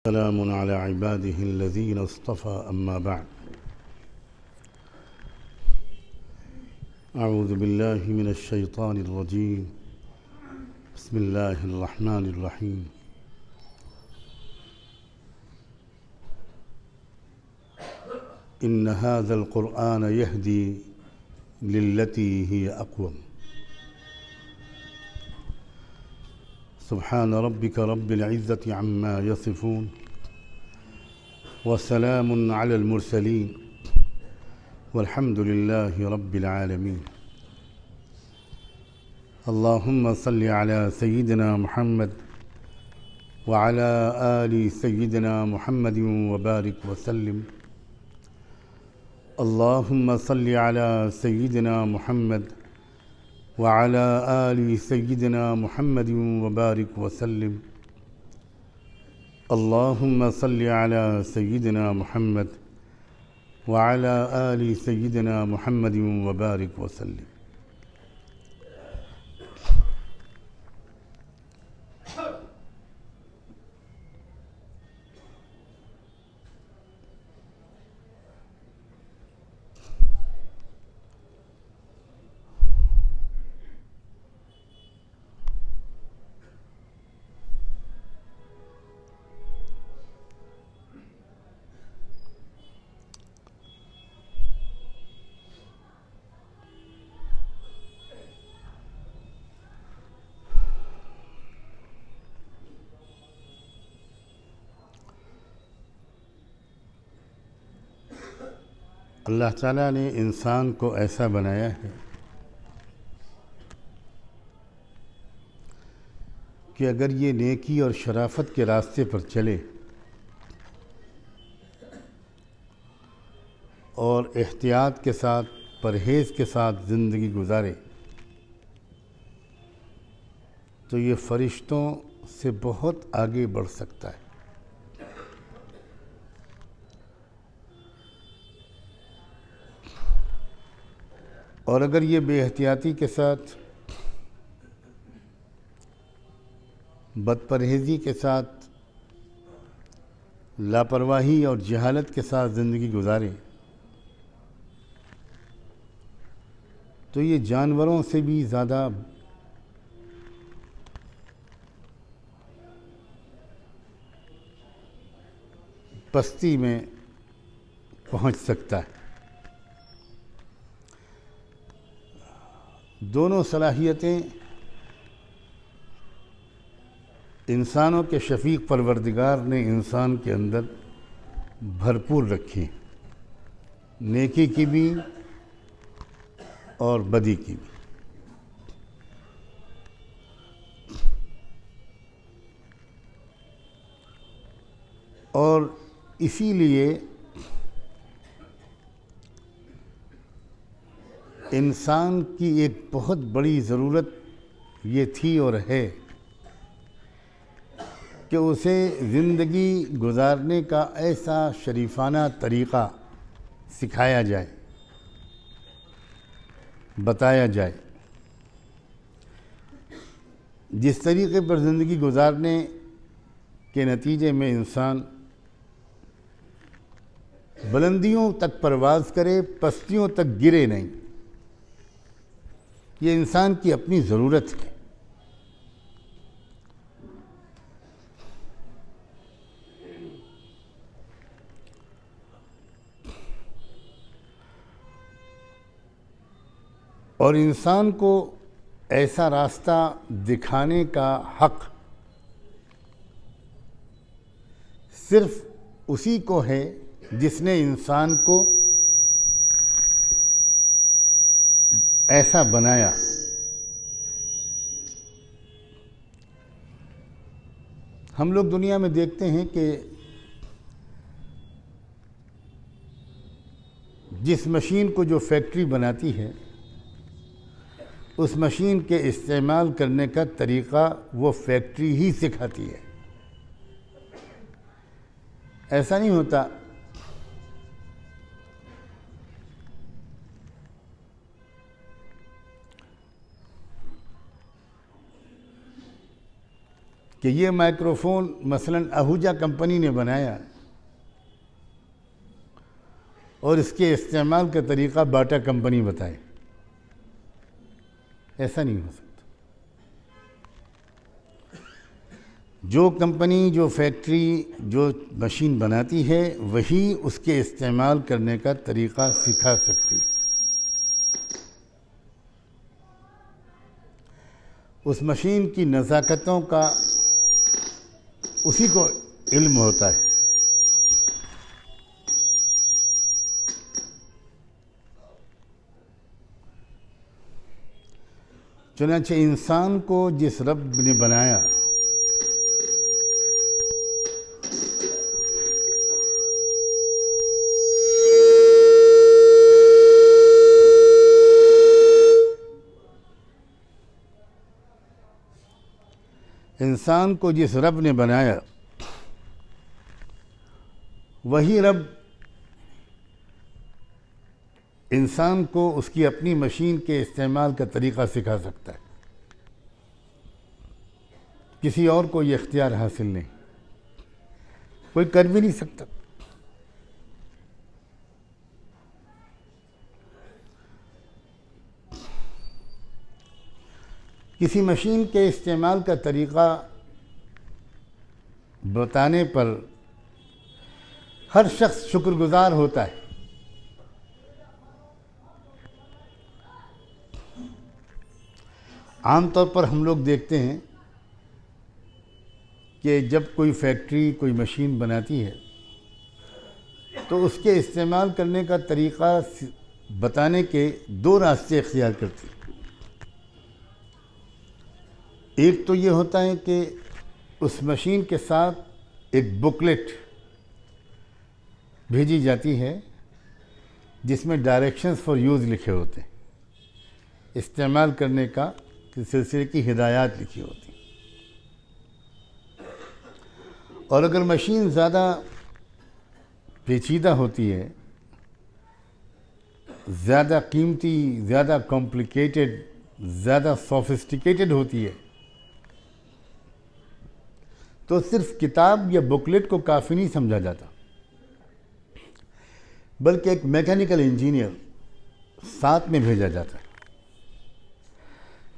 سلام على عباده الذين اصطفى أما بعد. أعوذ بالله من الشيطان الرجيم. بسم الله الرحمن الرحيم. إن هذا القرآن يهدي للتي هي أقوم. سبحان ربك رب العزة عما يصفون وسلام على المرسلين والحمد لله رب العالمين. اللهم صل على سيدنا محمد وعلى آل سيدنا محمد وبارك وسلم. اللهم صل على سيدنا محمد وعلى آل سيدنا محمد وبارك وسلم. اللهم صل على سيدنا محمد وعلى آل سيدنا محمد وبارك وسلم. اللہ تعالیٰ نے انسان کو ایسا بنایا ہے کہ اگر یہ نیکی اور شرافت کے راستے پر چلے اور احتیاط کے ساتھ پرہیز کے ساتھ زندگی گزارے تو یہ فرشتوں سے بہت آگے بڑھ سکتا ہے. اور اگر یہ بے احتیاطی کے ساتھ بد پرہیزی کے ساتھ لاپرواہی اور جہالت کے ساتھ زندگی گزارے تو یہ جانوروں سے بھی زیادہ پستی میں پہنچ سکتا ہے. دونوں صلاحیتیں انسانوں کے شفیق پروردگار نے انسان کے اندر بھرپور رکھی ہیں، نیکی کی بھی اور بدی کی بھی. اور اسی لیے انسان کی ایک بہت بڑی ضرورت یہ تھی اور ہے کہ اسے زندگی گزارنے کا ایسا شریفانہ طریقہ سکھایا جائے، بتایا جائے جس طریقے پر زندگی گزارنے کے نتیجے میں انسان بلندیوں تک پرواز کرے، پستیوں تک گرے نہیں. یہ انسان کی اپنی ضرورت ہے. اور انسان کو ایسا راستہ دکھانے کا حق صرف اسی کو ہے جس نے انسان کو ایسا بنایا. ہم لوگ دنیا میں دیکھتے ہیں کہ جس مشین کو جو فیکٹری بناتی ہے اس مشین کے استعمال کرنے کا طریقہ وہ فیکٹری ہی سکھاتی ہے. ایسا نہیں ہوتا کہ یہ مائکروفون مثلاً اہوجا کمپنی نے بنایا اور اس کے استعمال کا طریقہ باٹا کمپنی بتائے، ایسا نہیں ہو سکتا۔ جو کمپنی، جو فیکٹری، جو مشین بناتی ہے وہی اس کے استعمال کرنے کا طریقہ سکھا سکتی ہے۔ اس مشین کی نزاکتوں کا اسی کو علم ہوتا ہے۔ چنانچہ انسان کو جس رب نے بنایا وہی رب انسان کو اس کی اپنی مشین کے استعمال کا طریقہ سکھا سکتا ہے۔ کسی اور کو یہ اختیار حاصل نہیں، کوئی کر بھی نہیں سکتا۔ کسی مشین کے استعمال کا طریقہ بتانے پر ہر شخص شکر گزار ہوتا ہے۔ عام طور پر ہم لوگ دیکھتے ہیں کہ جب کوئی فیکٹری کوئی مشین بناتی ہے تو اس کے استعمال کرنے کا طریقہ بتانے کے دو راستے اختیار کرتی ہے۔ ایک تو یہ ہوتا ہے کہ اس مشین کے ساتھ ایک بکلیٹ بھیجی جاتی ہے جس میں ڈائریکشنز فار یوز لکھے ہوتے ہیں، استعمال کرنے کا سلسلے کی ہدایات لکھی ہوتی ہیں۔ اور اگر مشین زیادہ پیچیدہ ہوتی ہے، زیادہ قیمتی، زیادہ کمپلیکیٹڈ، زیادہ سوفسٹیکیٹڈ ہوتی ہے تو صرف کتاب یا بکلیٹ کو کافی نہیں سمجھا جاتا، بلکہ ایک میکینیکل انجینئر ساتھ میں بھیجا جاتا ہے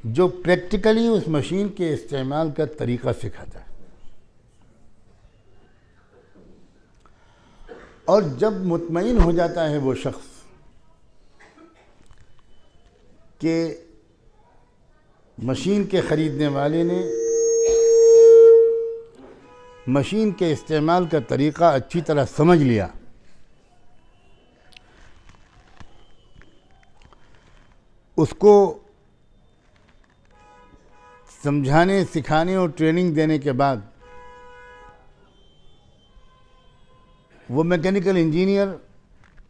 جو پریکٹیکلی اس مشین کے استعمال کا طریقہ سکھاتا ہے۔ اور جب مطمئن ہو جاتا ہے وہ شخص کہ مشین کے خریدنے والے نے مشین کے استعمال کا طریقہ اچھی طرح سمجھ لیا، اس کو سمجھانے، سکھانے اور ٹریننگ دینے کے بعد وہ میکینیکل انجینئر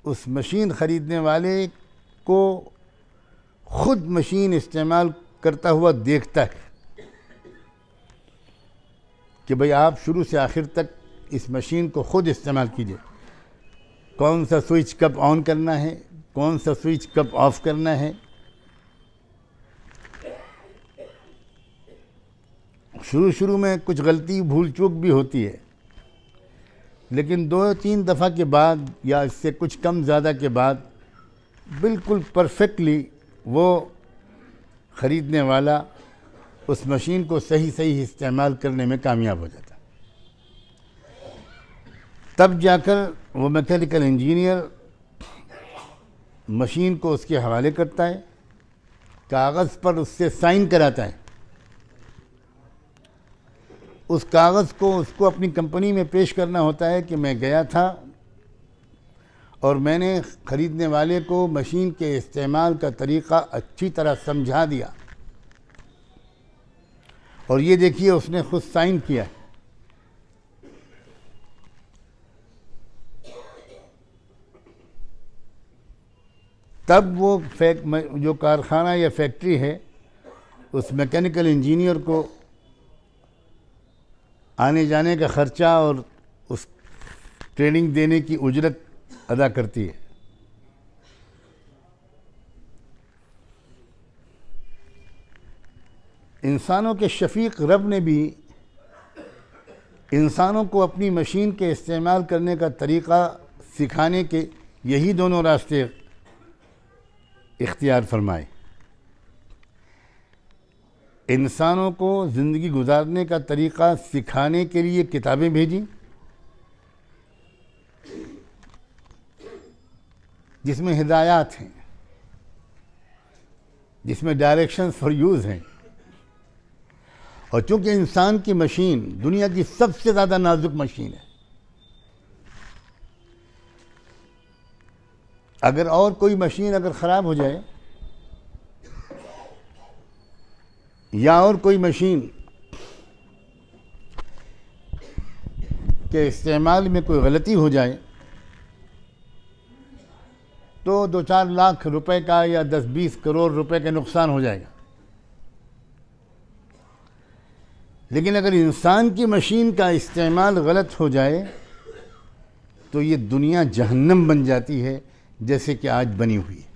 اس مشین خریدنے والے کو خود مشین استعمال کرتا ہوا دیکھتا ہے کہ بھئی آپ شروع سے آخر تک اس مشین کو خود استعمال کیجئے، کون سا سوئچ کب آن کرنا ہے، کون سا سوئچ کب آف کرنا ہے۔ شروع میں کچھ غلطی بھول چوک بھی ہوتی ہے، لیکن 2-3 دفعہ کے بعد یا اس سے کچھ کم زیادہ کے بعد بالکل پرفیکٹلی وہ خریدنے والا اس مشین کو صحیح استعمال کرنے میں کامیاب ہو جاتا ہے۔ تب جا کر وہ میکینیکل انجینئر مشین کو اس کے حوالے کرتا ہے، کاغذ پر اس سے سائن کراتا ہے، اس کاغذ کو اس کو اپنی کمپنی میں پیش کرنا ہوتا ہے کہ میں گیا تھا اور میں نے خریدنے والے کو مشین کے استعمال کا طریقہ اچھی طرح سمجھا دیا، اور یہ دیکھیے اس نے خود سائن کیا ہے۔ تب وہ جو کارخانہ یا فیکٹری ہے اس میکینیکل انجینئر کو آنے جانے کا خرچہ اور اس ٹریننگ دینے کی اجرت ادا کرتی ہے۔ انسانوں کے شفیق رب نے بھی انسانوں کو اپنی مشین کے استعمال کرنے کا طریقہ سکھانے کے یہی دونوں راستے اختیار فرمائے. انسانوں کو زندگی گزارنے کا طریقہ سکھانے کے لیے کتابیں بھیجیں جس میں ہدایات ہیں، جس میں ڈائریکشنز فار یوز ہیں. اور چونکہ انسان کی مشین دنیا کی سب سے زیادہ نازک مشین ہے، اگر اور کوئی مشین اگر خراب ہو جائے یا اور کوئی مشین کے استعمال میں کوئی غلطی ہو جائے تو 2-4 لاکھ روپے کا یا 10-20 کروڑ روپے کا نقصان ہو جائے گا. لیکن اگر انسان کی مشین کا استعمال غلط ہو جائے تو یہ دنیا جہنم بن جاتی ہے جیسے کہ آج بنی ہوئی ہے.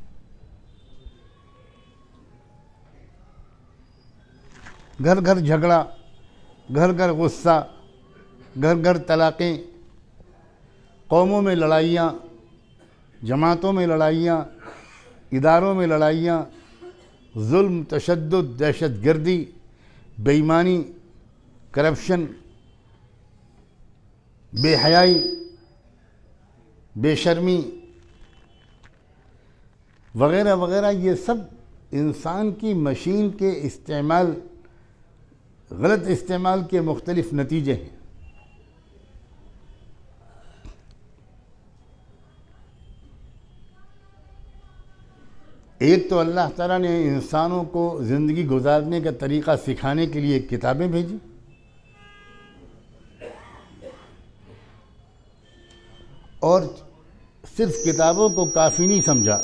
گھر گھر جھگڑا، گھر گھر غصہ، گھر گھر طلاقیں، قوموں میں لڑائیاں، جماعتوں میں لڑائیاں، اداروں میں لڑائیاں، ظلم، تشدد، دہشت گردی، بے ایمانی، کرپشن، بے حیائی، بے شرمی وغیرہ وغیرہ، یہ سب انسان کی مشین کے استعمال، غلط استعمال کے مختلف نتیجے ہیں. ایک تو اللہ تعالیٰ نے انسانوں کو زندگی گزارنے کا طریقہ سکھانے کے لیے کتابیں بھیجی، اور صرف کتابوں کو کافی نہیں سمجھا،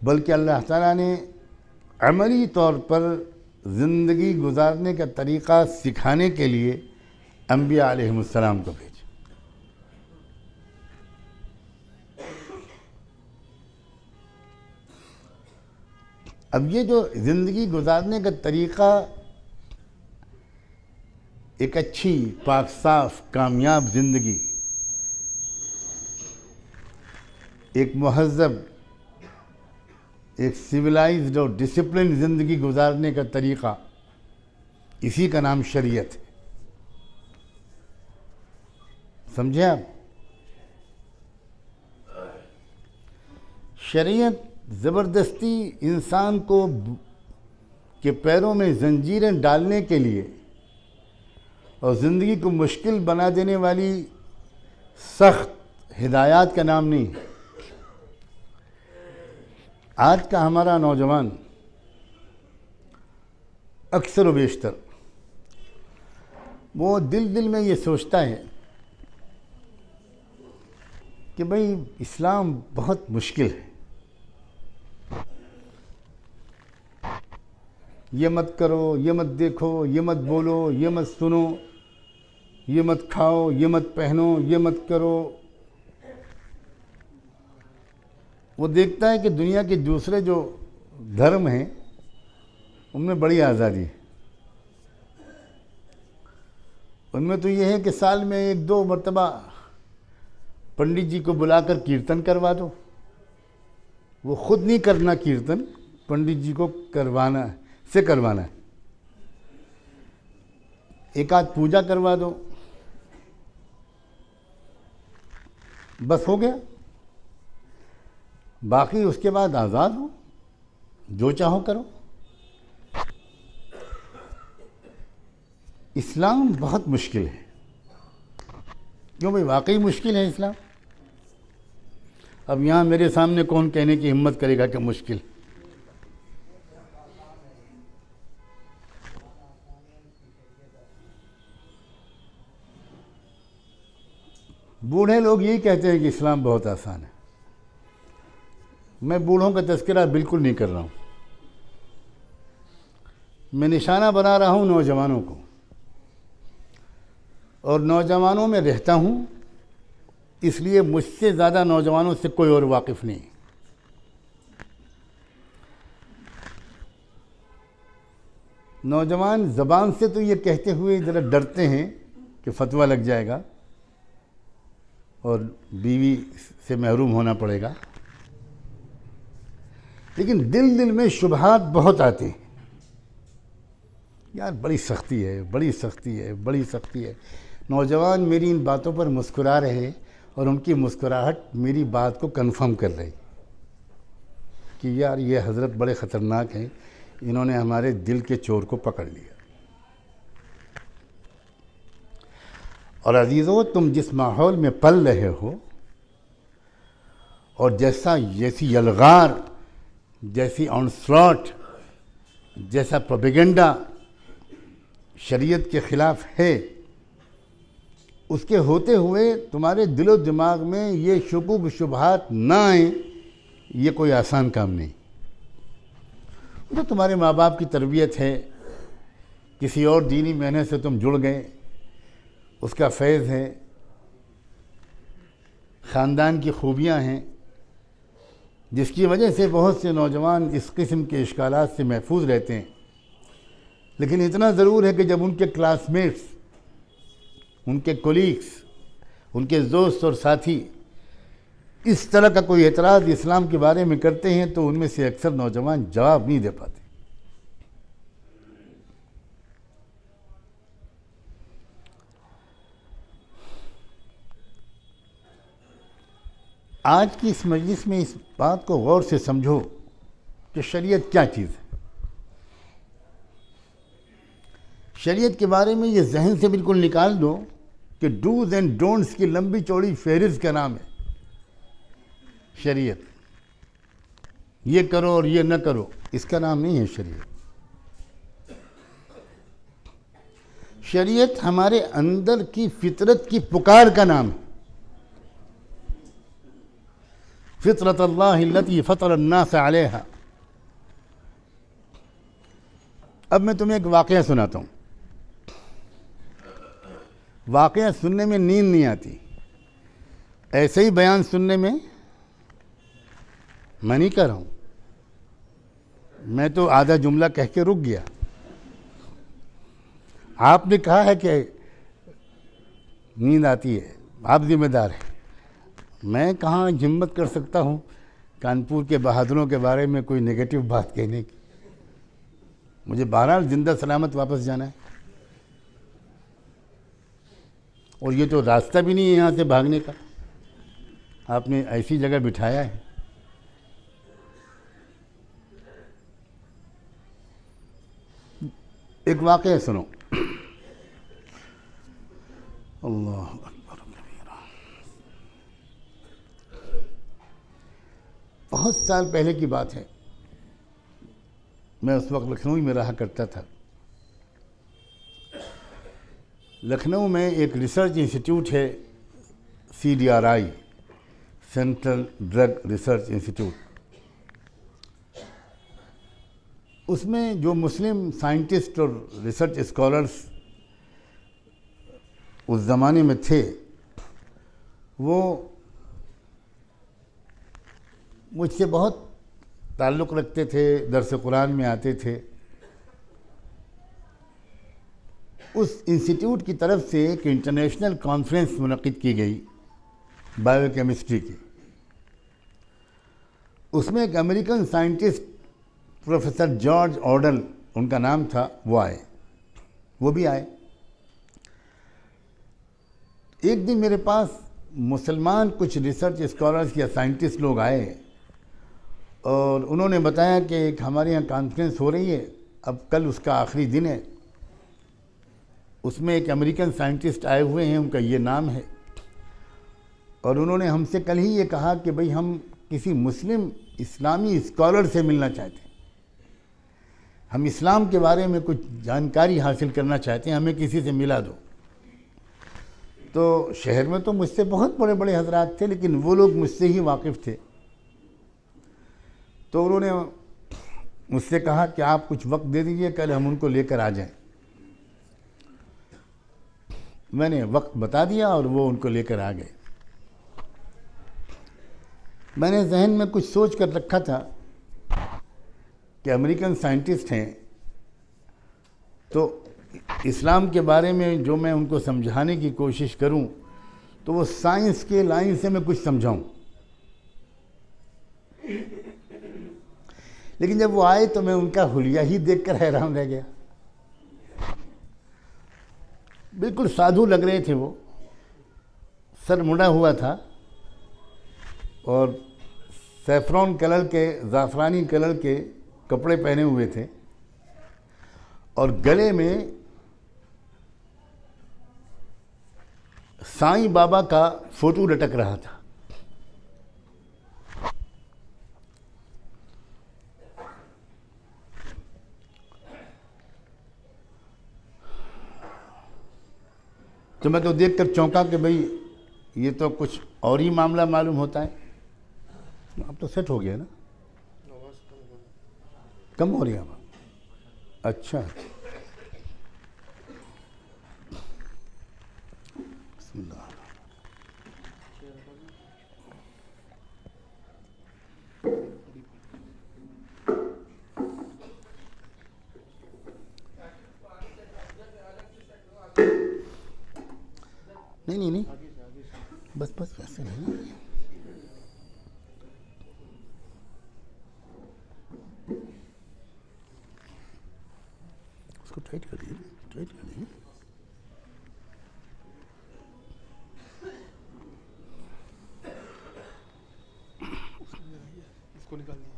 بلکہ اللہ تعالیٰ نے عملی طور پر زندگی گزارنے کا طریقہ سکھانے کے لیے انبیاء علیہم السلام کو بھیجا. اب یہ جو زندگی گزارنے کا طریقہ ایک اچھی، پاک صاف، کامیاب زندگی، ایک مہذب، ایک سویلائزڈ اور ڈسپلن زندگی گزارنے کا طریقہ، اسی کا نام شریعت ہے. سمجھے آپ؟ شریعت زبردستی انسان کو کے پیروں میں زنجیریں ڈالنے کے لیے اور زندگی کو مشکل بنا دینے والی سخت ہدایات کا نام نہیں ہے. آج کا ہمارا نوجوان اکثر و بیشتر وہ دل میں یہ سوچتا ہے کہ بھئی اسلام بہت مشکل ہے، یہ مت کرو، یہ مت دیکھو، یہ مت بولو، یہ مت سنو، یہ مت کھاؤ، یہ مت پہنو، یہ مت کرو. وہ دیکھتا ہے کہ دنیا کے دوسرے جو دھرم ہیں ان میں بڑی آزادی ہے. ان میں تو یہ ہے کہ سال میں 1-2 مرتبہ پنڈت جی کو بلا کر کیرتن کروا دو. وہ خود نہیں کرنا کیرتن، پنڈت جی کو کروانا ہے. ایک آدھ پوجا کروا دو، بس ہو گیا. باقی اس کے بعد آزاد ہو، جو چاہو کرو. اسلام بہت مشکل ہے. کیوں بھائی؟ واقعی مشکل ہے اسلام. اب یہاں میرے سامنے کون کہنے کی ہمت کرے گا کہ مشکل؟ بوڑھے لوگ یہی کہتے ہیں کہ اسلام بہت آسان ہے. میں بوڑھوں کا تذکرہ بالکل نہیں کر رہا ہوں. میں نشانہ بنا رہا ہوں نوجوانوں کو، اور نوجوانوں میں رہتا ہوں، اس لیے مجھ سے زیادہ نوجوانوں سے کوئی اور واقف نہیں. نوجوان زبان سے تو یہ کہتے ہوئے ذرا ڈرتے ہیں کہ فتویٰ لگ جائے گا اور بیوی سے محروم ہونا پڑے گا، لیکن دل میں شبہات بہت آتے ہیں، یار بڑی سختی ہے، بڑی سختی ہے، بڑی سختی ہے۔ نوجوان میری ان باتوں پر مسکرا رہے ہیں اور ان کی مسکراہٹ میری بات کو کنفرم کر رہی کہ یار یہ حضرت بڑے خطرناک ہیں، انہوں نے ہمارے دل کے چور کو پکڑ لیا۔ اور عزیزو، تم جس ماحول میں پل رہے ہو اور جیسی یلغار، جیسی آنسلاٹ، جیسا پروپیگنڈا شریعت کے خلاف ہے، اس کے ہوتے ہوئے تمہارے دل و دماغ میں یہ شکوک و شبہات نہ آئیں، یہ کوئی آسان کام نہیں۔ تو تمہارے ماں باپ کی تربیت ہے، کسی اور دینی مہنے سے تم جڑ گئے، اس کا فیض ہے، خاندان کی خوبیاں ہیں، جس کی وجہ سے بہت سے نوجوان اس قسم کے اشکالات سے محفوظ رہتے ہیں۔ لیکن اتنا ضرور ہے کہ جب ان کے کلاس میٹس، ان کے کولیگس، ان کے دوست اور ساتھی اس طرح کا کوئی اعتراض اسلام کے بارے میں کرتے ہیں تو ان میں سے اکثر نوجوان جواب نہیں دے پاتے۔ آج کی اس مجلس میں اس بات کو غور سے سمجھو کہ شریعت کیا چیز ہے۔ شریعت کے بارے میں یہ ذہن سے بالکل نکال دو کہ ڈوز اینڈ ڈونٹس کی لمبی چوڑی فہرست کا نام ہے شریعت۔ یہ کرو اور یہ نہ کرو، اس کا نام نہیں ہے شریعت۔ شریعت ہمارے اندر کی فطرت کی پکار کا نام ہے۔ فطرت اللہ التی فطر الناس علیہا۔ اب میں تمہیں ایک واقعہ سناتا ہوں۔ واقعہ سننے میں نیند نہیں آتی، ایسے ہی بیان سننے میں میں نہیں کر رہا ہوں، میں تو آدھا جملہ کہہ کے رک گیا۔ آپ نے کہا ہے کہ نیند آتی ہے، آپ ذمہ دار ہیں، میں کہاں ہمت کر سکتا ہوں کانپور کے بہادروں کے بارے میں کوئی نگیٹو بات کہنے کی۔ مجھے بہرحال زندہ سلامت واپس جانا ہے، اور یہ تو راستہ بھی نہیں ہے یہاں سے بھاگنے کا، آپ نے ایسی جگہ بٹھایا ہے۔ ایک واقعہ سنو۔ اللہ اکبر کبیرہ۔ بہت سال پہلے کی بات ہے، میں اس وقت لکھنؤ میں رہا کرتا تھا۔ لکھنؤ میں ایک ریسرچ انسٹیٹیوٹ ہے، CDRI، central drug research institute. اس میں جو مسلم سائنٹسٹ اور ریسرچ اسکالرس اس زمانے میں تھے، وہ مجھ سے بہت تعلق رکھتے تھے، درس قرآن میں آتے تھے۔ اس انسٹیٹیوٹ کی طرف سے ایک انٹرنیشنل کانفرنس منعقد کی گئی بائیو کیمسٹری کی۔ اس میں ایک امریکن سائنٹسٹ پروفیسر جارج آڈل، ان کا نام تھا، وہ بھی آئے۔ ایک دن میرے پاس مسلمان کچھ ریسرچ اسکالرز یا سائنٹسٹ لوگ آئے اور انہوں نے بتایا کہ ایک ہمارے یہاں کانفرنس ہو رہی ہے، اب کل اس کا آخری دن ہے، اس میں ایک امریکن سائنٹسٹ آئے ہوئے ہیں، ان کا یہ نام ہے، اور انہوں نے ہم سے کل ہی یہ کہا کہ بھئی ہم کسی مسلم اسلامی اسکالر سے ملنا چاہتے ہیں، ہم اسلام کے بارے میں کچھ جانکاری حاصل کرنا چاہتے ہیں، ہمیں کسی سے ملا دو۔ تو شہر میں تو مجھ سے بہت بڑے بڑے حضرات تھے، لیکن وہ لوگ مجھ سے ہی واقف تھے، تو انہوں نے مجھ سے کہا کہ آپ کچھ وقت دے دیجئے، کل ہم ان کو لے کر آ جائیں۔ میں نے وقت بتا دیا اور وہ ان کو لے کر آ گئے۔ میں نے ذہن میں کچھ سوچ کر رکھا تھا کہ امریکن سائنٹسٹ ہیں تو اسلام کے بارے میں جو میں ان کو سمجھانے کی کوشش کروں تو وہ سائنس کے لائن سے میں کچھ سمجھاؤں، لیکن جب وہ آئے تو میں ان کا حلیہ ہی دیکھ کر حیران رہ گیا۔ بالکل سادھو لگ رہے تھے، وہ سر مڑا ہوا تھا اور سیفرون کلر کے، زعفرانی کلر کے کپڑے پہنے ہوئے تھے اور گلے میں سائیں بابا کا فوٹو لٹک رہا تھا۔ تو میں تو دیکھ کر چونکا کہ بھئی یہ تو کچھ اور ہی معاملہ معلوم ہوتا ہے۔ اب تو سیٹ ہو گیا نا، کم ہو رہی ہے اب؟ اچھا، بسم اللہ۔ نہیں بس ویسے نہیں، اس کو ٹائٹ کر دیجیے۔ اس کو نکال دیا۔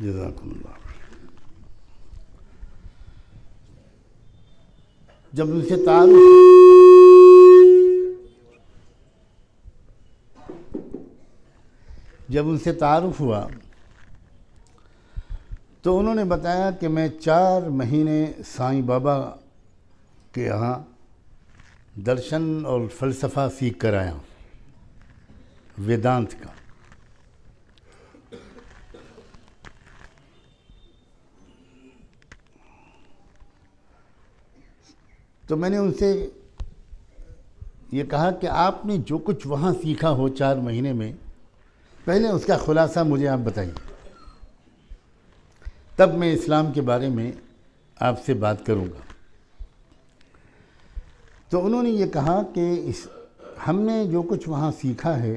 جزاکم اللہ۔ جب ان سے تعارف ہوا تو انہوں نے بتایا کہ میں 4 مہینے سائیں بابا کے یہاں درشن اور فلسفہ سیکھ کر آیا ہوں، ویدانت کا۔ تو میں نے ان سے یہ کہا کہ آپ نے جو کچھ وہاں سیکھا ہو 4 مہینے میں، پہلے اس کا خلاصہ مجھے آپ بتائیے، تب میں اسلام کے بارے میں آپ سے بات کروں گا۔ تو انہوں نے یہ کہا کہ ہم نے جو کچھ وہاں سیکھا ہے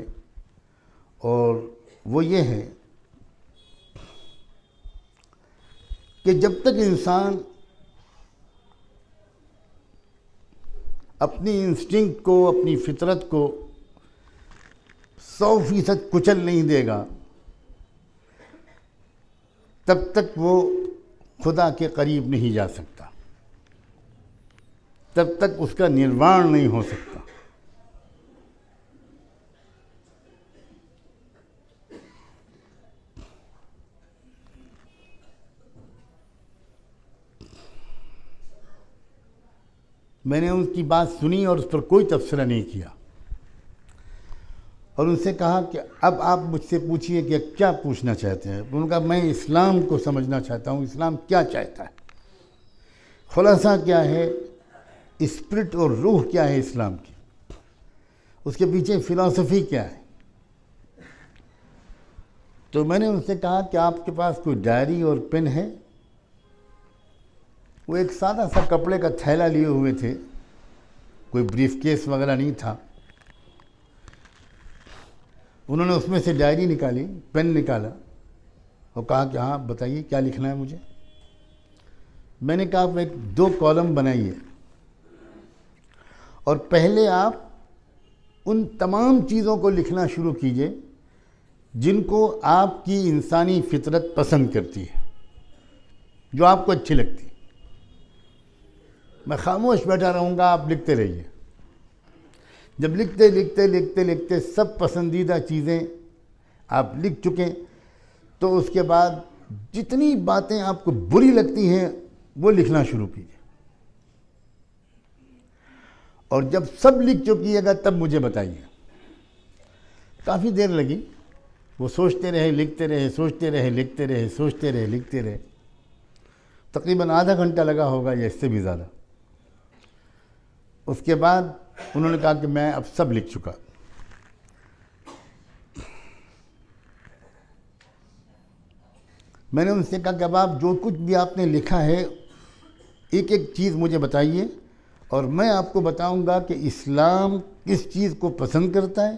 اور وہ یہ ہے کہ جب تک انسان اپنی انسٹنکٹ کو، اپنی فطرت کو 100% کچل نہیں دے گا، تب تک وہ خدا کے قریب نہیں جا سکتا، تب تک اس کا نروان نہیں ہو سکتا۔ میں نے ان کی بات سنی اور اس پر کوئی تبصرہ نہیں کیا، اور ان سے کہا کہ اب آپ مجھ سے پوچھئے کہ کیا پوچھنا چاہتے ہیں۔ انہوں نے کہا میں اسلام کو سمجھنا چاہتا ہوں، اسلام کیا چاہتا ہے، خلاصہ کیا ہے، اسپرٹ اور روح کیا ہے اسلام کی، اس کے پیچھے فلسفی کیا ہے۔ تو میں نے ان سے کہا کہ آپ کے پاس کوئی ڈائری اور پین ہے؟ وہ ایک سادہ سا کپڑے کا تھیلا لیے ہوئے تھے، کوئی بریف کیس وغیرہ نہیں تھا۔ انہوں نے اس میں سے ڈائری نکالی، پین نکالا اور کہا کہ ہاں بتائیے کیا لکھنا ہے مجھے۔ میں نے کہا آپ 2 کالم بنائیے اور پہلے آپ ان تمام چیزوں کو لکھنا شروع کیجئے جن کو آپ کی انسانی فطرت پسند کرتی ہے، جو آپ کو اچھی لگتی۔ میں خاموش بیٹھا رہوں گا، آپ لکھتے رہیے۔ جب لکھتے لکھتے لکھتے لکھتے سب پسندیدہ چیزیں آپ لکھ چکیں تو اس کے بعد جتنی باتیں آپ کو بری لگتی ہیں وہ لکھنا شروع کیجیے، اور جب سب لکھ چکیے گا تب مجھے بتائیے۔ کافی دیر لگی، وہ سوچتے رہے، لکھتے رہے، سوچتے رہے، لکھتے رہے، سوچتے رہے، لکھتے رہے، تقریباً آدھا گھنٹہ لگا ہوگا یا اس سے بھی زیادہ۔ اس کے بعد انہوں نے کہا کہ میں اب سب لکھ چکا۔ میں نے ان سے کہا کہ اب آپ جو کچھ بھی آپ نے لکھا ہے ایک ایک چیز مجھے بتائیے، اور میں آپ کو بتاؤں گا کہ اسلام کس چیز کو پسند کرتا ہے،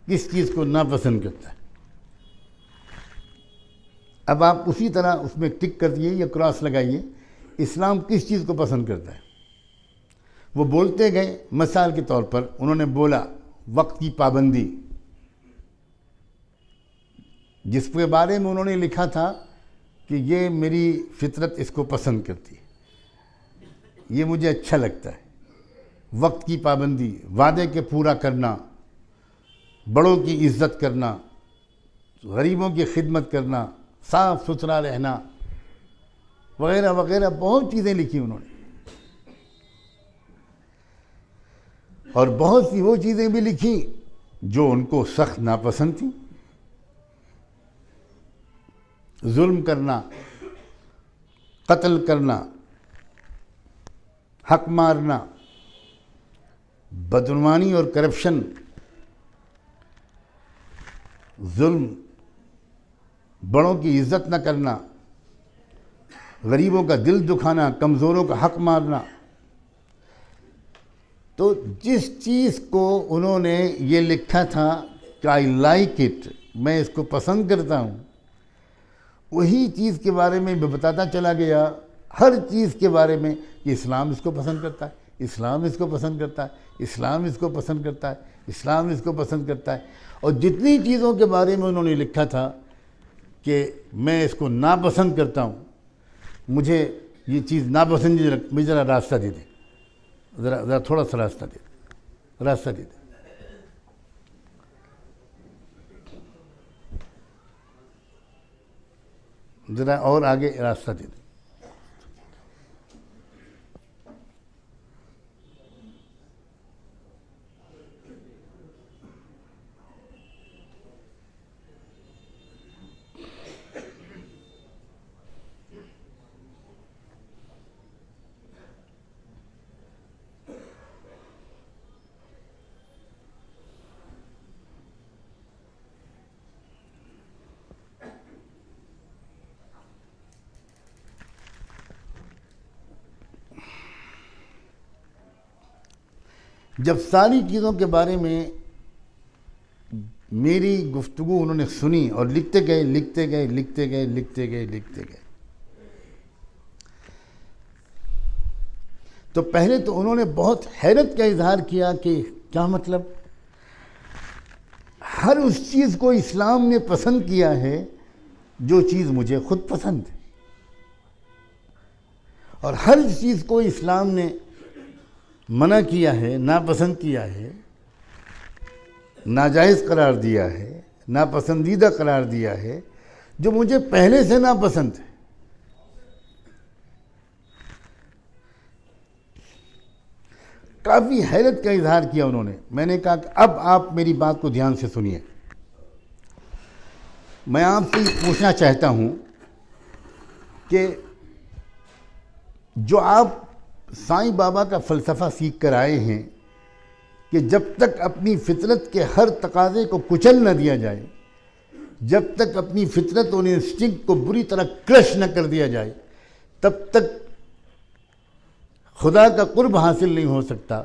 کس چیز کو ناپسند کرتا ہے۔ اب آپ اسی طرح اس میں ٹک کر دیے یا کراس لگائیے، اسلام کس چیز کو پسند کرتا ہے۔ وہ بولتے گئے، مثال کے طور پر انہوں نے بولا وقت کی پابندی، جس کے بارے میں انہوں نے لکھا تھا کہ یہ میری فطرت اس کو پسند کرتی ہے، یہ مجھے اچھا لگتا ہے۔ وقت کی پابندی، وعدے کے پورا کرنا، بڑوں کی عزت کرنا، غریبوں کی خدمت کرنا، صاف ستھرا رہنا، وغیرہ وغیرہ بہت چیزیں لکھی انہوں نے، اور بہت سی وہ چیزیں بھی لکھی جو ان کو سخت ناپسند تھیں۔ ظلم کرنا، قتل کرنا، حق مارنا، بدعنوانی اور کرپشن، ظلم، بڑوں کی عزت نہ کرنا، غریبوں کا دل دکھانا، کمزوروں کا حق مارنا۔ تو جس چیز کو انہوں نے یہ لکھا تھا کہ آئی لائک اٹ، میں اس کو پسند کرتا ہوں، وہی چیز کے بارے میں میں بتاتا چلا گیا، ہر چیز کے بارے میں کہ اسلام اس کو پسند کرتا ہے، اسلام اس کو پسند کرتا ہے، اسلام اس کو پسند کرتا ہے، اسلام اس کو پسند کرتا ہے۔ اور جتنی چیزوں کے بارے میں انہوں نے لکھا تھا کہ میں اس کو ناپسند کرتا ہوں، مجھے یہ چیز ناپسندیدہ، مجھے ذرا راستہ دے دیں، ذرا تھوڑا سا راستہ دے دیں، راستہ دے دیں۔ ذرا اور آگے راستہ دے دیں۔ جب ساری چیزوں کے بارے میں میری گفتگو انہوں نے سنی اور لکھتے گئے لکھتے گئے لکھتے گئے لکھتے گئے لکھتے گئے، تو پہلے تو انہوں نے بہت حیرت کا اظہار کیا کہ کیا مطلب، ہر اس چیز کو اسلام نے پسند کیا ہے جو چیز مجھے خود پسند ہے، اور ہر چیز کو اسلام نے منع کیا ہے، ناپسند کیا ہے، ناجائز قرار دیا ہے، ناپسندیدہ قرار دیا ہے، جو مجھے پہلے سے ناپسند ہے۔ کافی حیرت کا اظہار کیا انہوں نے۔ میں نے کہا کہ اب آپ میری بات کو دھیان سے سنیے، میں آپ سے پوچھنا چاہتا ہوں کہ جو آپ سائیں بابا کا فلسفہ سیکھ کر آئے ہیں کہ جب تک اپنی فطرت کے ہر تقاضے کو کچل نہ دیا جائے، جب تک اپنی فطرت اور انسٹنکٹ کو بری طرح کرش نہ کر دیا جائے، تب تک خدا کا قرب حاصل نہیں ہو سکتا۔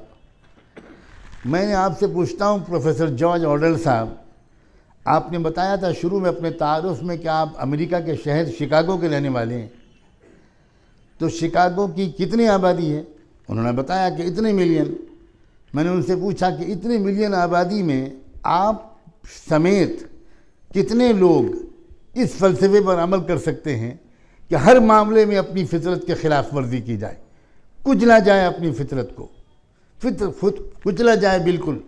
میں نے آپ سے پوچھتا ہوں پروفیسر جارج آرڈل صاحب، آپ نے بتایا تھا شروع میں اپنے تعارف میں کہ آپ امریکہ کے شہر شکاگو کے رہنے والے ہیں، تو شکاگو کی کتنی آبادی ہے؟ انہوں نے بتایا کہ اتنے ملین۔ میں نے ان سے پوچھا کہ اتنے ملین آبادی میں آپ سمیت کتنے لوگ اس فلسفے پر عمل کر سکتے ہیں کہ ہر معاملے میں اپنی فطرت کے خلاف ورزی کی جائے، کچلا جائے اپنی فطرت کو، کچلا جائے بالکل،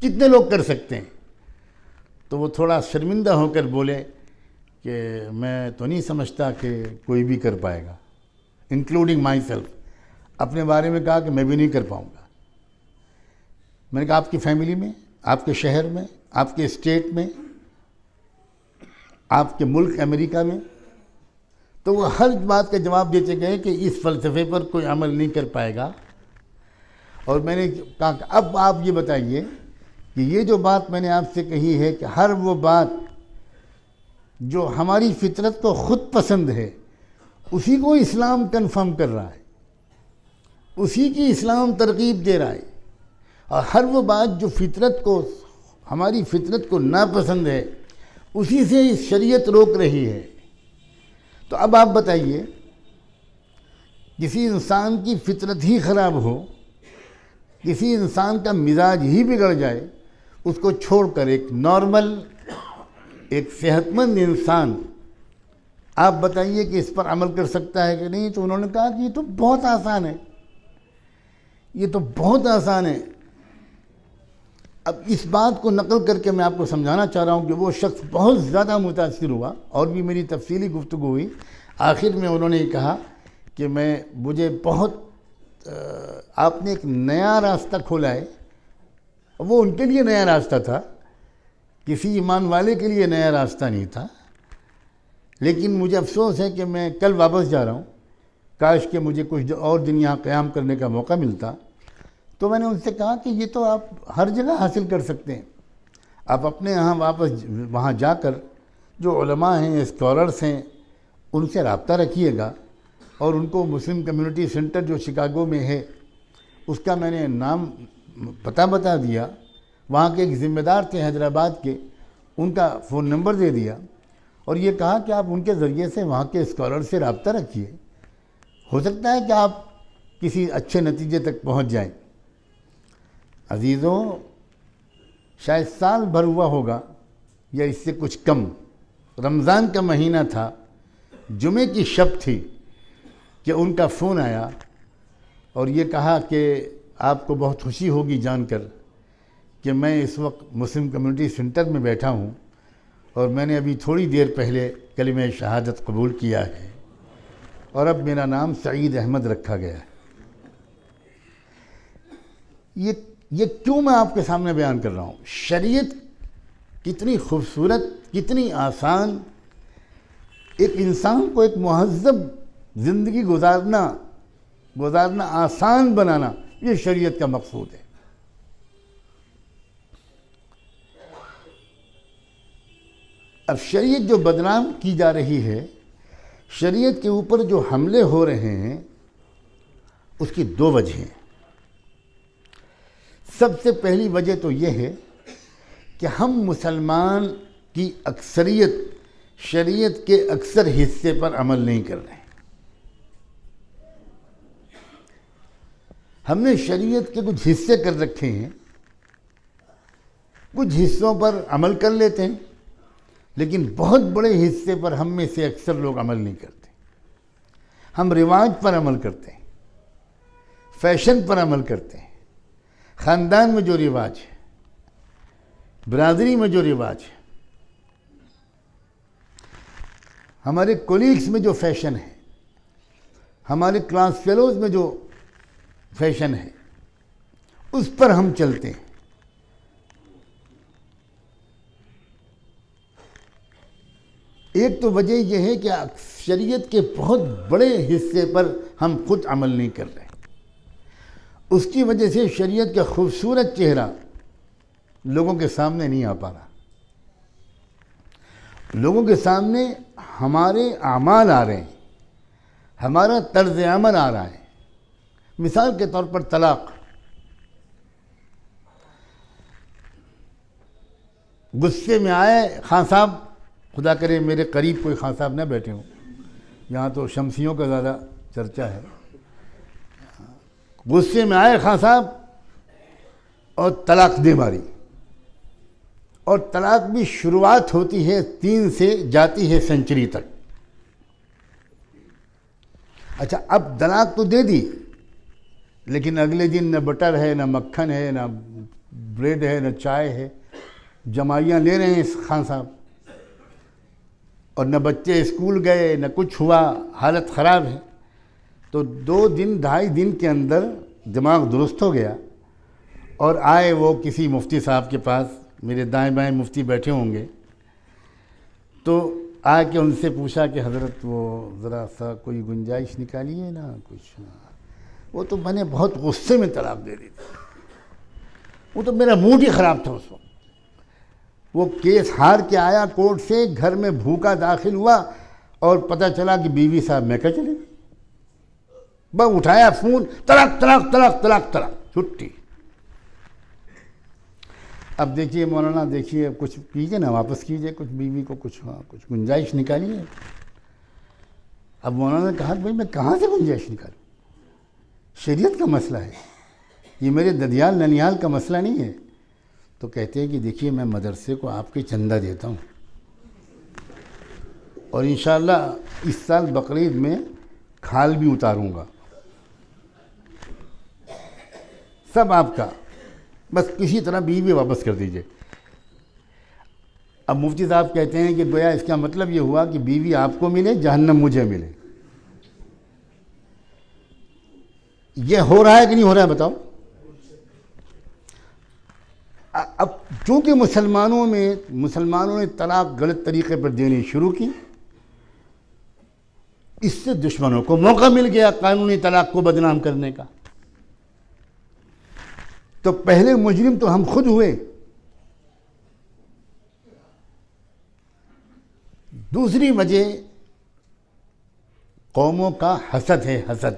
کتنے لوگ کر سکتے ہیں؟ تو وہ تھوڑا شرمندہ ہو کر بولے کہ میں تو نہیں سمجھتا کہ کوئی بھی کر پائے گا، انکلوڈنگ مائی سیلف۔ اپنے بارے میں کہا کہ میں بھی نہیں کر پاؤں گا۔ میں نے کہا آپ کی فیملی میں، آپ کے شہر میں، آپ کے اسٹیٹ میں، آپ کے ملک امریکہ میں، تو وہ ہر بات کا جواب دیتے گئے کہ اس فلسفے پر کوئی عمل نہیں کر پائے گا۔ اور میں نے کہا کہ اب آپ یہ بتائیے کہ یہ جو بات میں نے آپ سے کہی ہے کہ ہر وہ بات جو ہماری فطرت کو خود پسند ہے اسی کو اسلام کنفرم کر رہا ہے، اسی کی اسلام ترغیب دے رہا ہے، اور ہر وہ بات جو فطرت کو، ہماری فطرت کو ناپسند ہے، اسی سے شریعت روک رہی ہے۔ تو اب آپ بتائیے، کسی انسان کی فطرت ہی خراب ہو، کسی انسان کا مزاج ہی بگڑ جائے، اس کو چھوڑ کر ایک نارمل، ایک صحت مند انسان، آپ بتائیے کہ اس پر عمل کر سکتا ہے کہ نہیں؟ تو انہوں نے کہا کہ یہ تو بہت آسان ہے، یہ تو بہت آسان ہے۔ اب اس بات کو نقل کر کے میں آپ کو سمجھانا چاہ رہا ہوں کہ وہ شخص بہت زیادہ متاثر ہوا، اور بھی میری تفصیلی گفتگو ہوئی۔ آخر میں انہوں نے کہا کہ مجھے بہت آپ نے ایک نیا راستہ کھولا ہے۔ وہ ان کے لیے نیا راستہ تھا، کسی ایمان والے کے لیے نیا راستہ نہیں تھا، لیکن مجھے افسوس ہے کہ میں کل واپس جا رہا ہوں، کاش کہ مجھے کچھ اور دن یہاں قیام کرنے کا موقع ملتا۔ تو میں نے ان سے کہا کہ یہ تو آپ ہر جگہ حاصل کر سکتے ہیں، آپ اپنے یہاں واپس وہاں جا کر جو علماء ہیں، اسکالرس ہیں، ان سے رابطہ رکھیے گا، اور ان کو مسلم کمیونٹی سینٹر جو شکاگو میں ہے اس کا میں نے نام پتہ بتا دیا، وہاں کے ایک ذمہ دار تھے حیدرآباد کے، ان کا فون نمبر دے دیا، اور یہ کہا کہ آپ ان کے ذریعے سے وہاں کے اسکالر سے رابطہ رکھیے، ہو سکتا ہے کہ آپ کسی اچھے نتیجے تک پہنچ جائیں۔ عزیزوں، شاید سال بھر ہوا ہوگا یا اس سے کچھ کم، رمضان کا مہینہ تھا، جمعے کی شب تھی کہ ان کا فون آیا اور یہ کہا کہ آپ کو بہت خوشی ہوگی جان کر کہ میں اس وقت مسلم کمیونٹی سینٹر میں بیٹھا ہوں، اور میں نے ابھی تھوڑی دیر پہلے کلمہ شہادت قبول کیا ہے، اور اب میرا نام سعید احمد رکھا گیا ہے۔ یہ کیوں میں آپ کے سامنے بیان کر رہا ہوں؟ شریعت کتنی خوبصورت، کتنی آسان، ایک انسان کو ایک مہذب زندگی گزارنا آسان بنانا، یہ شریعت کا مقصود ہے۔ اب شریعت جو بدنام کی جا رہی ہے، شریعت کے اوپر جو حملے ہو رہے ہیں، اس کی دو وجہیں۔ سب سے پہلی وجہ تو یہ ہے کہ ہم مسلمان کی اکثریت شریعت کے اکثر حصے پر عمل نہیں کر رہے ہیں۔ ہم نے شریعت کے کچھ حصے کر رکھے ہیں، کچھ حصوں پر عمل کر لیتے ہیں، لیکن بہت بڑے حصے پر ہم میں سے اکثر لوگ عمل نہیں کرتے۔ ہم رواج پر عمل کرتے ہیں، فیشن پر عمل کرتے ہیں، خاندان میں جو رواج ہے، برادری میں جو رواج ہے، ہمارے کولیگز میں جو فیشن ہے، ہمارے کلاس فیلوز میں جو فیشن ہے، اس پر ہم چلتے ہیں۔ ایک تو وجہ یہ ہے کہ شریعت کے بہت بڑے حصے پر ہم خود عمل نہیں کر رہے، اس کی وجہ سے شریعت کا خوبصورت چہرہ لوگوں کے سامنے نہیں آ پا رہا۔ لوگوں کے سامنے ہمارے اعمال آ رہے ہیں، ہمارا طرز عمل آ رہا ہے۔ مثال کے طور پر طلاق، غصے میں آئے خان صاحب، خدا کرے میرے قریب کوئی خان صاحب نہ بیٹھے ہوں، یہاں تو شمسیوں کا زیادہ چرچا ہے، غصے میں آئے خان صاحب اور طلاق دے ماری، اور طلاق بھی شروعات ہوتی ہے 3 سے جاتی ہے سینچری تک۔ اچھا، اب طلاق تو دے دی، لیکن اگلے دن نہ بٹر ہے، نہ مکھن ہے، نہ بریڈ ہے، نہ چائے ہے، جمائیاں لے رہے ہیں خان صاحب، اور نہ بچے اسکول گئے، نہ کچھ ہوا، حالت خراب ہے۔ تو 2 دن 2.5 دن کے اندر دماغ درست ہو گیا، اور آئے وہ کسی مفتی صاحب کے پاس، میرے دائیں بائیں مفتی بیٹھے ہوں گے، تو آ کے ان سے پوچھا کہ حضرت وہ ذرا سا کوئی گنجائش نکالیے نا کچھ۔ وہ تو میں نے بہت غصے میں طلاق دے دی تھی، وہ تو میرا موڈ ہی خراب تھا اس وقت، وہ کیس ہار کے آیا کورٹ سے، گھر میں بھوکا داخل ہوا اور پتہ چلا کہ بیوی صاحب میکہ چلے گئی۔ بس اٹھایا فون، طلاق طلاق طلاق طلاق طلاق، چھٹی۔ اب دیکھیے مولانا، دیکھیے کچھ کیجیے نا، واپس کیجیے کچھ بیوی کو، کچھ گنجائش نکالیے۔ اب مولانا نے کہا کہ بھائی میں کہاں سے گنجائش نکالوں، شریعت کا مسئلہ ہے، یہ میرے ددیال ننیال کا مسئلہ نہیں ہے۔ تو کہتے ہیں کہ دیکھیے میں مدرسے کو آپ کے چندہ دیتا ہوں، اور انشاءاللہ اس سال بقرعید میں کھال بھی اتاروں گا، سب آپ کا، بس کسی طرح بیوی واپس کر دیجئے۔ اب مفتی صاحب کہتے ہیں کہ گویا اس کا مطلب یہ ہوا کہ بیوی آپ کو ملے، جہنم مجھے ملے۔ یہ ہو رہا ہے کہ نہیں ہو رہا ہے بتاؤ؟ اب چونکہ مسلمانوں نے طلاق غلط طریقے پر دینی شروع کی، اس سے دشمنوں کو موقع مل گیا قانونی طلاق کو بدنام کرنے کا۔ تو پہلے مجرم تو ہم خود ہوئے۔ دوسری وجہ قوموں کا حسد ہے، حسد۔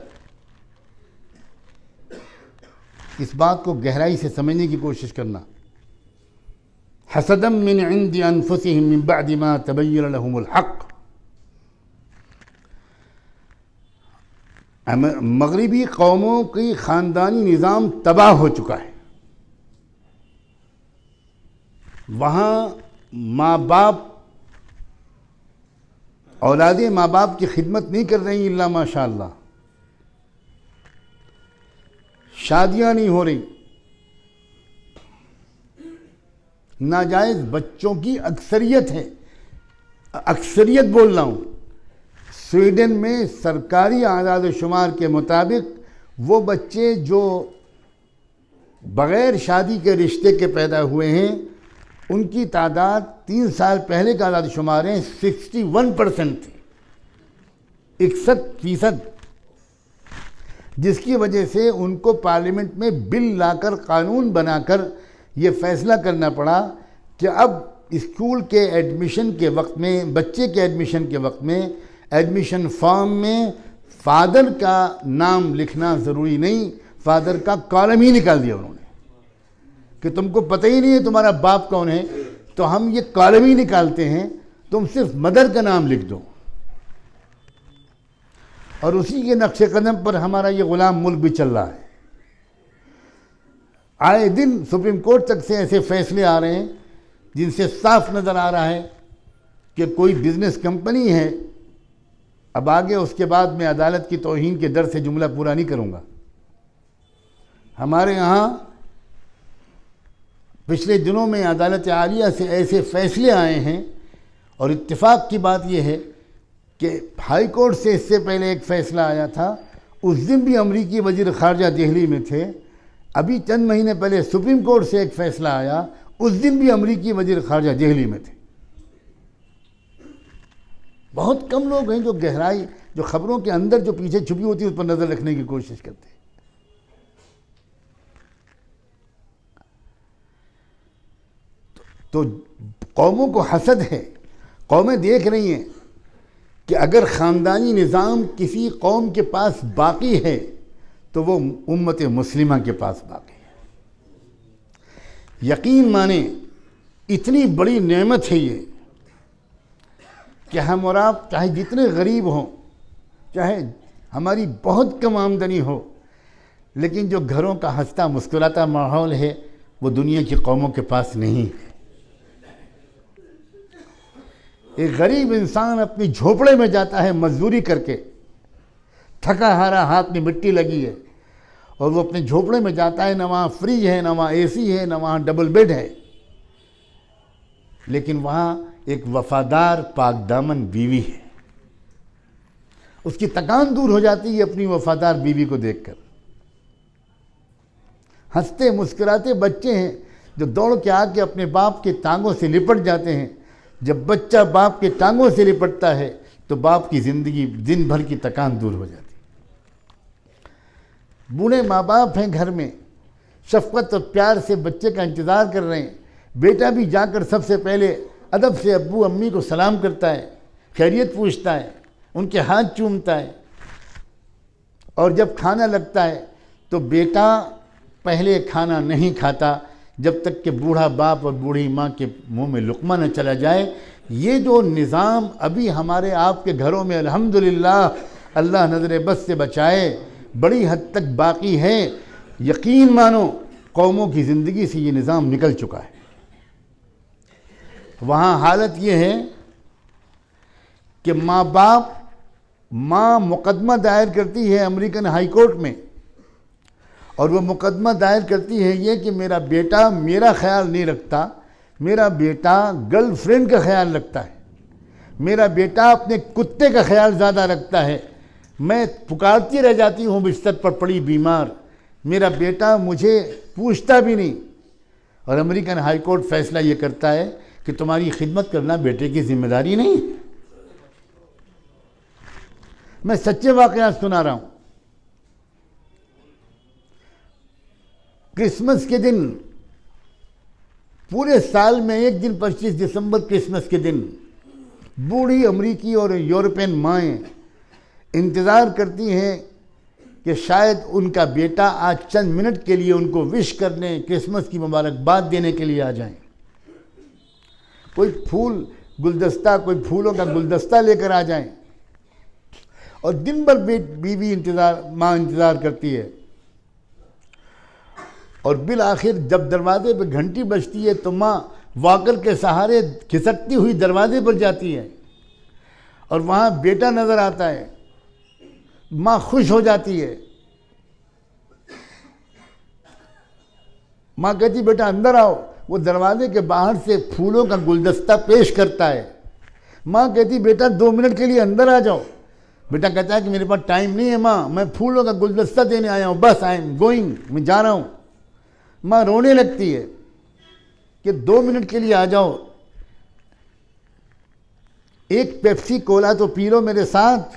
اس بات کو گہرائی سے سمجھنے کی کوشش کرنا۔ حسدا من عند انفسهم من بعد ما تبين لهم الحق۔ مغربی قوموں کی خاندانی نظام تباہ ہو چکا ہے۔ وہاں ماں باپ، اولادیں ماں باپ کی خدمت نہیں کر رہی الا ماشاء اللہ، شادیاں نہیں ہو رہی، ناجائز بچوں کی اکثریت ہے، اکثریت بول رہا ہوں۔ سویڈن میں سرکاری اعداد و شمار کے مطابق وہ بچے جو بغیر شادی کے رشتے کے پیدا ہوئے ہیں، ان کی تعداد 3 سال پہلے کا اعداد و شمار ہے 61% تھی، 61%، جس کی وجہ سے ان کو پارلیمنٹ میں بل لا کر، قانون بنا کر یہ فیصلہ کرنا پڑا کہ اب اسکول کے ایڈمیشن کے وقت میں، بچے کے ایڈمیشن کے وقت میں، ایڈمیشن فارم میں فادر کا نام لکھنا ضروری نہیں، فادر کا کالم ہی نکال دیا انہوں نے کہ تم کو پتہ ہی نہیں ہے تمہارا باپ کون ہے، تو ہم یہ کالم ہی نکالتے ہیں، تم صرف مدر کا نام لکھ دو۔ اور اسی کے نقش قدم پر ہمارا یہ غلام ملک بھی چل رہا ہے۔ آئے دن سپریم کورٹ تک سے ایسے فیصلے آ رہے ہیں جن سے صاف نظر آ رہا ہے کہ کوئی بزنس کمپنی ہے، اب آگے اس کے بعد میں عدالت کی توہین کے ڈر سے جملہ پورا نہیں کروں گا۔ ہمارے یہاں پچھلے دنوں میں عدالت عالیہ سے ایسے فیصلے آئے ہیں، اور اتفاق کی بات یہ ہے کہ ہائی کورٹ سے اس سے پہلے ایک فیصلہ آیا تھا، اس دن بھی امریکی وزیر خارجہ دہلی میں تھے۔ ابھی چند مہینے پہلے سپریم کورٹ سے ایک فیصلہ آیا، اس دن بھی امریکی وزیر خارجہ دہلی میں تھے۔ بہت کم لوگ ہیں جو گہرائی، جو خبروں کے اندر جو پیچھے چھپی ہوتی ہے اس پر نظر رکھنے کی کوشش کرتے ہیں۔ تو قوموں کو حسد ہے، قومیں دیکھ رہی ہیں کہ اگر خاندانی نظام کسی قوم کے پاس باقی ہے تو وہ امت مسلمہ کے پاس باقی ہے۔ یقین مانیں اتنی بڑی نعمت ہے یہ کہ ہم اور آپ چاہے جتنے غریب ہوں، چاہے ہماری بہت کم آمدنی ہو، لیکن جو گھروں کا ہنستا مسکراتا ماحول ہے وہ دنیا کی قوموں کے پاس نہیں ہے۔ ایک غریب انسان اپنی جھوپڑے میں جاتا ہے مزدوری کر کے، تھکا ہارا، ہاتھ میں مٹی لگی ہے، اور وہ اپنے جھوپڑے میں جاتا ہے، نہ وہاں فریج ہے، نہ وہاں اے سی ہے، نہ وہاں ڈبل بیڈ ہے، لیکن وہاں ایک وفادار پاک دامن بیوی ہے۔ اس کی تکان دور ہو جاتی ہے اپنی وفادار بیوی کو دیکھ کر۔ ہنستے مسکراتے بچے ہیں جو دوڑ کے آ کے اپنے باپ کے ٹانگوں سے لپٹ جاتے ہیں۔ جب بچہ باپ کے ٹانگوں سے لپٹتا ہے تو باپ کی زندگی دن بھر کی تکان دور ہو جاتی ہے۔ بوڑھے ماں باپ ہیں گھر میں، شفقت اور پیار سے بچے کا انتظار کر رہے ہیں، بیٹا بھی جا کر سب سے پہلے ادب سے ابو امی کو سلام کرتا ہے، خیریت پوچھتا ہے، ان کے ہاتھ چومتا ہے، اور جب کھانا لگتا ہے تو بیٹا پہلے کھانا نہیں کھاتا جب تک کہ بوڑھا باپ اور بوڑھی ماں کے منہ میں لقمہ نہ چلا جائے۔ یہ جو نظام ابھی ہمارے آپ کے گھروں میں الحمدللہ اللہ نظر بد سے بچائے بڑی حد تک باقی ہے، یقین مانو قوموں کی زندگی سے یہ نظام نکل چکا ہے۔ وہاں حالت یہ ہے کہ ماں مقدمہ دائر کرتی ہے امریکن ہائی کورٹ میں، اور وہ مقدمہ دائر کرتی ہے یہ کہ میرا بیٹا میرا خیال نہیں رکھتا، میرا بیٹا گرل فرینڈ کا خیال رکھتا ہے، میرا بیٹا اپنے کتے کا خیال زیادہ رکھتا ہے، میں پکارتی رہ جاتی ہوں بستر پر پڑی بیمار، میرا بیٹا مجھے پوچھتا بھی نہیں۔ اور امریکن ہائی کورٹ فیصلہ یہ کرتا ہے کہ تمہاری خدمت کرنا بیٹے کی ذمہ داری نہیں۔ میں سچے واقعات سنا رہا ہوں۔ کرسمس کے دن، پورے سال میں ایک دن 25 دسمبر کرسمس کے دن بوڑھی امریکی اور یورپین مائیں انتظار کرتی ہیں کہ شاید ان کا بیٹا آج چند منٹ کے لیے ان کو وش کرنے، کرسمس کی مبارکباد دینے کے لیے آ جائیں۔ کوئی گلدستہ، کوئی پھولوں کا گلدستہ لے کر آ جائیں، اور دن بھر بیوی ماں انتظار کرتی ہے، اور بالآخر جب دروازے پہ گھنٹی بجتی ہے تو ماں واکر کے سہارے کھسکتی ہوئی دروازے پر جاتی ہے، اور وہاں بیٹا نظر آتا ہے، ماں خوش ہو جاتی ہے، ماں کہتی بیٹا اندر آؤ، وہ دروازے کے باہر سے پھولوں کا گلدستہ پیش کرتا ہے، ماں کہتی بیٹا 2 منٹ کے لیے اندر آ جاؤ، بیٹا کہتا ہے کہ میرے پاس ٹائم نہیں ہے ماں، میں پھولوں کا گلدستہ دینے آیا ہوں، بس آئی ایم گوئنگ، میں جا رہا ہوں۔ ماں رونے لگتی ہے کہ 2 منٹ کے لیے آ جاؤ، ایک پیپسی کولا تو پی لو میرے ساتھ۔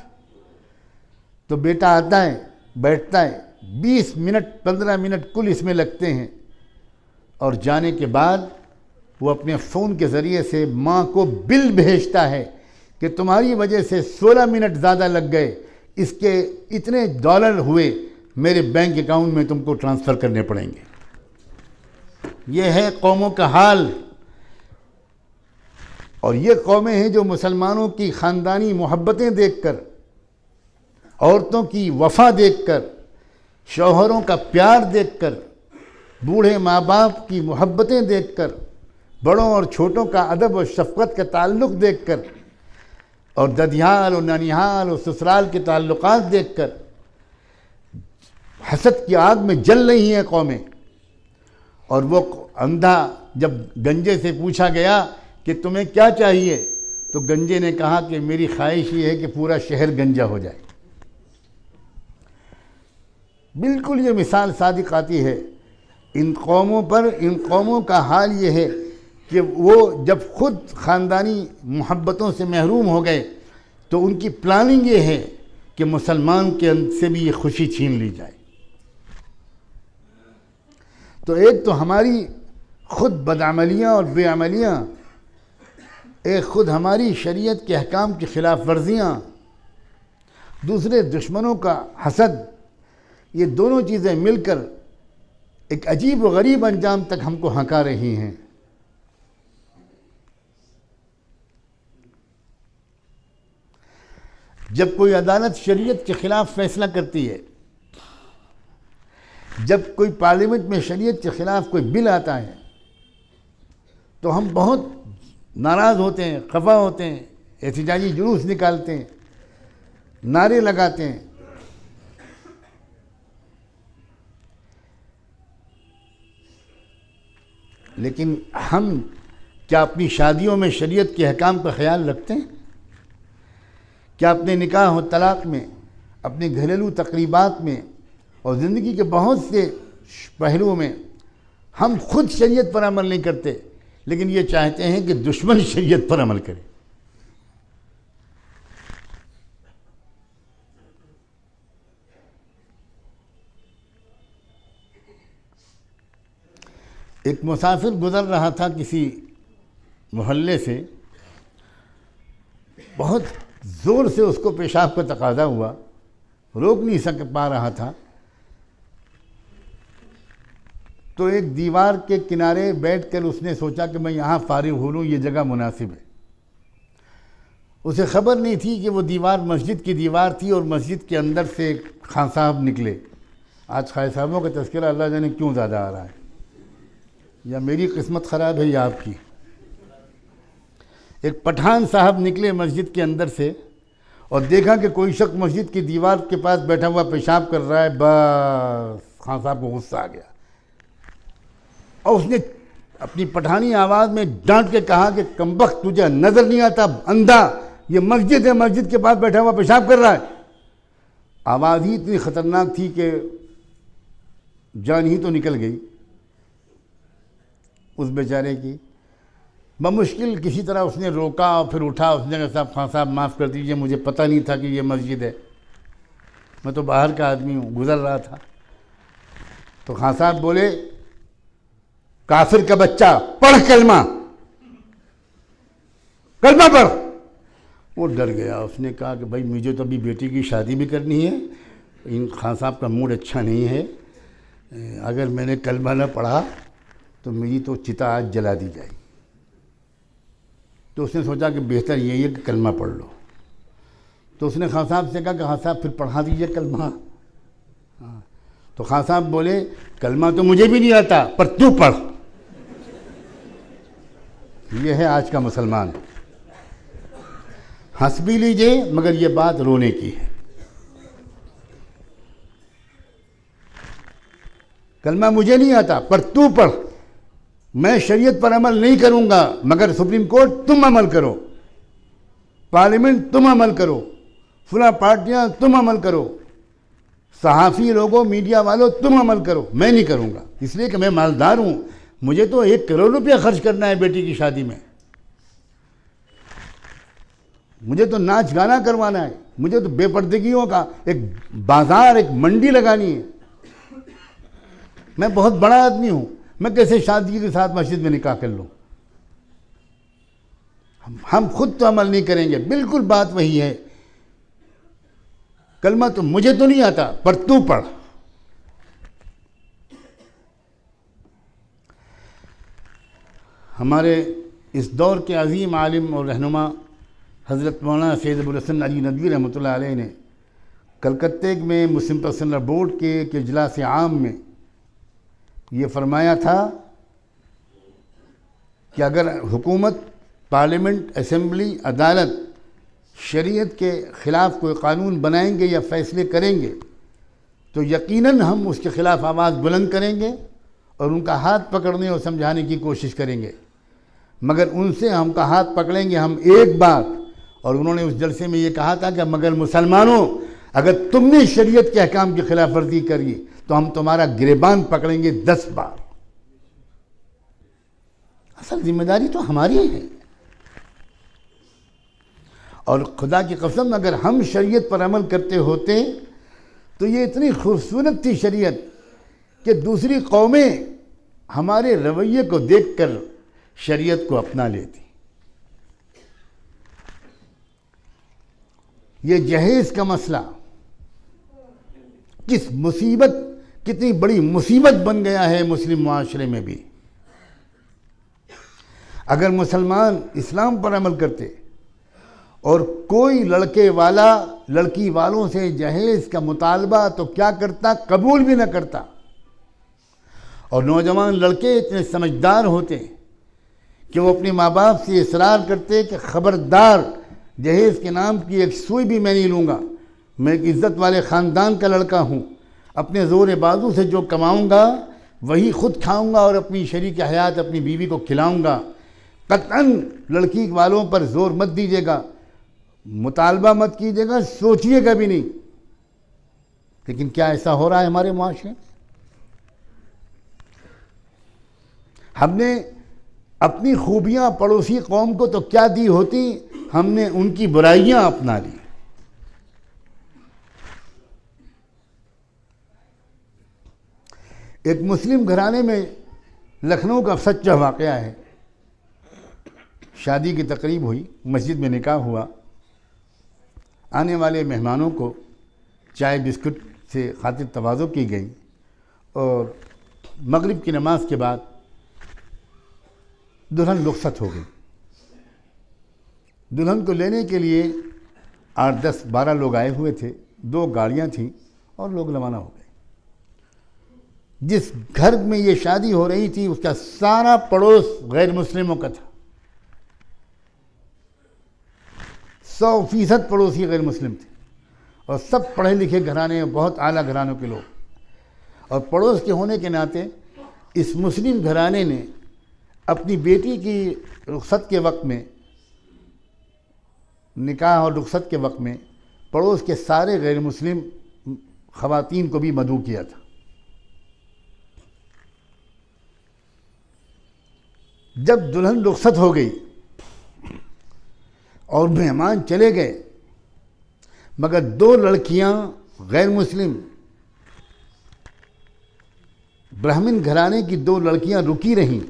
تو بیٹا آتا ہے، بیٹھتا ہے، 20 منٹ 15 منٹ کل اس میں لگتے ہیں، اور جانے کے بعد وہ اپنے فون کے ذریعے سے ماں کو بل بھیجتا ہے کہ تمہاری وجہ سے 16 منٹ زیادہ لگ گئے، اس کے اتنے ڈالر ہوئے، میرے بینک اکاؤنٹ میں تم کو ٹرانسفر کرنے پڑیں گے۔ یہ ہے قوموں کا حال، اور یہ قومیں ہیں جو مسلمانوں کی خاندانی محبتیں دیکھ کر، عورتوں کی وفا دیکھ کر، شوہروں کا پیار دیکھ کر، بوڑھے ماں باپ کی محبتیں دیکھ کر، بڑوں اور چھوٹوں کا ادب و شفقت کا تعلق دیکھ کر، اور ددیال اور ننیحال اور سسرال کے تعلقات دیکھ کر حسد کی آگ میں جل رہی ہیں قومیں۔ اور وہ اندھا جب گنجے سے پوچھا گیا کہ تمہیں کیا چاہیے، تو گنجے نے کہا کہ میری خواہش یہ ہے کہ پورا شہر گنجا ہو جائے۔ بالکل یہ مثال صادق آتی ہے ان قوموں پر۔ ان قوموں کا حال یہ ہے کہ وہ جب خود خاندانی محبتوں سے محروم ہو گئے تو ان کی پلاننگ یہ ہے کہ مسلمان کے سے بھی یہ خوشی چھین لی جائے۔ تو ایک تو ہماری خود بدعملیاں اور بے عملیاں، ایک خود ہماری شریعت کے احکام کی خلاف ورزیاں، دوسرے دشمنوں کا حسد، یہ دونوں چیزیں مل کر ایک عجیب و غریب انجام تک ہم کو ہنکا رہی ہیں۔ جب کوئی عدالت شریعت کے خلاف فیصلہ کرتی ہے، جب کوئی پارلیمنٹ میں شریعت کے خلاف کوئی بل آتا ہے، تو ہم بہت ناراض ہوتے ہیں، خفا ہوتے ہیں، احتجاجی جلوس نکالتے ہیں، نعرے لگاتے ہیں۔ لیکن ہم کیا اپنی شادیوں میں شریعت کے احکام کا خیال رکھتے ہیں؟ کیا اپنے نکاح و طلاق میں، اپنے گھریلو تقریبات میں اور زندگی کے بہت سے پہلوؤں میں ہم خود شریعت پر عمل نہیں کرتے، لیکن یہ چاہتے ہیں کہ دشمن شریعت پر عمل کرے؟ ایک مسافر گزر رہا تھا کسی محلے سے، بہت زور سے اس کو پیشاب کا تقاضا ہوا، روک نہیں پا رہا تھا، تو ایک دیوار کے کنارے بیٹھ کر اس نے سوچا کہ میں یہاں فارغ ہو لوں، یہ جگہ مناسب ہے۔ اسے خبر نہیں تھی کہ وہ دیوار مسجد کی دیوار تھی اور مسجد کے اندر سے ایک خان صاحب نکلے۔ آج خان صاحبوں کا تذکرہ اللہ جانے کیوں زیادہ آ رہا ہے، یا میری قسمت خراب ہے یا آپ کی۔ ایک پٹھان صاحب نکلے مسجد کے اندر سے اور دیکھا کہ کوئی شخص مسجد کی دیوار کے پاس بیٹھا ہوا پیشاب کر رہا ہے، بس خان صاحب کو غصہ آ گیا اور اس نے اپنی پٹھانی آواز میں ڈانٹ کے کہا کہ کمبخت، تجھے نظر نہیں آتا اندھا، یہ مسجد ہے، مسجد کے پاس بیٹھا ہوا پیشاب کر رہا ہے۔ آواز ہی اتنی خطرناک تھی کہ جان ہی تو نکل گئی اس بیچارے کی۔ بمشکل کسی طرح اس نے روکا اور پھر اٹھا، اس نے کہا صاحب، خان صاحب معاف کر دیجئے، مجھے پتہ نہیں تھا کہ یہ مسجد ہے، میں تو باہر کا آدمی ہوں، گزر رہا تھا۔ تو خان صاحب بولے، کافر کا بچہ، پڑھ کلمہ، کلمہ پڑھ۔ وہ ڈر گیا، اس نے کہا کہ بھائی مجھے تو ابھی بیٹی کی شادی بھی کرنی ہے، ان خان صاحب کا موڈ اچھا نہیں ہے، اگر میں نے کلمہ نہ پڑھا تو میری تو چتا آج جلا دی جائے۔ تو اس نے سوچا کہ بہتر یہی ہے کہ کلمہ پڑھ لو۔ تو اس نے خان صاحب سے کہا کہ خان صاحب پھر پڑھا دیجئے کلمہ۔ تو خان صاحب بولے، کلمہ تو مجھے بھی نہیں آتا، پر تو پڑھ۔ یہ ہے آج کا مسلمان، ہنس بھی لیجئے مگر یہ بات رونے کی ہے۔ کلمہ مجھے نہیں آتا پر تو پڑھ، میں شریعت پر عمل نہیں کروں گا مگر سپریم کورٹ تم عمل کرو، پارلیمنٹ تم عمل کرو، فلاں پارٹیاں تم عمل کرو، صحافی لوگوں، میڈیا والوں تم عمل کرو، میں نہیں کروں گا، اس لیے کہ میں مالدار ہوں، مجھے تو 1 کروڑ روپیہ خرچ کرنا ہے بیٹی کی شادی میں، مجھے تو ناچ گانا کروانا ہے، مجھے تو بے پردگیوں کا ایک بازار، ایک منڈی لگانی ہے، میں بہت بڑا آدمی ہوں، میں کیسے شادی کے ساتھ مسجد میں نکاح کر لوں؟ ہم خود تو عمل نہیں کریں گے۔ بالکل بات وہی ہے، کلمہ تو مجھے تو نہیں آتا پر تو پڑھ۔ ہمارے اس دور کے عظیم عالم اور رہنما حضرت مولانا سید ابوالحسن علی ندوی رحمۃ اللہ علیہ نے کلکتہ میں مسلم پرسنل بورڈ کے ایک اجلاس عام میں یہ فرمایا تھا کہ اگر حکومت، پارلیمنٹ، اسمبلی، عدالت شریعت کے خلاف کوئی قانون بنائیں گے یا فیصلے کریں گے تو یقیناً ہم اس کے خلاف آواز بلند کریں گے اور ان کا ہاتھ پکڑنے اور سمجھانے کی کوشش کریں گے، مگر ان سے ہم کا ہاتھ پکڑیں گے ہم ایک بار۔ اور انہوں نے اس جلسے میں یہ کہا تھا کہ مگر مسلمانوں، اگر تم نے شریعت کے احکام کی خلاف ورزی کری تو ہم تمہارا گریبان پکڑیں گے 10 بار۔ اصل ذمہ داری تو ہماری ہے، اور خدا کی قسم اگر ہم شریعت پر عمل کرتے ہوتے تو یہ اتنی خوبصورت تھی شریعت کہ دوسری قومیں ہمارے رویے کو دیکھ کر شریعت کو اپنا لیتی۔ یہ جہیز کا مسئلہ کتنی بڑی مصیبت بن گیا ہے مسلم معاشرے میں بھی۔ اگر مسلمان اسلام پر عمل کرتے اور کوئی لڑکے والا لڑکی والوں سے جہیز کا مطالبہ تو کیا کرتا، قبول بھی نہ کرتا، اور نوجوان لڑکے اتنے سمجھدار ہوتے کہ وہ اپنے ماں باپ سے اصرار کرتے کہ خبردار، جہیز کے نام کی ایک سوئی بھی میں نہیں لوں گا، میں ایک عزت والے خاندان کا لڑکا ہوں، اپنے زور بازو سے جو کماؤں گا وہی خود کھاؤں گا اور اپنی شریک حیات اپنی بیوی کو کھلاؤں گا، قطعاً لڑکی والوں پر زور مت دیجیے گا، مطالبہ مت کیجیے گا، سوچیے گا بھی نہیں۔ لیکن کیا ایسا ہو رہا ہے ہمارے معاشرے؟ ہم نے اپنی خوبیاں پڑوسی قوم کو تو کیا دی ہوتی، ہم نے ان کی برائیاں اپنا لی۔ ایک مسلم گھرانے میں لکھنؤ کا سچا واقعہ ہے. شادی کی تقریب ہوئی، مسجد میں نکاح ہوا، آنے والے مہمانوں کو چائے بسکٹ سے خاطر تواضع کی گئی، اور مغرب کی نماز کے بعد دلہن رخصت ہو گئی. دلہن کو لینے کے لیے 8 10 12 لوگ آئے ہوئے تھے، 2 گاڑیاں تھیں اور لوگ روانہ ہو گئے. جس گھر میں یہ شادی ہو رہی تھی اس کا سارا پڑوس غیر مسلموں کا تھا. 100% پڑوسی غیر مسلم تھے، اور سب پڑھے لکھے گھرانے، بہت اعلیٰ گھرانوں کے لوگ. اور پڑوس کے ہونے کے ناطے اس مسلم گھرانے نے اپنی بیٹی کی رخصت کے وقت میں، نکاح اور رخصت کے وقت میں، پڑوس کے سارے غیر مسلم خواتین کو بھی مدعو کیا تھا. جب دلہن رخصت ہو گئی اور مہمان چلے گئے، مگر 2 لڑکیاں غیر مسلم برہمن گھرانے کی 2 لڑکیاں رکی رہیں،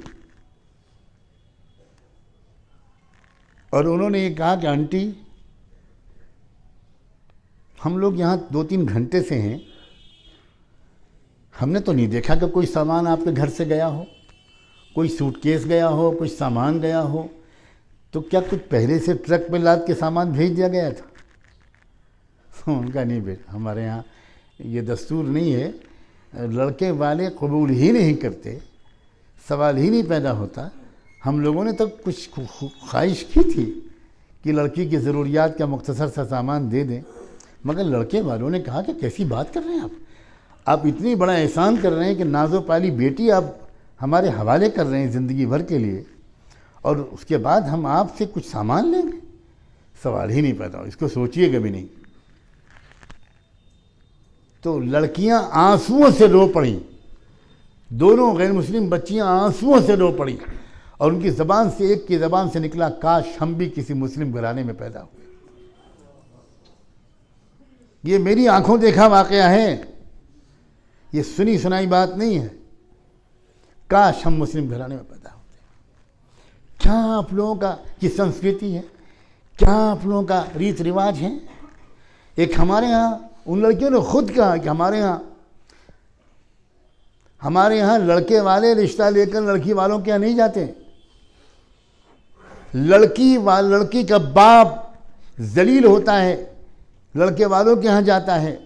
اور انہوں نے یہ کہا کہ آنٹی، ہم لوگ یہاں 2-3 گھنٹے سے ہیں، ہم نے تو نہیں دیکھا کہ کوئی سامان آپ کے گھر سے گیا ہو، کوئی سوٹ کیس گیا ہو، کوئی سامان گیا ہو، تو کیا کچھ پہلے سے ٹرک پہ لاد کے سامان بھیج دیا گیا تھا؟ ان کا نہیں بیٹا، ہمارے ہاں یہ دستور نہیں ہے، لڑکے والے قبول ہی نہیں کرتے، سوال ہی نہیں پیدا ہوتا. ہم لوگوں نے تو کچھ خواہش کی تھی کہ لڑکی کی ضروریات کا مختصر سا سامان دے دیں، مگر لڑکے والوں نے کہا کہ کیسی بات کر رہے ہیں آپ اتنی بڑا احسان کر رہے ہیں کہ ناز و پالی بیٹی آپ ہمارے حوالے کر رہے ہیں زندگی بھر کے لیے، اور اس کے بعد ہم آپ سے کچھ سامان لیں گے؟ سوال ہی نہیں پیدا ہو، اس کو سوچیے گا بھی نہیں. تو لڑکیاں آنسوؤں سے رو پڑیں، دونوں غیر مسلم بچیاں آنسوؤں سے رو پڑیں، اور ان کی زبان سے، ایک کی زبان سے نکلا، کاش ہم بھی کسی مسلم گھرانے میں پیدا ہوئے. یہ میری آنکھوں دیکھا واقعہ ہے، یہ سنی سنائی بات نہیں ہے. کاش ہم مسلم گھرانے میں پیدا ہوتے. کیا آپ لوگوں کا کی سنسکرتی ہے، کیا آپ لوگوں کا ریت رواج ہے. ایک ہمارے ہاں ان لڑکیوں نے خود کہا کہ ہمارے ہاں لڑکے والے رشتہ لے کر لڑکی والوں کے یہاں نہیں جاتے. لڑکی کا باپ ذلیل ہوتا ہے، لڑکے والوں کے یہاں جاتا ہے،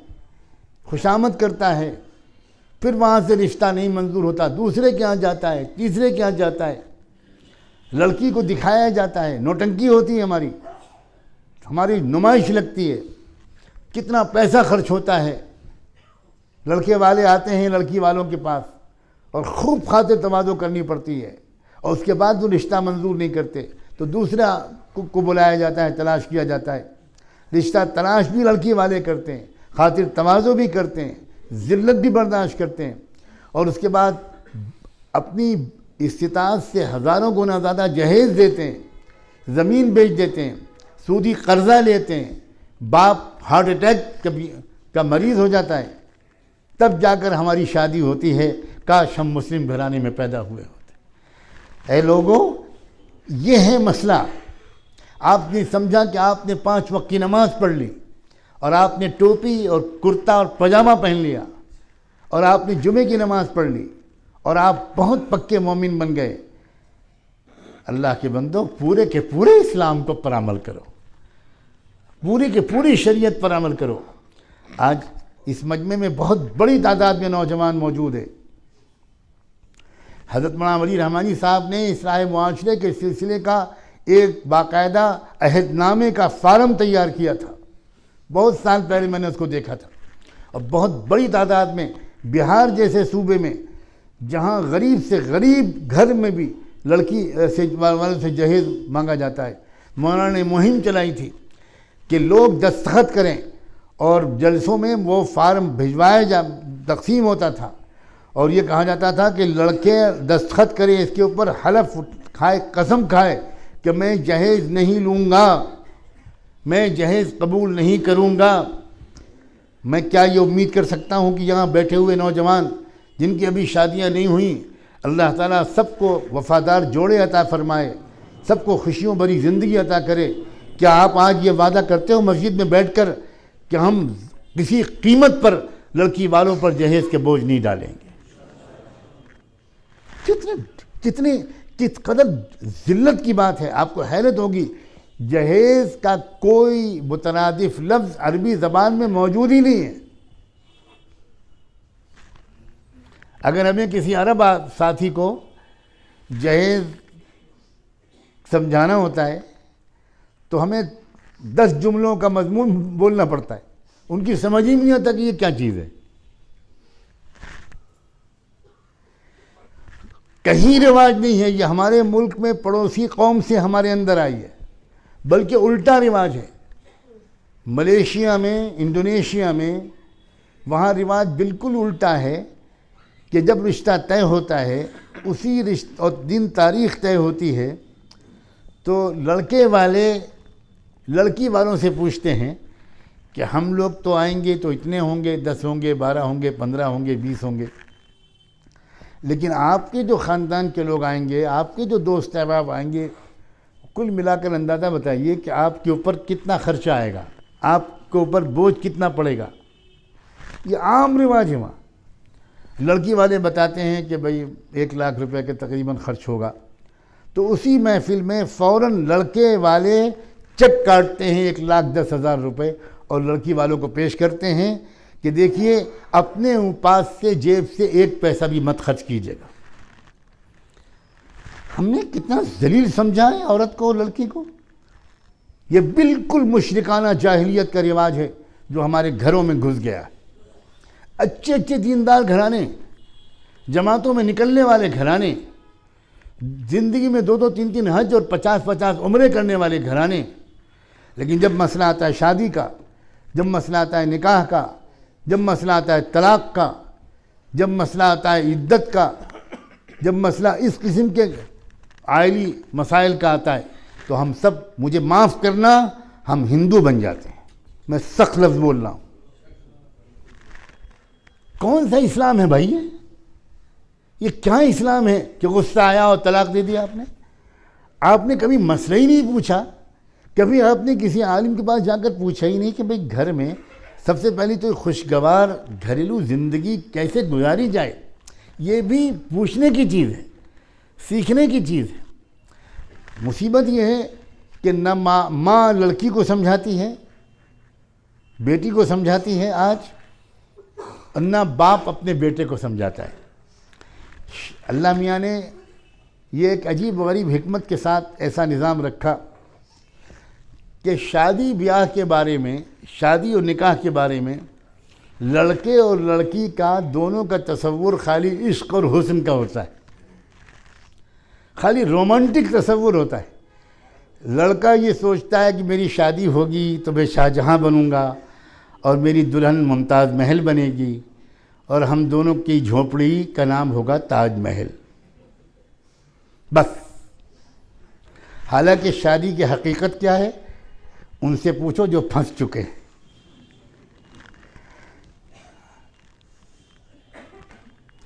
خوشامد کرتا ہے، پھر وہاں سے رشتہ نہیں منظور ہوتا، دوسرے کے یہاں جاتا ہے، تیسرے کے یہاں جاتا ہے. لڑکی کو دکھایا جاتا ہے، نوٹنکی ہوتی ہے، ہماری نمائش لگتی ہے، کتنا پیسہ خرچ ہوتا ہے. لڑکے والے آتے ہیں لڑکی والوں کے پاس اور خوب خاطر تواضع کرنی پڑتی ہے، اور اس کے بعد وہ رشتہ منظور نہیں کرتے تو دوسرا کو بلایا جاتا ہے، تلاش کیا جاتا ہے. رشتہ تلاش بھی لڑکی والے کرتے ہیں، خاطر تواضع بھی کرتے ہیں، ذلت بھی برداشت کرتے ہیں، اور اس کے بعد اپنی استطاعت سے ہزاروں گنا زیادہ جہیز دیتے ہیں، زمین بیچ دیتے ہیں، سودی قرضہ لیتے ہیں. باپ ہارٹ اٹیک کا مریض ہو جاتا ہے، تب جا کر ہماری شادی ہوتی ہے. کاش ہم مسلم گھرانے میں پیدا ہوئے ہوتے. اے لوگوں، یہ ہے مسئلہ. آپ نے سمجھا کہ آپ نے 5 وقت کی نماز پڑھ لی، اور آپ نے ٹوپی اور کرتا اور پاجامہ پہن لیا، اور آپ نے جمعے کی نماز پڑھ لی، اور آپ بہت پکے مومن بن گئے. اللہ کے بندو، پورے کے پورے اسلام کو پر عمل کرو، پوری کی پوری شریعت پر عمل کرو. آج اس مجمع میں بہت بڑی تعداد میں نوجوان موجود ہے. حضرت مولانا ولی رحمانی صاحب نے اصلاح معاشرے کے سلسلے کا ایک باقاعدہ عہد نامے کا فارم تیار کیا تھا. بہت سال پہلے میں نے اس کو دیکھا تھا، اور بہت بڑی تعداد میں بہار جیسے صوبے میں، جہاں غریب سے غریب گھر میں بھی لڑکی والوں سے جہیز مانگا جاتا ہے، مولانا نے مہم چلائی تھی کہ لوگ دستخط کریں، اور جلسوں میں وہ فارم بھجوایا تقسیم ہوتا تھا، اور یہ کہا جاتا تھا کہ لڑکے دستخط کریں، اس کے اوپر حلف کھائے، قسم کھائے کہ میں جہیز نہیں لوں گا، میں جہیز قبول نہیں کروں گا. میں کیا یہ امید کر سکتا ہوں کہ یہاں بیٹھے ہوئے نوجوان جن کی ابھی شادیاں نہیں ہوئیں، اللہ تعالیٰ سب کو وفادار جوڑے عطا فرمائے، سب کو خوشیوں بھری زندگی عطا کرے۔ کیا آپ آج یہ وعدہ کرتے ہو مسجد میں بیٹھ کر کہ ہم کسی قیمت پر لڑکی والوں پر جہیز کے بوجھ نہیں ڈالیں گے؟ کس قدر ذلت کی بات ہے، آپ کو حیرت ہوگی۔ جہیز کا کوئی مترادف لفظ عربی زبان میں موجود ہی نہیں ہے۔ اگر ہمیں کسی عرب ساتھی کو جہیز سمجھانا ہوتا ہے تو ہمیں 10 جملوں کا مضمون بولنا پڑتا ہے، ان کی سمجھ ہی نہیں ہوتا کہ یہ کیا چیز ہے۔ کہیں رواج نہیں ہے، یہ ہمارے ملک میں پڑوسی قوم سے ہمارے اندر آئی ہے، بلکہ الٹا رواج ہے۔ ملیشیا میں، انڈونیشیا میں، وہاں رواج بالکل الٹا ہے کہ جب رشتہ طے ہوتا ہے، اسی رشتہ اور دن تاریخ طے ہوتی ہے تو لڑکے والے لڑکی والوں سے پوچھتے ہیں کہ ہم لوگ تو آئیں گے تو اتنے ہوں گے، 10 ہوں گے، 12 ہوں گے، 15 ہوں گے، 20 ہوں گے، لیکن آپ کے جو خاندان کے لوگ آئیں گے، آپ کے جو دوست احباب آئیں گے، کل ملا کر اندازہ بتائیے کہ آپ کے اوپر کتنا خرچہ آئے گا، آپ کے اوپر بوجھ کتنا پڑے گا۔ یہ عام رواج ہے وہاں۔ لڑکی والے بتاتے ہیں کہ بھئی 1 لاکھ روپے کے تقریباً خرچ ہوگا، تو اسی محفل میں فوراً لڑکے والے چیک کاٹتے ہیں 1,10,000 روپے اور لڑکی والوں کو پیش کرتے ہیں کہ دیکھیے اپنے پاس سے جیب سے 1 پیسہ بھی مت خرچ کیجیے گا۔ ہم نے کتنا ذلیل سمجھا ہے عورت کو اور لڑکی کو۔ یہ بالکل مشرکانہ جاہلیت کا رواج ہے جو ہمارے گھروں میں گھس گیا ہے۔ اچھے اچھے دیندار گھرانے، جماعتوں میں نکلنے والے گھرانے، زندگی میں 2 3 حج اور 50 عمرے کرنے والے گھرانے، لیکن جب مسئلہ آتا ہے شادی کا، جب مسئلہ آتا ہے نکاح کا، جب مسئلہ آتا ہے طلاق کا، جب مسئلہ آتا ہے عدت کا، جب مسئلہ اس قسم کے عائلی مسائل کا آتا ہے تو ہم سب، مجھے معاف کرنا، ہم ہندو بن جاتے ہیں۔ میں سخت لفظ بول رہا ہوں۔ کون سا اسلام ہے بھائی یہ کیا اسلام ہے کہ غصہ آیا اور طلاق دے دیا آپ نے؟ آپ نے کبھی مسئلہ ہی نہیں پوچھا، کبھی آپ نے کسی عالم کے پاس جا کر پوچھا ہی نہیں کہ بھئی گھر میں سب سے پہلی تو خوشگوار گھریلو زندگی کیسے گزاری جائے۔ یہ بھی پوچھنے کی چیز ہے، سیکھنے کی چیز ہے۔ مصیبت یہ ہے کہ نہ ماں لڑکی کو سمجھاتی ہے، بیٹی کو سمجھاتی ہے آج، اور نہ باپ اپنے بیٹے کو سمجھاتا ہے۔ اللہ میاں نے یہ ایک عجیب و غریب حکمت کے ساتھ ایسا نظام رکھا کہ شادی بیاہ کے بارے میں، شادی اور نکاح کے بارے میں لڑکے اور لڑکی کا دونوں کا تصور خالی عشق اور حسن کا ہوتا ہے، خالی رومانٹک تصور ہوتا ہے۔ لڑکا یہ سوچتا ہے کہ میری شادی ہوگی تو میں شاہجہاں بنوں گا اور میری دلہن ممتاز محل بنے گی اور ہم دونوں کی جھونپڑی کا نام ہوگا تاج محل، بس۔ حالانکہ شادی کی حقیقت کیا ہے ان سے پوچھو جو پھنس چکے ہیں۔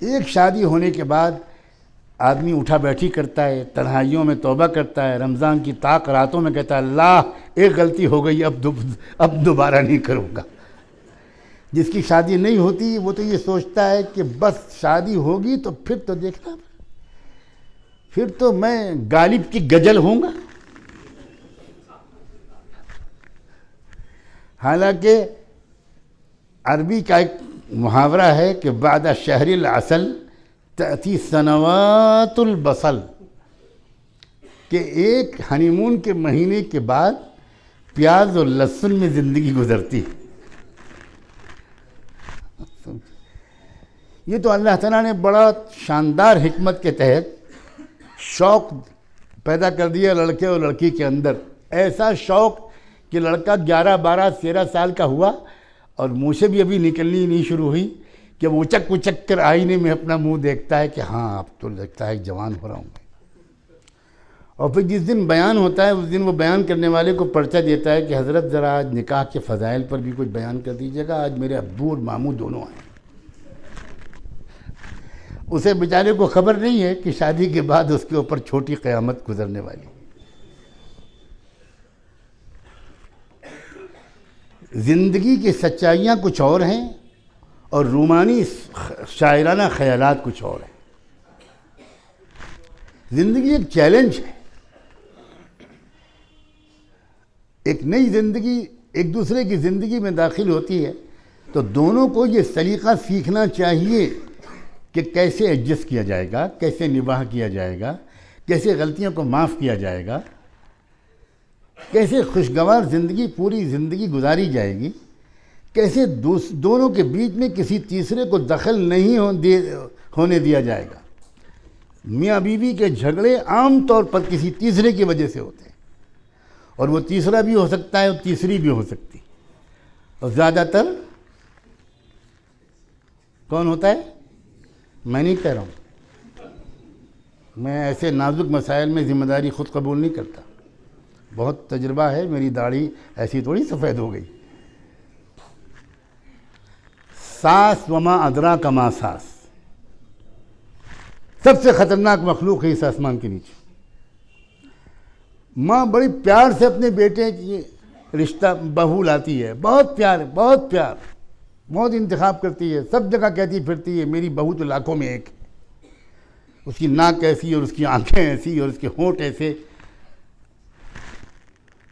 ایک شادی ہونے کے بعد آدمی اٹھا بیٹھی کرتا ہے، تنہائیوں میں توبہ کرتا ہے، رمضان کی طاق راتوں میں کہتا ہے اللہ ایک غلطی ہو گئی، اب دوبارہ نہیں کروں گا۔ جس کی شادی نہیں ہوتی وہ تو یہ سوچتا ہے کہ بس شادی ہوگی تو پھر تو دیکھنا، پھر تو میں غالب کی غزل ہوں گا۔ حالانکہ عربی کا ایک محاورہ ہے کہ بعد شہر العسل تأتی سنوات البصل، کہ ایک ہنی مون کے مہینے کے بعد پیاز اور لہسن میں زندگی گزرتی ہے۔ یہ تو اللہ تعالیٰ نے بڑا شاندار حکمت کے تحت شوق پیدا کر دیا لڑکے اور لڑکی کے اندر، ایسا شوق کہ لڑکا 11 12 13 سال کا ہوا اور منہ سے بھی ابھی نکلنی نہیں شروع ہوئی کہ وہ اچک اچک کر آئینے میں اپنا منہ دیکھتا ہے کہ ہاں اب تو لگتا ہے جوان ہو رہا ہوں میں۔ اور پھر جس دن بیان ہوتا ہے اس دن وہ بیان کرنے والے کو پرچہ دیتا ہے کہ حضرت ذرا آج نکاح کے فضائل پر بھی کچھ بیان کر دیجیے گا، آج میرے ابو اور ماموں دونوں آئے۔ اسے بیچارے کو خبر نہیں ہے کہ شادی کے بعد اس کے اوپر چھوٹی قیامت گزرنے والی. زندگی کی سچائیاں کچھ اور ہیں اور رومانی شاعرانہ خیالات کچھ اور ہیں. زندگی ایک چیلنج ہے. ایک نئی زندگی ایک دوسرے کی زندگی میں داخل ہوتی ہے تو دونوں کو یہ سلیقہ سیکھنا چاہیے کہ کیسے ایڈجسٹ کیا جائے گا, کیسے نباہ کیا جائے گا, کیسے غلطیوں کو معاف کیا جائے گا, کیسے خوشگوار زندگی پوری زندگی گزاری جائے گی, کیسے دونوں کے بیچ میں کسی تیسرے کو دخل نہیں ہونے دیا جائے گا. میاں بیوی کے جھگڑے عام طور پر کسی تیسرے کی وجہ سے ہوتے ہیں اور وہ تیسرا بھی ہو سکتا ہے اور تیسری بھی ہو سکتی ہے. اور زیادہ تر کون ہوتا ہے؟ میں نہیں کہہ رہا ہوں. میں ایسے نازک مسائل میں ذمہ داری خود قبول نہیں کرتا. بہت تجربہ ہے, میری داڑھی ایسی تھوڑی سفید ہو گئی. ساس وما ادراک ما ساس, سب سے خطرناک مخلوق ہے اس آسمان کے نیچے. ماں بڑی پیار سے اپنے بیٹے کی رشتہ بہو لاتی ہے, بہت پیار, بہت پیار, بہت انتخاب کرتی ہے, سب جگہ کہتی پھرتی ہے میری بہو تو لاکھوں میں ایک ہے. اس کی ناک ایسی اور اس کی آنکھیں ایسی اور اس کے ہونٹ ایسے.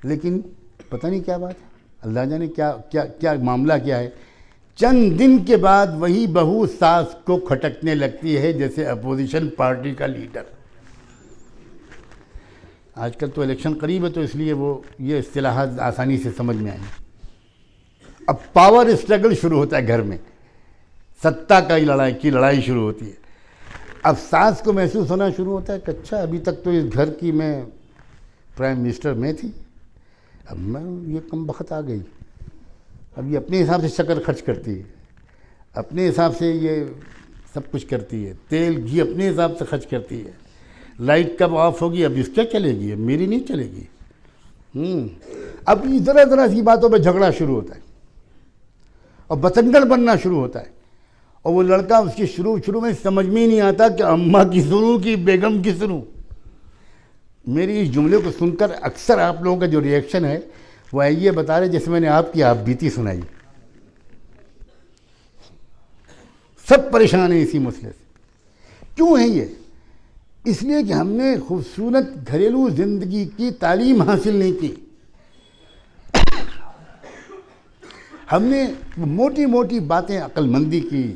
لیکن پتہ نہیں کیا بات ہے, اللہ جانے کیا معاملہ کیا ہے. چند دن کے بعد وہی بہو ساس کو کھٹکنے لگتی ہے جیسے اپوزیشن پارٹی کا لیڈر. آج کل تو الیکشن قریب ہے تو اس لیے وہ یہ اصطلاحات آسانی سے سمجھ میں آئیں. اب پاور اسٹرگل شروع ہوتا ہے گھر میں, ستا کی لڑائی شروع ہوتی ہے. اب ساس کو محسوس ہونا شروع ہوتا ہے کہ اچھا ابھی تک تو اس گھر کی میں پرائم منسٹر میں تھی, اب میں یہ کم بخت آ گئی. اب یہ اپنے حساب سے شکر خرچ کرتی ہے, اپنے حساب سے یہ سب کچھ کرتی ہے, تیل گھی اپنے حساب سے خرچ کرتی ہے. لائٹ کب آف ہوگی, اب اس کیا چلے گی, اب میری نہیں چلے گی. اب ذرا سی باتوں پہ جھگڑا شروع ہوتا ہے اور بتنگڑ بننا شروع ہوتا ہے. اور وہ لڑکا اس کی شروع میں سمجھ میں ہی نہیں آتا کہ اماں کی سنوں کہ بیگم کی سنوں. میری اس جملے کو سن کر اکثر آپ لوگوں کا جو ری ایکشن ہے وہ یہ بتا رہے جیسے میں نے آپ کی آپ بیتی سنائی. سب پریشان ہیں اسی مسئلے سے. کیوں ہے یہ؟ اس لیے کہ ہم نے خوبصورت گھریلو زندگی کی تعلیم حاصل نہیں کی. ہم نے موٹی موٹی باتیں عقل مندی کی,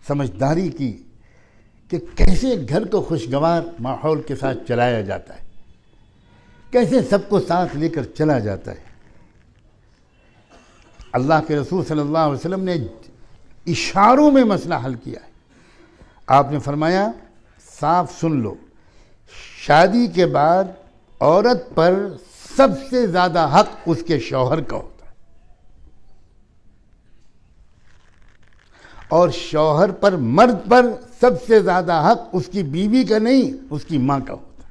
سمجھداری کی کہ کیسے گھر کو خوشگوار ماحول کے ساتھ چلایا جاتا ہے, کیسے سب کو ساتھ لے کر چلا جاتا ہے. اللہ کے رسول صلی اللہ علیہ وسلم نے اشاروں میں مسئلہ حل کیا ہے. آپ نے فرمایا صاف سن لو, شادی کے بعد عورت پر سب سے زیادہ حق اس کے شوہر کا ہوتا ہے اور شوہر پر, مرد پر سب سے زیادہ حق اس کی بیوی کا نہیں اس کی ماں کا ہوتا ہے.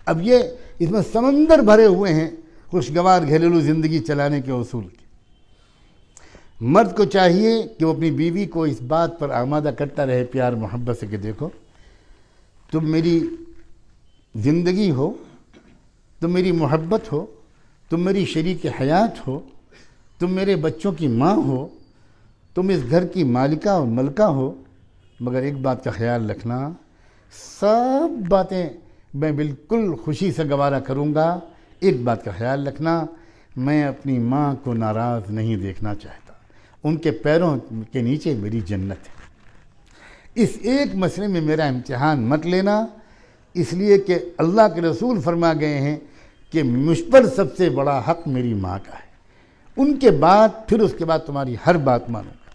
اب یہ اس میں سمندر بھرے ہوئے ہیں خوشگوار گھریلو زندگی چلانے کے اصول کے. مرد کو چاہیے کہ وہ اپنی بیوی کو اس بات پر آمادہ کرتا رہے پیار محبت سے کہ دیکھو تم میری زندگی ہو, تم میری محبت ہو, تم میری شریک حیات ہو, تم میرے بچوں کی ماں ہو, تم اس گھر کی مالکہ اور ملکہ ہو, مگر ایک بات کا خیال رکھنا سب باتیں میں بالکل خوشی سے گوارا کروں گا, ایک بات کا خیال رکھنا میں اپنی ماں کو ناراض نہیں دیکھنا چاہتا, ان کے پیروں کے نیچے میری جنت ہے. اس ایک مسئلے میں میرا امتحان مت لینا, اس لیے کہ اللہ کے رسول فرما گئے ہیں کہ مجھ پر سب سے بڑا حق میری ماں کا ہے, ان کے بعد پھر اس کے بعد تمہاری ہر بات مانوں گا.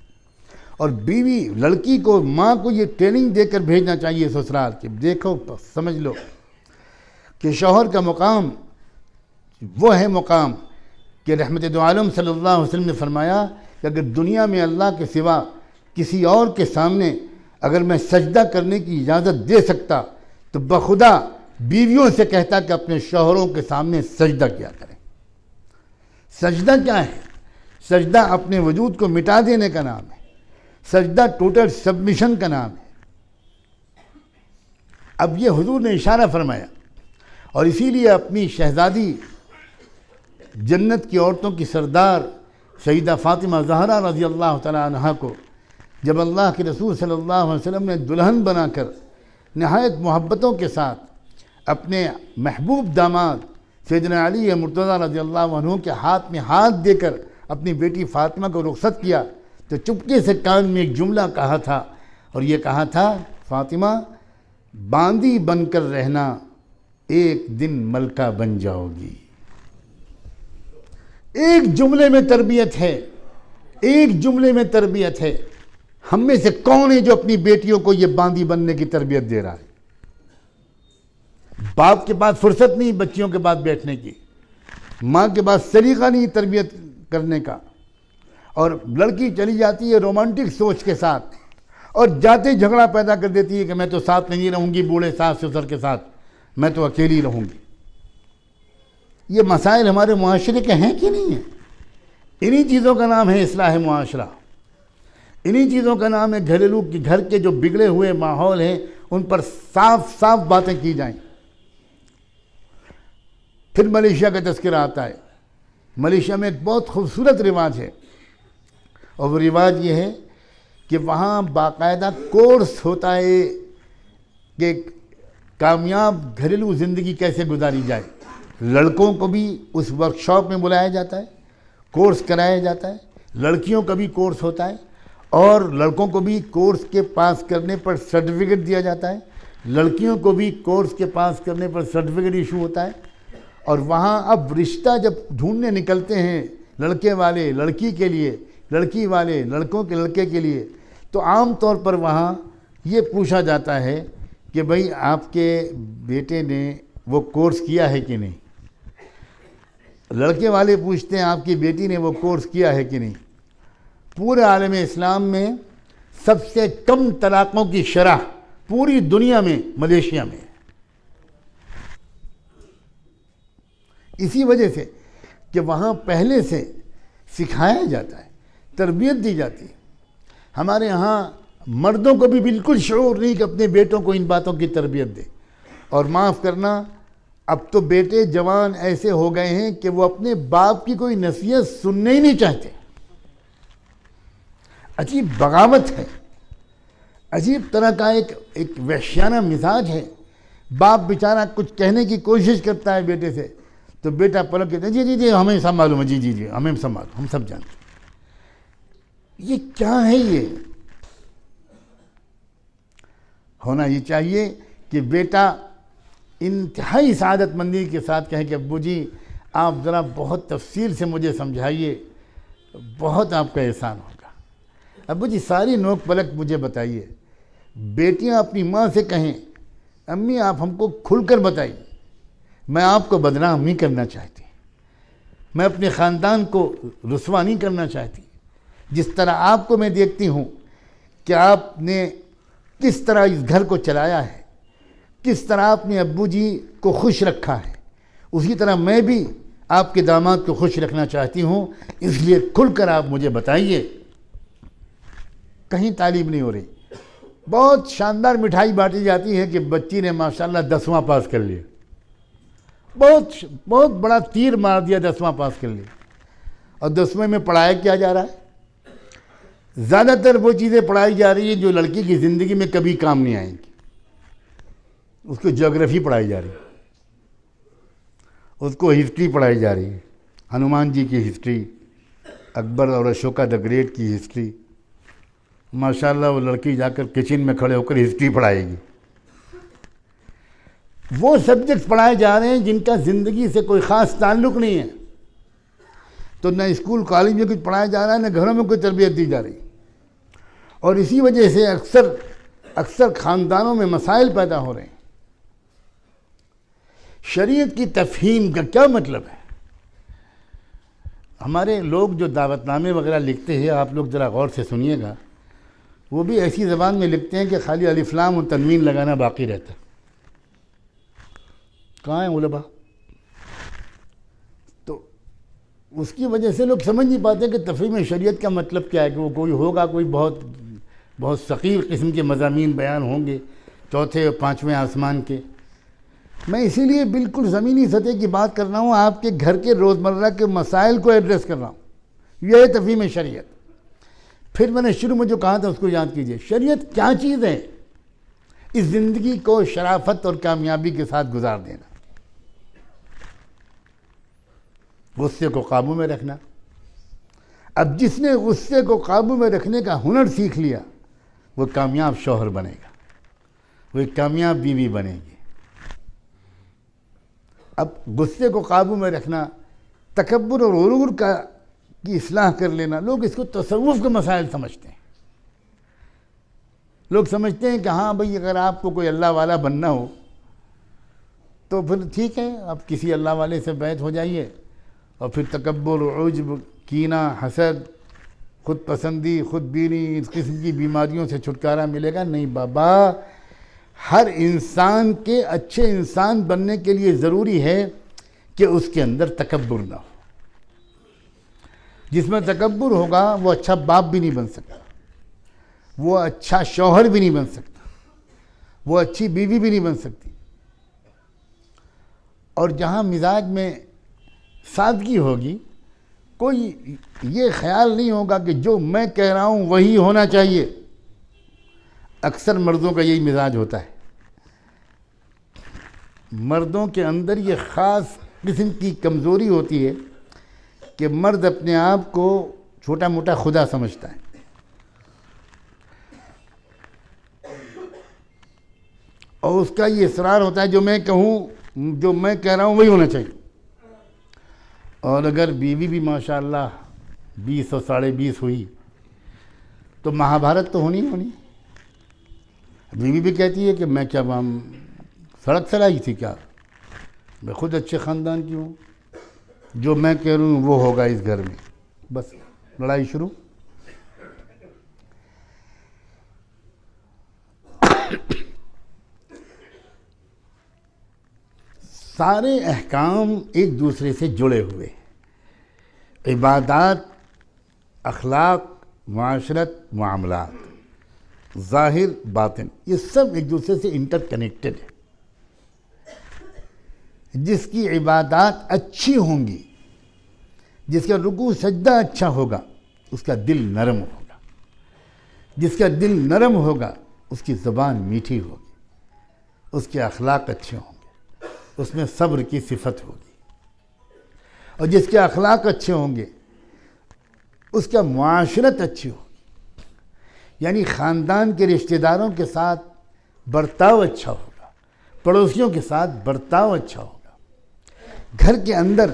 اور بیوی لڑکی کو, ماں کو یہ ٹریننگ دے کر بھیجنا چاہیے سسرال کے, دیکھو سمجھ لو کہ شوہر کا مقام وہ ہے مقام کہ رحمت دو عالم صلی اللہ علیہ وسلم نے فرمایا کہ اگر دنیا میں اللہ کے سوا کسی اور کے سامنے اگر میں سجدہ کرنے کی اجازت دے سکتا تو بخدا بیویوں سے کہتا کہ اپنے شوہروں کے سامنے سجدہ کیا کریں. سجدہ کیا ہے؟ سجدہ اپنے وجود کو مٹا دینے کا نام ہے, سجدہ ٹوٹل سبمیشن کا نام ہے. اب یہ حضور نے اشارہ فرمایا، اور اسی لیے اپنی شہزادی جنت کی عورتوں کی سردار سیدہ فاطمہ زہرا رضی اللہ تعالی عنہا کو جب اللہ کے رسول صلی اللہ علیہ وسلم نے دلہن بنا کر نہایت محبتوں کے ساتھ اپنے محبوب داماد سیدنا علی مرتضیٰ رضی اللہ عنہ کے ہاتھ میں ہاتھ دے کر اپنی بیٹی فاطمہ کو رخصت کیا تو چپکے سے کان میں ایک جملہ کہا تھا، اور یہ کہا تھا، فاطمہ باندی بن کر رہنا، ایک دن ملکہ بن جاؤ گی۔ ایک جملے میں تربیت ہے، ایک جملے میں تربیت ہے۔ ہم میں سے کون ہے جو اپنی بیٹیوں کو یہ باندی بننے کی تربیت دے رہا ہے؟ باپ کے پاس فرصت نہیں بچیوں کے پاس بیٹھنے کی، ماں کے پاس سلیقہ نہیں تربیت کرنے کا، اور لڑکی چلی جاتی ہے رومانٹک سوچ کے ساتھ اور جاتے جھگڑا پیدا کر دیتی ہے کہ میں تو ساتھ نہیں رہوں گی بوڑھے ساس سسر کے ساتھ، میں تو اکیلی رہوں گی۔ یہ مسائل ہمارے معاشرے کے ہیں کہ نہیں ہیں؟ انہی چیزوں کا نام ہے اصلاح معاشرہ، انہی چیزوں کا نام ہے گھریلو کی گھر کے جو بگڑے ہوئے ماحول ہیں ان پر صاف صاف باتیں کی جائیں۔ پھر ملیشیا کا تذکرہ آتا ہے۔ ملیشیا میں ایک بہت خوبصورت رواج ہے، اور وہ رواج یہ ہے کہ وہاں باقاعدہ کورس ہوتا ہے کہ کامیاب گھریلو زندگی کیسے گزاری جائے۔ لڑکوں کو بھی اس ورکشاپ میں بلایا جاتا ہے، کورس کرایا جاتا ہے، لڑکیوں کا بھی کورس ہوتا ہے، اور لڑکوں کو بھی کورس کے پاس کرنے پر سرٹیفکیٹ دیا جاتا ہے، لڑکیوں کو بھی کورس کے پاس کرنے پر سرٹیفکیٹ ایشو ہوتا ہے۔ اور وہاں اب رشتہ جب ڈھونڈنے نکلتے ہیں لڑکے والے لڑکی کے لیے، لڑکی والے لڑکوں کے لڑکے کے لیے، تو عام طور پر وہاں یہ پوچھا جاتا ہے کہ بھئی آپ کے بیٹے نے وہ کورس کیا ہے کہ نہیں۔ لڑکے والے پوچھتے ہیں آپ کی بیٹی نے وہ کورس کیا ہے کہ نہیں۔ پورے عالم اسلام میں سب سے کم طلاقوں کی شرح پوری دنیا میں ملیشیا میں ہے۔ اسی وجہ سے کہ وہاں پہلے سے سکھایا جاتا ہے، تربیت دی جاتی ہے۔ ہمارے یہاں مردوں کو بھی بالکل شعور نہیں کہ اپنے بیٹوں کو ان باتوں کی تربیت دے، اور معاف کرنا اب تو بیٹے جوان ایسے ہو گئے ہیں کہ وہ اپنے باپ کی کوئی نصیحت سننے ہی نہیں چاہتے۔ عجیب بغاوت ہے، عجیب طرح کا ایک وحشیانہ مزاج ہے۔ باپ بیچارہ کچھ کہنے کی کوشش کرتا ہے بیٹے سے تو بیٹا پلٹ کہتا ہے جی جی جی ہمیں سب معلوم ہے، جی جی جی ہمیں سب معلوم، ہم سب جانتے ہیں۔ یہ کیا ہے؟ یہ ہونا یہ چاہیے کہ بیٹا انتہائی سعادت مندی کے ساتھ کہے کہ ابو جی آپ ذرا بہت تفصیل سے مجھے سمجھائیے، بہت آپ کا احسان ہوگا۔ ابو جی ساری نوک پلک مجھے بتائیے۔ بیٹیاں اپنی ماں سے کہیں امی آپ ہم کو کھل کر بتائیے، میں آپ کو بدنام نہیں کرنا چاہتی، میں اپنے خاندان کو رسوا نہیں کرنا چاہتی۔ جس طرح آپ کو میں دیکھتی ہوں کہ آپ نے کس طرح اس گھر کو چلایا ہے، کس طرح آپ نے ابو جی کو خوش رکھا ہے، اسی طرح میں بھی آپ کے داماد کو خوش رکھنا چاہتی ہوں، اس لیے کھل کر آپ مجھے بتائیے۔ کہیں تعلیم نہیں ہو رہی۔ بہت شاندار مٹھائی بانٹی جاتی ہے کہ بچی نے ماشاءاللہ 10واں پاس کر لیا، بہت بڑا تیر مار دیا، 10واں پاس کر لیا۔ اور 10ویں میں پڑھایا کیا جا رہا ہے؟ زیادہ تر وہ چیزیں پڑھائی جا رہی ہیں جو لڑکی کی زندگی میں کبھی کام نہیں آئیں گی۔ اس کو جیوگرافی پڑھائی جا رہی ہے، اس کو ہسٹری پڑھائی جا رہی ہے، ہنومان جی کی ہسٹری، اکبر اور اشوکا دی گریٹ کی ہسٹری۔ ماشاءاللہ وہ لڑکی جا کر کچن میں کھڑے ہو کر ہسٹری پڑھائے گی۔ وہ سبجیکٹس پڑھائے جا رہے ہیں جن کا زندگی سے کوئی خاص تعلق نہیں ہے، تو نہ اسکول کالج میں کچھ پڑھایا جا رہا ہے، نہ گھروں میں کوئی تربیت دی جا رہی۔ اور اسی وجہ سے اکثر خاندانوں میں مسائل پیدا ہو رہے ہیں۔ شریعت کی تفہیم کا کیا مطلب ہے؟ ہمارے لوگ جو دعوت نامے وغیرہ لکھتے ہیں، آپ لوگ ذرا غور سے سنیے گا، وہ بھی ایسی زبان میں لکھتے ہیں کہ خالی الف لام و تنوین لگانا باقی رہتا ہے۔ کہاں ہیں علماء؟ تو اس کی وجہ سے لوگ سمجھ نہیں پاتے کہ تفہیم شریعت کا مطلب کیا ہے، کہ وہ کوئی ہوگا، کوئی بہت ثقیل قسم کے مضامین بیان ہوں گے، چوتھے اور پانچویں آسمان کے. میں اسی لیے بالکل زمینی سطح کی بات کر رہا ہوں, آپ کے گھر کے روزمرہ کے مسائل کو ایڈریس کر رہا ہوں. یہ ہے تفہیم شریعت. پھر میں نے شروع میں جو کہا تھا اس کو یاد کیجئے. شریعت کیا چیز ہے؟ اس زندگی کو شرافت اور کامیابی کے ساتھ گزار دینا, غصے کو قابو میں رکھنا. اب جس نے غصے کو قابو میں رکھنے کا ہنر سیکھ لیا وہ کامیاب شوہر بنے گا, وہ ایک کامیاب بیوی بنے گی. اب غصے کو قابو میں رکھنا, تکبر اور غرور کی اصلاح کر لینا, لوگ اس کو تصوف کے مسائل سمجھتے ہیں. لوگ سمجھتے ہیں کہ ہاں بھئی اگر آپ کو کوئی اللہ والا بننا ہو تو پھر ٹھیک ہے, آپ کسی اللہ والے سے بیعت ہو جائیے اور پھر تکبر, عجب, کینہ, حسد, خود پسندی, خود بینی, اس قسم کی بیماریوں سے چھٹکارا ملے گا. نہیں بابا, ہر انسان کے اچھے انسان بننے کے لیے ضروری ہے کہ اس کے اندر تکبر نہ ہو. جس میں تکبر ہوگا وہ اچھا باپ بھی نہیں بن سکتا, وہ اچھا شوہر بھی نہیں بن سکتا, وہ اچھی بیوی بھی نہیں بن سکتی. اور جہاں مزاج میں سادگی ہوگی, کوئی یہ خیال نہیں ہوگا کہ جو میں کہہ رہا ہوں وہی ہونا چاہیے. اکثر مردوں کا یہی مزاج ہوتا ہے. مردوں کے اندر یہ خاص قسم کی کمزوری ہوتی ہے کہ مرد اپنے آپ کو چھوٹا موٹا خدا سمجھتا ہے. اور اس کا یہ اصرار ہوتا ہے جو میں کہوں, جو میں کہہ رہا ہوں وہی ہونا چاہیے. اور اگر بیوی بھی ماشاءاللہ 20 اور 20.5 ہوئی تو مہابھارت تو ہونی ہونی. بیوی بھی کہتی ہے کہ میں کیا سڑک سے لائی تھی کیا, میں خود اچھے خاندان کی ہوں, جو میں کہہ رہا ہوں وہ ہوگا اس گھر میں. بس لڑائی شروع. سارے احکام ایک دوسرے سے جڑے ہوئے. عبادات, اخلاق, معاشرت, معاملات, ظاہر, باطن, یہ سب ایک دوسرے سے انٹر کنیکٹڈ ہے. جس کی عبادات اچھی ہوں گی, جس کا رکوع سجدہ اچھا ہوگا, اس کا دل نرم ہوگا. جس کا دل نرم ہوگا اس کی زبان میٹھی ہوگی, اس کے اخلاق اچھے ہوں گے, اس میں صبر کی صفت ہوگی. اور جس کے اخلاق اچھے ہوں گے اس کا معاشرت اچھی ہوگی, یعنی خاندان کے رشتہ داروں کے ساتھ برتاؤ اچھا ہوگا, پڑوسیوں کے ساتھ برتاؤ اچھا ہوگا. گھر کے اندر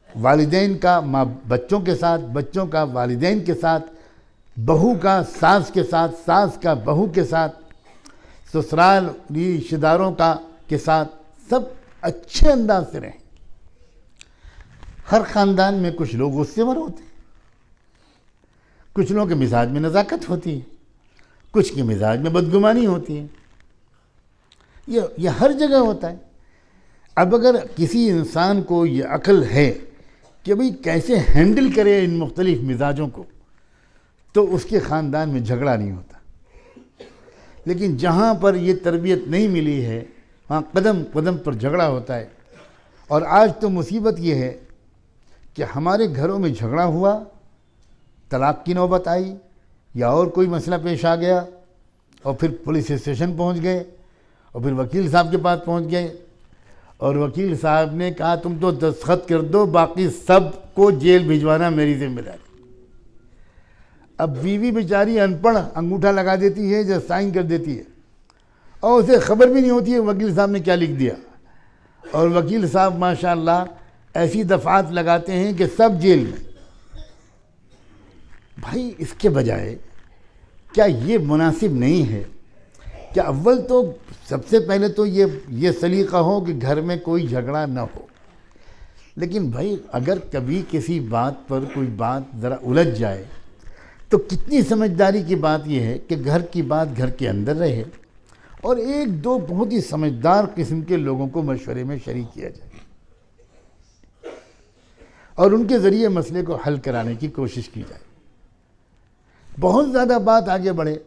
والدین کا بچوں کے ساتھ, بچوں کا والدین کے ساتھ, بہو کا ساس کے ساتھ, ساس کا بہو کے ساتھ, سسرال رشتہ داروں کے ساتھ, سب اچھے انداز سے رہیں. ہر خاندان میں کچھ لوگ غصے ور ہوتے ہیں, کچھ لوگوں کے مزاج میں نزاکت ہوتی ہے, کچھ کے مزاج میں بدگمانی ہوتی ہے. یہ ہر جگہ ہوتا ہے. اب اگر کسی انسان کو یہ عقل ہے کہ بھئی کیسے ہینڈل کرے ان مختلف مزاجوں کو, تو اس کے خاندان میں جھگڑا نہیں ہوتا. لیکن جہاں پر یہ تربیت نہیں ملی ہے وہاں قدم قدم پر جھگڑا ہوتا ہے. اور آج تو مصیبت یہ ہے کہ ہمارے گھروں میں جھگڑا ہوا, طلاق کی نوبت آئی یا اور کوئی مسئلہ پیش آ گیا, اور پھر پولیس اسٹیشن پہنچ گئے, اور پھر وکیل صاحب کے پاس پہنچ گئے, اور وکیل صاحب نے کہا تم تو دستخط کر دو, باقی سب کو جیل بھجوانا میری ذمہ داری. اب بیوی بیچاری ان پڑھ انگوٹھا لگا دیتی ہے یا سائن کر دیتی ہے, اور اسے خبر بھی نہیں ہوتی ہے وکیل صاحب نے کیا لکھ دیا. اور وکیل صاحب ماشاءاللہ ایسی دفعات لگاتے ہیں کہ سب جیل میں. بھائی اس کے بجائے کیا یہ مناسب نہیں ہے کہ اول تو سب سے پہلے تو یہ سلیقہ ہو کہ گھر میں کوئی جھگڑا نہ ہو. لیکن بھائی اگر کبھی کسی بات پر کوئی بات ذرا الجھ جائے تو کتنی سمجھداری کی بات یہ ہے کہ گھر کی بات گھر کے اندر رہے, اور ایک دو بہت ہی سمجھدار قسم کے لوگوں کو مشورے میں شریک کیا جائے اور ان کے ذریعے مسئلے کو حل کرانے کی کوشش کی جائے. بہت زیادہ بات آگے بڑھے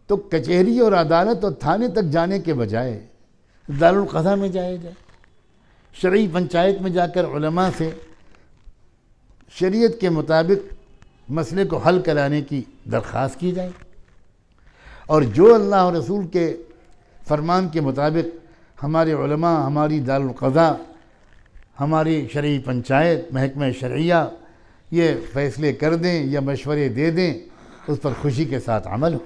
تو کچہری اور عدالت اور تھانے تک جانے کے بجائے دارالقضا میں جایا جائے، شرعی پنچایت میں جا کر علماء سے شریعت کے مطابق مسئلے کو حل کرانے کی درخواست کی جائے، اور جو اللہ اور رسول کے فرمان کے مطابق ہمارے علماء، ہماری دارالقضا، ہماری شرعی پنچایت، محکمہ شرعیہ یہ فیصلے کر دیں یا مشورے دے دیں، اس پر خوشی کے ساتھ عمل ہو۔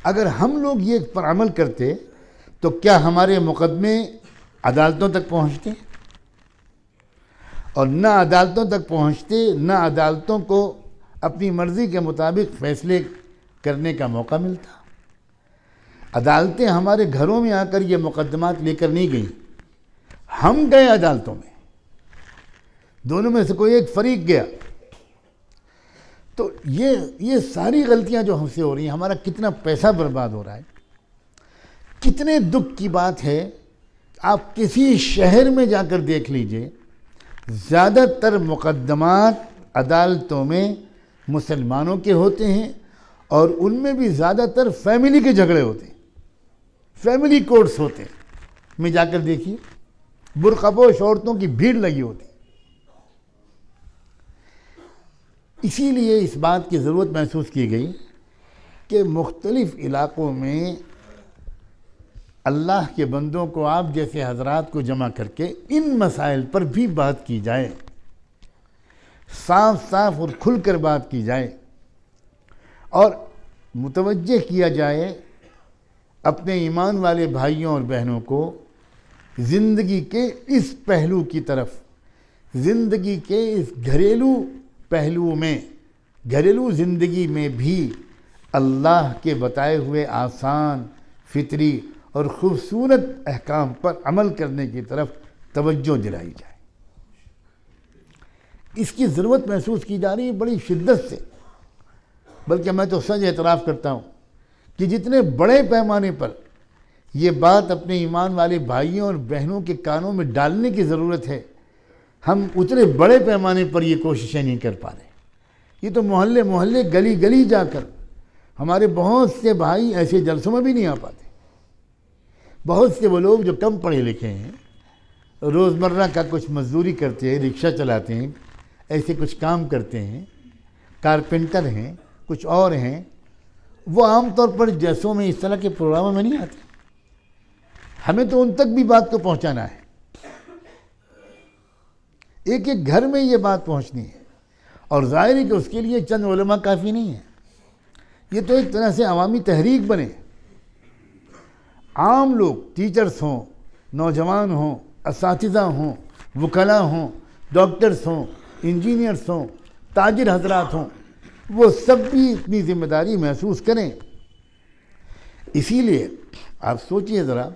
اگر ہم لوگ یہ پر عمل کرتے تو کیا ہمارے مقدمے عدالتوں تک پہنچتے؟ اور نہ عدالتوں تک پہنچتے، نہ عدالتوں کو اپنی مرضی کے مطابق فیصلے کرنے کا موقع ملتا۔ عدالتیں ہمارے گھروں میں آ کر یہ مقدمات لے کر نہیں گئیں، ہم گئے عدالتوں میں، دونوں میں سے کوئی ایک فریق گیا۔ تو یہ ساری غلطیاں جو ہم سے ہو رہی ہیں، ہمارا کتنا پیسہ برباد ہو رہا ہے، کتنے دکھ کی بات ہے۔ آپ کسی شہر میں جا کر دیکھ لیجئے، زیادہ تر مقدمات عدالتوں میں مسلمانوں کے ہوتے ہیں، اور ان میں بھی زیادہ تر فیملی کے جھگڑے ہوتے ہیں، فیملی کورٹس ہوتے ہیں۔ میں جا کر دیکھیے، برقع پوش عورتوں کی بھیڑ لگی ہوتی ہے۔ اسی لیے اس بات کی ضرورت محسوس کی گئی کہ مختلف علاقوں میں اللہ کے بندوں کو، آپ جیسے حضرات کو جمع کر کے ان مسائل پر بھی بات کی جائے، صاف صاف اور کھل کر بات کی جائے، اور متوجہ کیا جائے اپنے ایمان والے بھائیوں اور بہنوں کو زندگی کے اس پہلو کی طرف، زندگی کے اس گھریلو پہلو میں، گھریلو زندگی میں بھی اللہ کے بتائے ہوئے آسان، فطری اور خوبصورت احکام پر عمل کرنے کی طرف توجہ دلائی جائے۔ اس کی ضرورت محسوس کی جا رہی ہے بڑی شدت سے، بلکہ میں تو سچ اعتراف کرتا ہوں کہ جتنے بڑے پیمانے پر یہ بات اپنے ایمان والے بھائیوں اور بہنوں کے کانوں میں ڈالنے کی ضرورت ہے، ہم اتنے بڑے پیمانے پر یہ کوششیں نہیں کر پا رہے۔ یہ تو محلے محلے، گلی گلی جا کر ہمارے بہت سے بھائی ایسے جلسوں میں بھی نہیں آ پاتے۔ بہت سے وہ لوگ جو کم پڑھے لکھے ہیں، روزمرہ کا کچھ مزدوری کرتے ہیں، رکشہ چلاتے ہیں، ایسے کچھ کام کرتے ہیں، کارپینٹر ہیں، کچھ اور ہیں، وہ عام طور پر جلسوں میں اس طرح کے پروگراموں میں نہیں آتے۔ ہمیں تو ان تک بھی بات کو پہنچانا ہے، ایک ایک گھر میں یہ بات پہنچنی ہے، اور ظاہر ہے کہ اس کے لیے چند علماء کافی نہیں ہیں۔ یہ تو ایک طرح سے عوامی تحریک بنے، عام لوگ، ٹیچرز ہوں، نوجوان ہوں، اساتذہ ہوں، وکلاء ہوں، ڈاکٹرز ہوں، انجینئرز ہوں، تاجر حضرات ہوں، وہ سب بھی اپنی ذمہ داری محسوس کریں۔ اسی لیے آپ سوچئے ذرا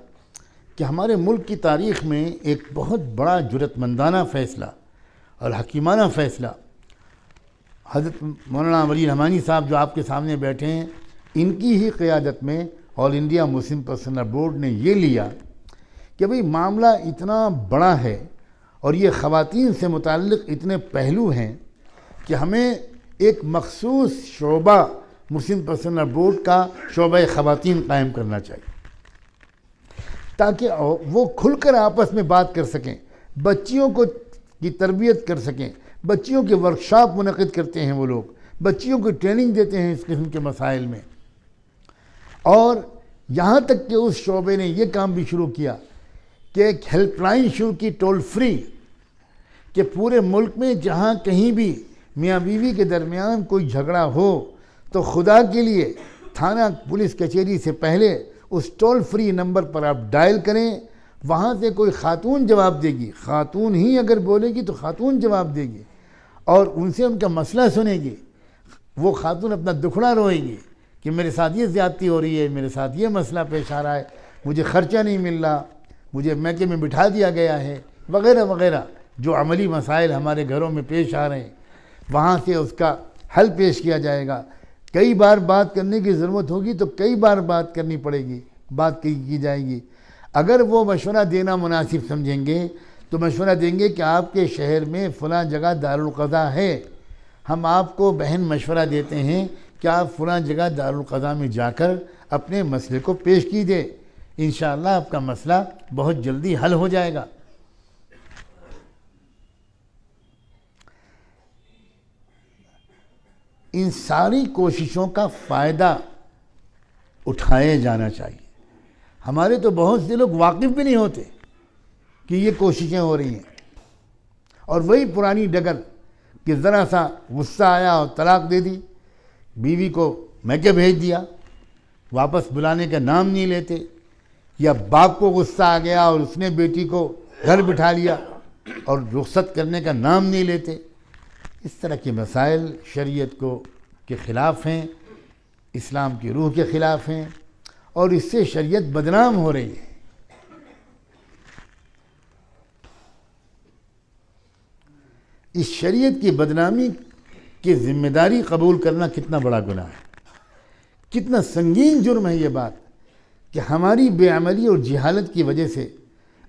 کہ ہمارے ملک کی تاریخ میں ایک بہت بڑا جرأت مندانہ فیصلہ اور حکیمانہ فیصلہ حضرت مولانا ولی رحمانی صاحب جو آپ کے سامنے بیٹھے ہیں، ان کی ہی قیادت میں آل انڈیا مسلم پرسنل بورڈ نے یہ لیا کہ بھئی معاملہ اتنا بڑا ہے اور یہ خواتین سے متعلق اتنے پہلو ہیں کہ ہمیں ایک مخصوص شعبہ مسلم پرسنل بورڈ کا شعبہ خواتین قائم کرنا چاہیے، تاکہ وہ کھل کر آپس میں بات کر سکیں، بچیوں کی تربیت کر سکیں۔ بچیوں کے ورکشاپ منعقد کرتے ہیں وہ لوگ، بچیوں کو ٹریننگ دیتے ہیں اس قسم کے مسائل میں۔ اور یہاں تک کہ اس شعبے نے یہ کام بھی شروع کیا کہ ایک ہیلپ لائن شروع کی، ٹول فری، کہ پورے ملک میں جہاں کہیں بھی میاں بیوی کے درمیان کوئی جھگڑا ہو تو خدا کے لیے تھانہ پولیس کچہری سے پہلے اس ٹول فری نمبر پر آپ ڈائل کریں، وہاں سے کوئی خاتون جواب دے گی، خاتون ہی اگر بولے گی تو خاتون جواب دے گی، اور ان سے ان کا مسئلہ سنے گی۔ وہ خاتون اپنا دکھڑا روئے گی کہ میرے ساتھ یہ زیادتی ہو رہی ہے، میرے ساتھ یہ مسئلہ پیش آ رہا ہے، مجھے خرچہ نہیں مل رہا، مجھے میکے میں بٹھا دیا گیا ہے، وغیرہ وغیرہ جو عملی مسائل ہمارے گھروں میں پیش آ رہے ہیں، وہاں سے اس کا حل پیش کیا جائے گا۔ کئی بار بات کرنے کی ضرورت ہوگی تو کئی بار بات کرنی پڑے گی، بات کی جائے گی۔ اگر وہ مشورہ دینا مناسب سمجھیں گے تو مشورہ دیں گے کہ آپ کے شہر میں فلاں جگہ دارالقضا ہے، ہم آپ کو بہن مشورہ دیتے ہیں کہ آپ فلاں جگہ دارالقضاء میں جا کر اپنے مسئلے کو پیش کیجیے، انشاءاللہ آپ کا مسئلہ بہت جلدی حل ہو جائے گا۔ ان ساری کوششوں کا فائدہ اٹھائے جانا چاہیے۔ ہمارے تو بہت سے لوگ واقف بھی نہیں ہوتے کہ یہ کوششیں ہو رہی ہیں، اور وہی پرانی ڈگر کہ ذرا سا غصہ آیا اور طلاق دے دی، بیوی کو میکے بھیج دیا، واپس بلانے کا نام نہیں لیتے، یا باپ کو غصہ آ گیا اور اس نے بیٹی کو گھر بٹھا لیا اور رخصت کرنے کا نام نہیں لیتے۔ اس طرح کے مسائل شریعت کے خلاف ہیں، اسلام کی روح کے خلاف ہیں، اور اس سے شریعت بدنام ہو رہی ہے۔ اس شریعت کی بدنامی کی ذمہ داری قبول کرنا کتنا بڑا گناہ ہے، کتنا سنگین جرم ہے یہ بات کہ ہماری بے عملی اور جہالت کی وجہ سے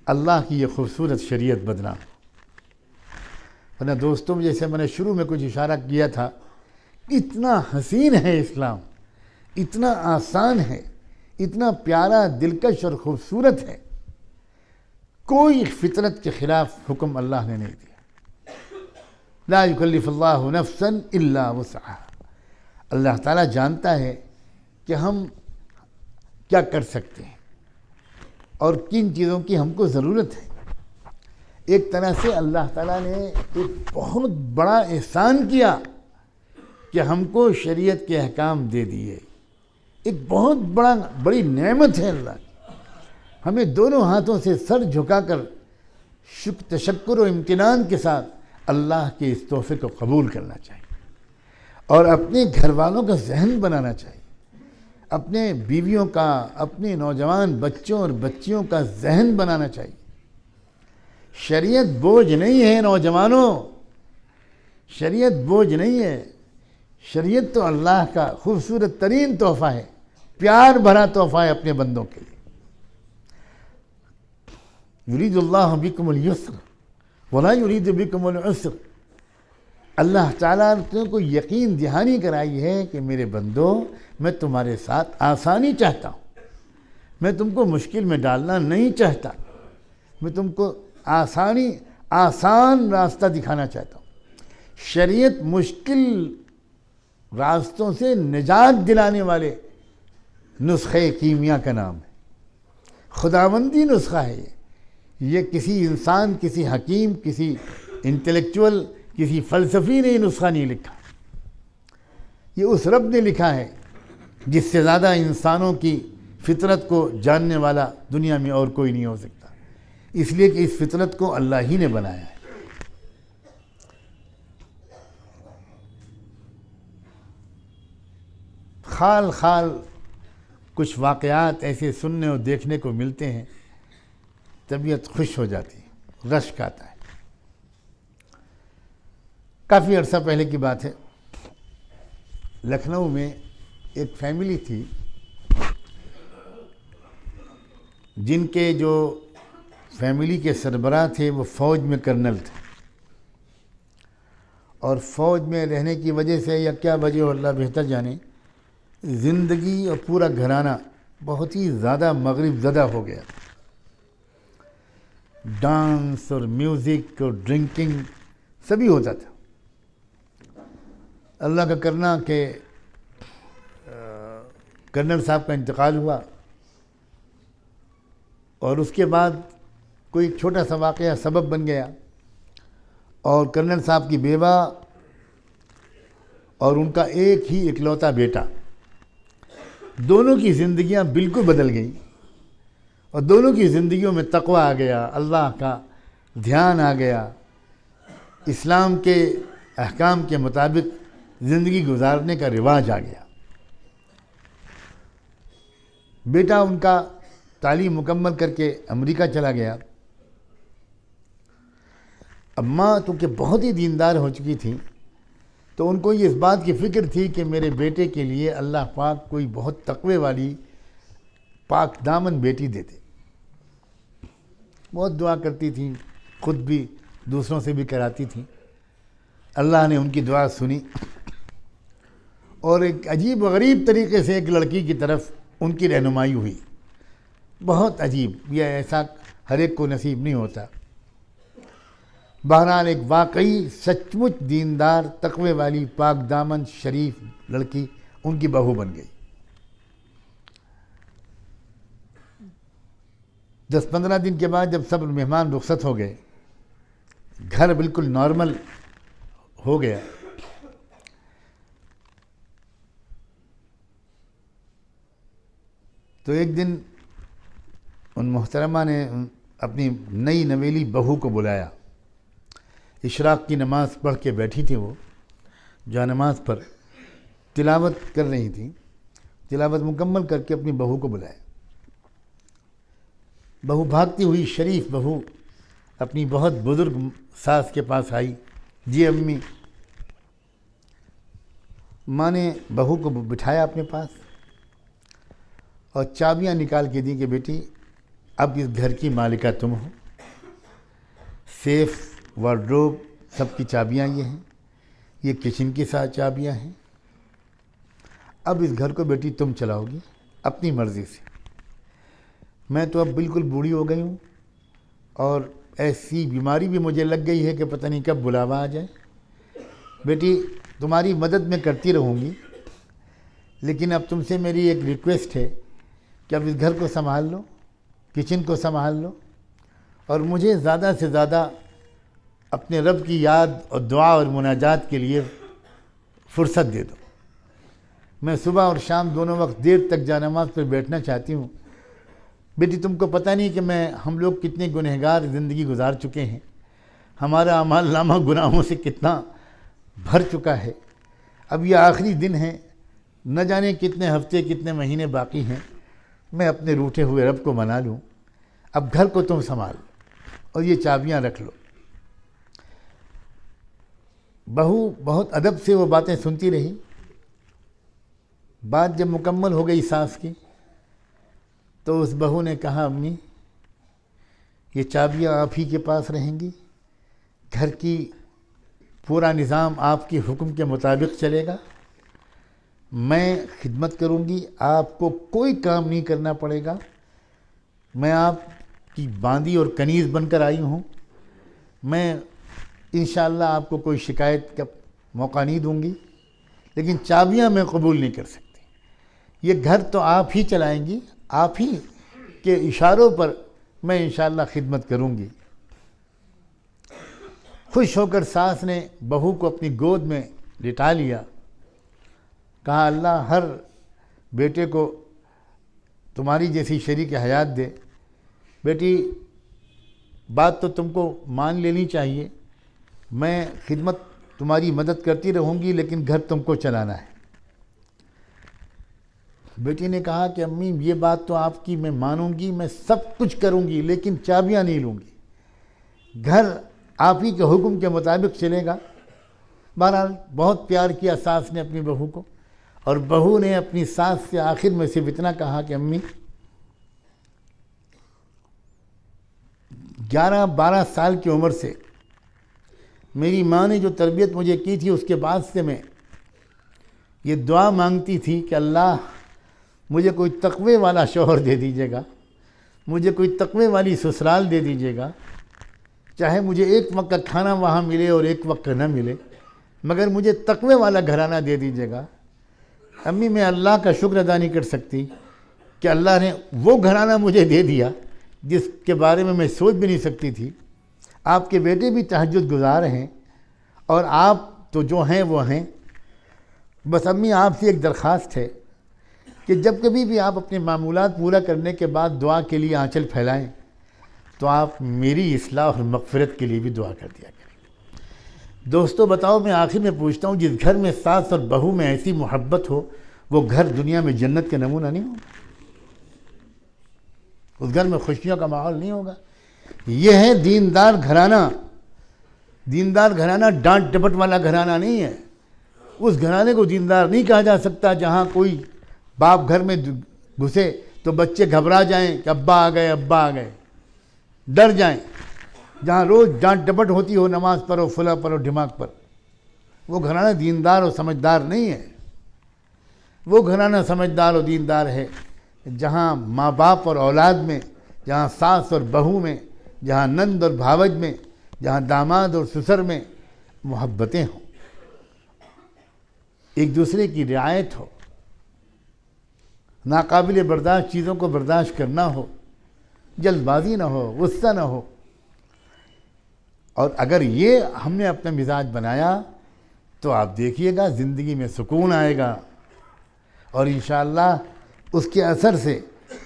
اللہ کی یہ خوبصورت شریعت بدنام۔ ورنہ دوستوں، جیسے میں نے شروع میں کچھ اشارہ کیا تھا، اتنا حسین ہے اسلام، اتنا آسان ہے، اتنا پیارا، دلکش اور خوبصورت ہے، کوئی فطرت کے خلاف حکم اللہ نے نہیں دیا۔ لا یکلف اللہ نفسا الا وسعها۔ اللہ تعالیٰ جانتا ہے کہ ہم کیا کر سکتے ہیں اور کن چیزوں کی ہم کو ضرورت ہے۔ ایک طرح سے اللہ تعالیٰ نے ایک بہت بڑا احسان کیا کہ ہم کو شریعت کے احکام دے دیے، ایک بہت بڑی نعمت ہے اللہ کی۔ ہمیں دونوں ہاتھوں سے سر جھکا کر تشکر و امتنان کے ساتھ اللہ کے اس تحفے کو قبول کرنا چاہیے، اور اپنے گھر والوں کا ذہن بنانا چاہیے، اپنے بیویوں کا، اپنے نوجوان بچوں اور بچیوں کا ذہن بنانا چاہیے۔ شریعت بوجھ نہیں ہے نوجوانوں، شریعت بوجھ نہیں ہے، شریعت تو اللہ کا خوبصورت ترین تحفہ ہے، پیار بھرا تحفہ ہے اپنے بندوں کے لیے۔ یرید اللہ بکم الیسر ولا یرید بکم العسر۔ اللہ تعالیٰ نے تم کو یقین دہانی کرائی ہے کہ میرے بندو، میں تمہارے ساتھ آسانی چاہتا ہوں، میں تم کو مشکل میں ڈالنا نہیں چاہتا، میں تم کو آسان راستہ دکھانا چاہتا ہوں۔ شریعت مشکل راستوں سے نجات دلانے والے نسخے کیمیا کا نام ہے، خداوندی نسخہ ہے یہ کسی انسان، کسی حکیم، کسی انٹلیکچول، کسی فلسفی نے یہ نسخہ نہیں لکھا، یہ اس رب نے لکھا ہے جس سے زیادہ انسانوں کی فطرت کو جاننے والا دنیا میں اور کوئی نہیں ہو سکتا، اس لیے کہ اس فطرت کو اللہ ہی نے بنایا ہے۔ خال خال کچھ واقعات ایسے سننے اور دیکھنے کو ملتے ہیں، طبیعت خوش ہو جاتی ہے، رشک آتا ہے۔ کافی عرصہ پہلے کی بات ہے، لکھنؤ میں ایک فیملی تھی جن کے جو فیملی کے سربراہ تھے وہ فوج میں کرنل تھے، اور فوج میں رہنے کی وجہ سے یا کیا وجہ ہو اللہ بہتر جانے، زندگی اور پورا گھرانہ بہت ہی زیادہ مغرب زدہ ہو گیا۔ ڈانس اور میوزک اور ڈرنکنگ سبھی ہوتا تھا۔ اللہ کا کرنا کہ کرنل صاحب کا انتقال ہوا، اور اس کے بعد کوئی چھوٹا سا واقعہ سبب بن گیا، اور کرنل صاحب کی بیوہ اور ان کا ایک ہی اکلوتا بیٹا، دونوں کی زندگیاں بالکل بدل گئیں، اور دونوں کی زندگیوں میں تقویٰ آ گیا، اللہ کا دھیان آ گیا، اسلام کے احکام کے مطابق زندگی گزارنے کا رواج آ گیا۔ بیٹا ان کا تعلیم مکمل کر کے امریکہ چلا گیا۔ اماں چونکہ بہت ہی دیندار ہو چکی تھیں، تو ان کو یہ اس بات کی فکر تھی کہ میرے بیٹے کے لیے اللہ پاک کوئی بہت تقوی والی پاک دامن بیٹی دیتے۔ بہت دعا کرتی تھیں، خود بھی دوسروں سے بھی کراتی تھیں۔ اللہ نے ان کی دعا سنی، اور ایک عجیب و غریب طریقے سے ایک لڑکی کی طرف ان کی رہنمائی ہوئی. بہت عجیب، یہ ایسا ہر ایک کو نصیب نہیں ہوتا. بہرحال ایک واقعی سچ مچ دیندار تقوی والی پاک دامن شریف لڑکی ان کی بہو بن گئی. 10-15 دن کے بعد جب سب مہمان رخصت ہو گئے، گھر بالکل نارمل ہو گیا، تو ایک دن ان محترمہ نے اپنی نئی نویلی بہو کو بلایا. اشراق کی نماز پڑھ کے بیٹھی تھی، وہ جو نماز پر تلاوت کر رہی تھی. تلاوت مکمل کر کے اپنی بہو کو بلایا. بہو بھاگتی ہوئی شریف بہو اپنی بہت بزرگ ساس کے پاس آئی. جی امی. ماں نے بہو کو بٹھایا اپنے پاس اور چابیاں نکال کے دی کہ بیٹی اب اس گھر کی مالکہ تم ہو. سیف، وارڈروب سب کی چابیاں یہ ہیں، یہ کچن کی ساتھ چابیاں ہیں. اب اس گھر کو بیٹی تم چلاؤ گی اپنی مرضی سے. میں تو اب بالکل بوڑھی ہو گئی ہوں اور ایسی بیماری بھی مجھے لگ گئی ہے کہ پتہ نہیں کب بلاوا آ جائے. بیٹی تمہاری مدد میں کرتی رہوں گی، لیکن اب تم سے میری ایک ریکویسٹ ہے کہ اب اس گھر کو سنبھال لو، کچن کو سنبھال لو، اور مجھے زیادہ سے زیادہ اپنے رب کی یاد اور دعا اور مناجات کے لیے فرصت دے دو. میں صبح اور شام دونوں وقت دیر تک جانماز پر بیٹھنا چاہتی ہوں. بیٹی تم کو پتہ نہیں کہ ہم لوگ کتنے گنہگار زندگی گزار چکے ہیں. ہمارا اعمال نامہ گناہوں سے کتنا بھر چکا ہے. اب یہ آخری دن ہے، نہ جانے کتنے ہفتے کتنے مہینے باقی ہیں. میں اپنے روٹھے ہوئے رب کو منا لوں. اب گھر کو تم سنبھال اور یہ چابیاں رکھ لو. بہو بہت ادب سے وہ باتیں سنتی رہی. بات جب مکمل ہو گئی ساس کی تو اس بہو نے کہا امی یہ چابیاں آپ ہی کے پاس رہیں گی، گھر کی پورا نظام آپ کے حکم کے مطابق چلے گا. میں خدمت کروں گی، آپ کو کوئی کام نہیں کرنا پڑے گا. میں آپ کی باندی اور کنیز بن کر آئی ہوں. میں انشاءاللہ آپ کو کوئی شکایت کا موقع نہیں دوں گی، لیکن چابیاں میں قبول نہیں کر سکتی. یہ گھر تو آپ ہی چلائیں گی، آپ ہی کے اشاروں پر میں انشاءاللہ خدمت کروں گی. خوش ہو کر ساس نے بہو کو اپنی گود میں لٹا لیا. کہا اللہ ہر بیٹے کو تمہاری جیسی شریک حیات دے. بیٹی بات تو تم کو مان لینی چاہیے. میں خدمت تمہاری مدد کرتی رہوں گی، لیکن گھر تم کو چلانا ہے. بیٹی نے کہا کہ امی یہ بات تو آپ کی میں مانوں گی، میں سب کچھ کروں گی، لیکن چابیاں نہیں لوں گی. گھر آپ ہی کے حکم کے مطابق چلے گا. بہرحال بہت پیار کیا ساس نے اپنی بہو کو، اور بہو نے اپنی ساس سے آخر میں صرف اتنا کہا کہ امی 11-12 سال کی عمر سے میری ماں نے جو تربیت مجھے کی تھی، اس کے بعد سے میں یہ دعا مانگتی تھی کہ اللہ مجھے کوئی تقوی والا شوہر دے دیجیے گا، مجھے کوئی تقوی والی سسرال دے دیجیے گا. چاہے مجھے ایک وقت کا کھانا وہاں ملے اور ایک وقت کا نہ ملے، مگر مجھے تقوی والا گھرانہ دے دیجیے گا. امی میں اللہ کا شکر ادا نہیں کر سکتی کہ اللہ نے وہ گھرانہ مجھے دے دیا جس کے بارے میں میں سوچ بھی نہیں سکتی تھی. آپ کے بیٹے بھی تہجد گزار ہیں اور آپ تو جو ہیں وہ ہیں. بس امی آپ سے ایک درخواست ہے کہ جب کبھی بھی آپ اپنے معمولات پورا کرنے کے بعد دعا کے لیے آنچل پھیلائیں تو آپ میری اصلاح اور مغفرت کے لیے بھی دعا کر دیا کریں. دوستو بتاؤ، میں آخر میں پوچھتا ہوں، جس گھر میں ساس اور بہو میں ایسی محبت ہو وہ گھر دنیا میں جنت کا نمونہ نہیں ہوگا؟ اس گھر میں خوشیوں کا ماحول نہیں ہوگا؟ یہ ہے دیندار گھرانہ. دیندار گھرانہ ڈانٹ ڈپٹ والا گھرانہ نہیں ہے. اس گھرانے کو دیندار نہیں کہا جا سکتا جہاں کوئی باپ گھر میں گھسے تو بچے گھبرا جائیں کہ ابا آ گئے، ابا آ گئے، ڈر جائیں. جہاں روز ڈانٹ ڈپٹ ہوتی ہو، نماز پڑھو، فلاں پڑھو، دماغ پر، وہ گھرانہ دیندار اور سمجھدار نہیں ہے. وہ گھرانہ سمجھدار و دیندار ہے جہاں ماں باپ اور اولاد میں، جہاں ساس اور بہو میں، جہاں نند اور بھاوج میں، جہاں داماد اور سسر میں محبتیں ہوں، ایک دوسرے کی رعایت ہو، ناقابل برداشت چیزوں کو برداشت کرنا ہو، جلد بازی نہ ہو، غصہ نہ ہو. اور اگر یہ ہم نے اپنا مزاج بنایا تو آپ دیکھیے گا زندگی میں سکون آئے گا، اور انشاءاللہ اس کے اثر سے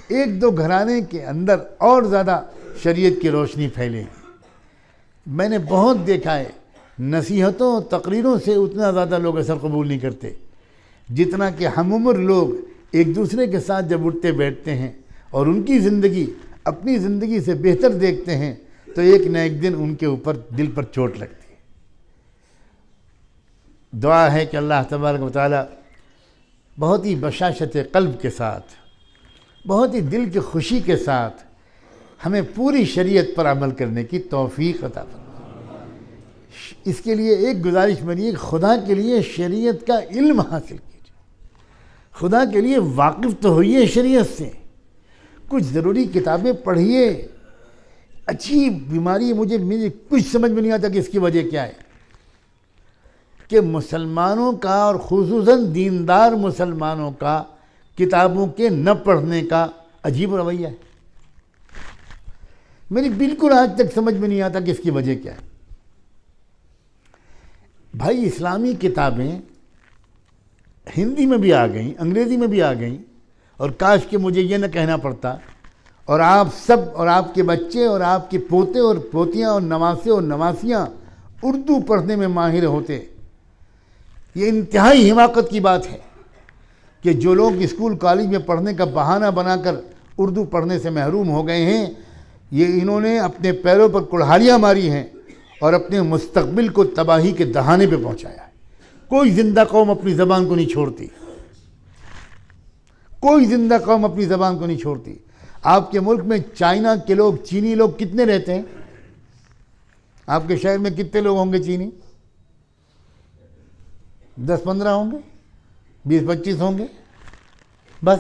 ایک دو گھرانے کے اندر اور زیادہ شریعت کی روشنی پھیلے گی. میں نے بہت دیکھا ہے، نصیحتوں تقریروں سے اتنا زیادہ لوگ اثر قبول نہیں کرتے جتنا کہ ہم عمر لوگ ایک دوسرے کے ساتھ جب اٹھتے بیٹھتے ہیں اور ان کی زندگی اپنی زندگی سے بہتر دیکھتے ہیں تو ایک نہ ایک دن ان کے اوپر دل پر چوٹ لگتی ہے. دعا ہے کہ اللہ تبارک و تعالی بہت ہی بشاشت قلب کے ساتھ، بہت ہی دل کی خوشی کے ساتھ ہمیں پوری شریعت پر عمل کرنے کی توفیق عطا فرمائے. اس کے لیے ایک گزارش میری ہے، خدا کے لیے شریعت کا علم حاصل کیجیے، خدا کے لیے واقف تو ہوئیے شریعت سے، کچھ ضروری کتابیں پڑھیے. اچھی بیماری مجھے کچھ سمجھ میں نہیں آتا کہ اس کی وجہ کیا ہے کہ مسلمانوں کا اور خصوصاً دیندار مسلمانوں کا کتابوں کے نہ پڑھنے کا عجیب رویہ ہے. میری بالکل آج تک سمجھ میں نہیں آتا کہ اس کی وجہ کیا ہے. بھائی اسلامی کتابیں ہندی میں بھی آ گئیں، انگریزی میں بھی آ گئیں، اور کاش کہ مجھے یہ نہ کہنا پڑتا اور آپ سب اور آپ کے بچے اور آپ کے پوتے اور پوتیاں اور نواسے اور نواسیاں اردو پڑھنے میں ماہر ہوتے. یہ انتہائی حماقت کی بات ہے کہ جو لوگ اسکول کالج میں پڑھنے کا بہانہ بنا کر اردو پڑھنے سے محروم ہو گئے ہیں، یہ انہوں نے اپنے پیروں پر کلہاڑیاں ماری ہیں اور اپنے مستقبل کو تباہی کے دہانے پہ پہنچایا ہے. کوئی زندہ قوم اپنی زبان کو نہیں چھوڑتی، کوئی زندہ قوم اپنی زبان کو نہیں چھوڑتی. آپ کے ملک میں چائنا کے لوگ، چینی لوگ کتنے رہتے ہیں؟ آپ کے شہر میں کتنے لوگ ہوں گے چینی؟ 10-15 ہوں گے، 20-25 ہوں گے بس.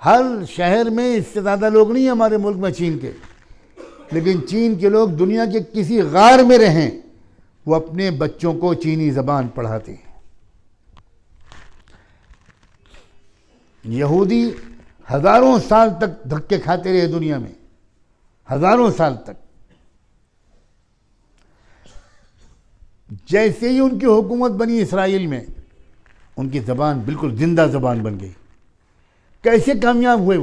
ہر شہر میں اس سے زیادہ لوگ نہیں ہیں ہمارے ملک میں چین کے. لیکن چین کے لوگ دنیا کے کسی غار میں رہیں، وہ اپنے بچوں کو چینی زبان پڑھاتے ہیں. یہودی ہزاروں سال تک دھکے کھاتے رہے دنیا میں، ہزاروں سال تک. جیسے ہی ان کی حکومت بنی اسرائیل میں، ان کی زبان بالکل زندہ زبان بن گئی. کیسے کامیاب ہوئے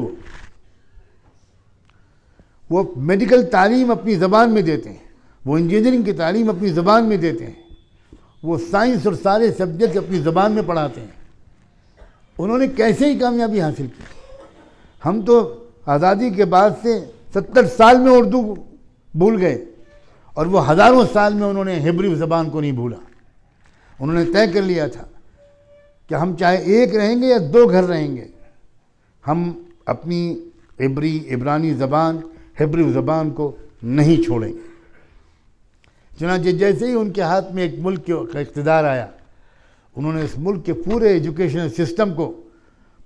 وہ میڈیکل تعلیم اپنی زبان میں دیتے ہیں، وہ انجینئرنگ کی تعلیم اپنی زبان میں دیتے ہیں، وہ سائنس اور سارے سبجیکٹ اپنی زبان میں پڑھاتے ہیں. انہوں نے کیسے ہی کامیابی حاصل کی؟ ہم تو آزادی کے بعد سے 70 سال میں اردو بھول گئے، اور وہ ہزاروں سال میں انہوں نے ہیبریو زبان کو نہیں بھولا. انہوں نے طے کر لیا تھا کہ ہم چاہے ایک رہیں گے یا 2 گھر رہیں گے، ہم اپنی عبرانی زبان ہیبریو زبان کو نہیں چھوڑیں گے. چنانچہ جیسے ہی ان کے ہاتھ میں ایک ملک کا اقتدار آیا، انہوں نے اس ملک کے پورے ایجوکیشنل سسٹم کو،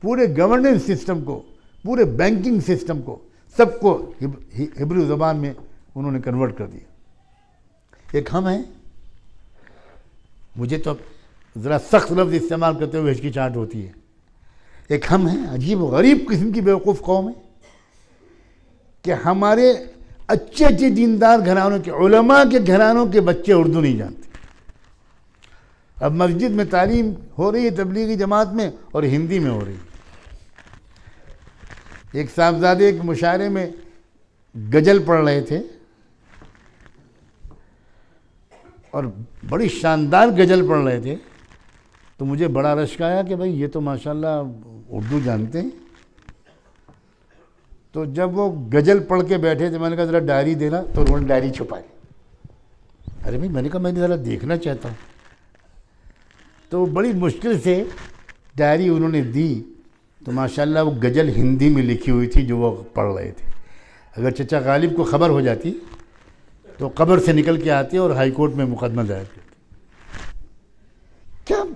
پورے گورننس سسٹم کو، پورے بینکنگ سسٹم کو، سب کو ہیبریو زبان میں انہوں نے کنورٹ کر دیا. ایک ہم ہیں، مجھے تو ذرا سخت لفظ استعمال کرتے ہوئے ہچکچاہٹ ہوتی ہے، ایک ہم ہیں عجیب و غریب قسم کی بیوقوف قوم ہے کہ ہمارے اچھے اچھے دیندار گھرانوں کے، علماء کے گھرانوں کے بچے اردو نہیں جانتے. اب مسجد میں تعلیم ہو رہی ہے تبلیغی جماعت میں اور ہندی میں ہو رہی ہے. ایک صاحبزادے ایک مشاعرے میں غزل پڑھ رہے تھے اور بڑی شاندار غزل پڑھ رہے تھے، تو مجھے بڑا رشک آیا کہ بھئی یہ تو ماشاءاللہ اردو جانتے ہیں. تو جب وہ غزل پڑھ کے بیٹھے تھے، میں نے کہا ذرا ڈائری دینا، تو انہوں نے ڈائری چھپائی. ارے بھائی، میں نے کہا میں ذرا دیکھنا چاہتا ہوں. تو بڑی مشکل سے ڈائری انہوں نے دی، تو ماشاءاللہ وہ غزل ہندی میں لکھی ہوئی تھی جو وہ پڑھ رہے تھے. اگر چچا غالب کو خبر ہو جاتی تو قبر سے نکل کے آتے اور ہائی کورٹ میں مقدمہ دائر کرتے. کیا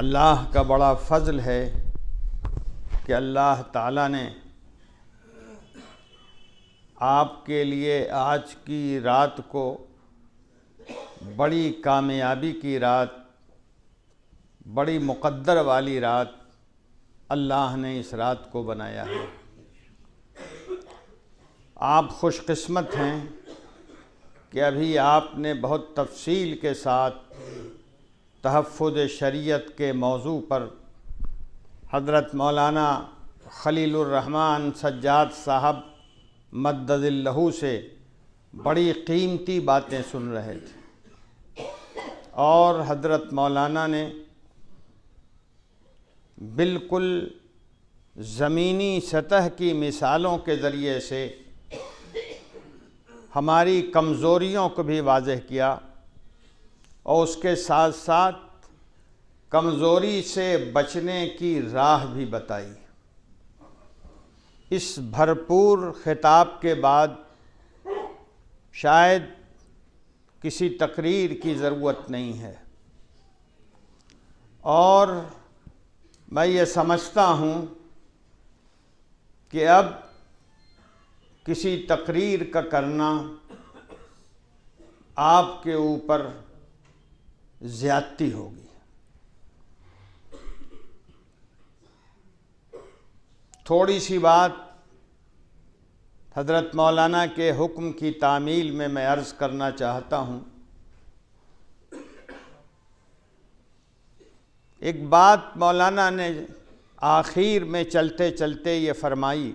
اللہ کا بڑا فضل ہے کہ اللہ تعالیٰ نے آپ کے لیے آج کی رات کو بڑی کامیابی کی رات، بڑی مقدر والی رات اللہ نے اس رات کو بنایا ہے۔ آپ خوش قسمت ہیں کہ ابھی آپ نے بہت تفصیل کے ساتھ تحفظ شریعت کے موضوع پر حضرت مولانا خلیل الرحمن سجاد صاحب مدد اللہ سے بڑی قیمتی باتیں سن رہے تھے، اور حضرت مولانا نے بالکل زمینی سطح کی مثالوں کے ذریعے سے ہماری کمزوریوں کو بھی واضح کیا، اور اس کے ساتھ ساتھ کمزوری سے بچنے کی راہ بھی بتائی۔ اس بھرپور خطاب کے بعد شاید کسی تقریر کی ضرورت نہیں ہے، اور میں یہ سمجھتا ہوں کہ اب کسی تقریر کا کرنا آپ کے اوپر زیادتی ہوگی۔ تھوڑی سی بات حضرت مولانا کے حکم کی تعمیل میں عرض کرنا چاہتا ہوں۔ ایک بات مولانا نے آخر میں چلتے چلتے یہ فرمائی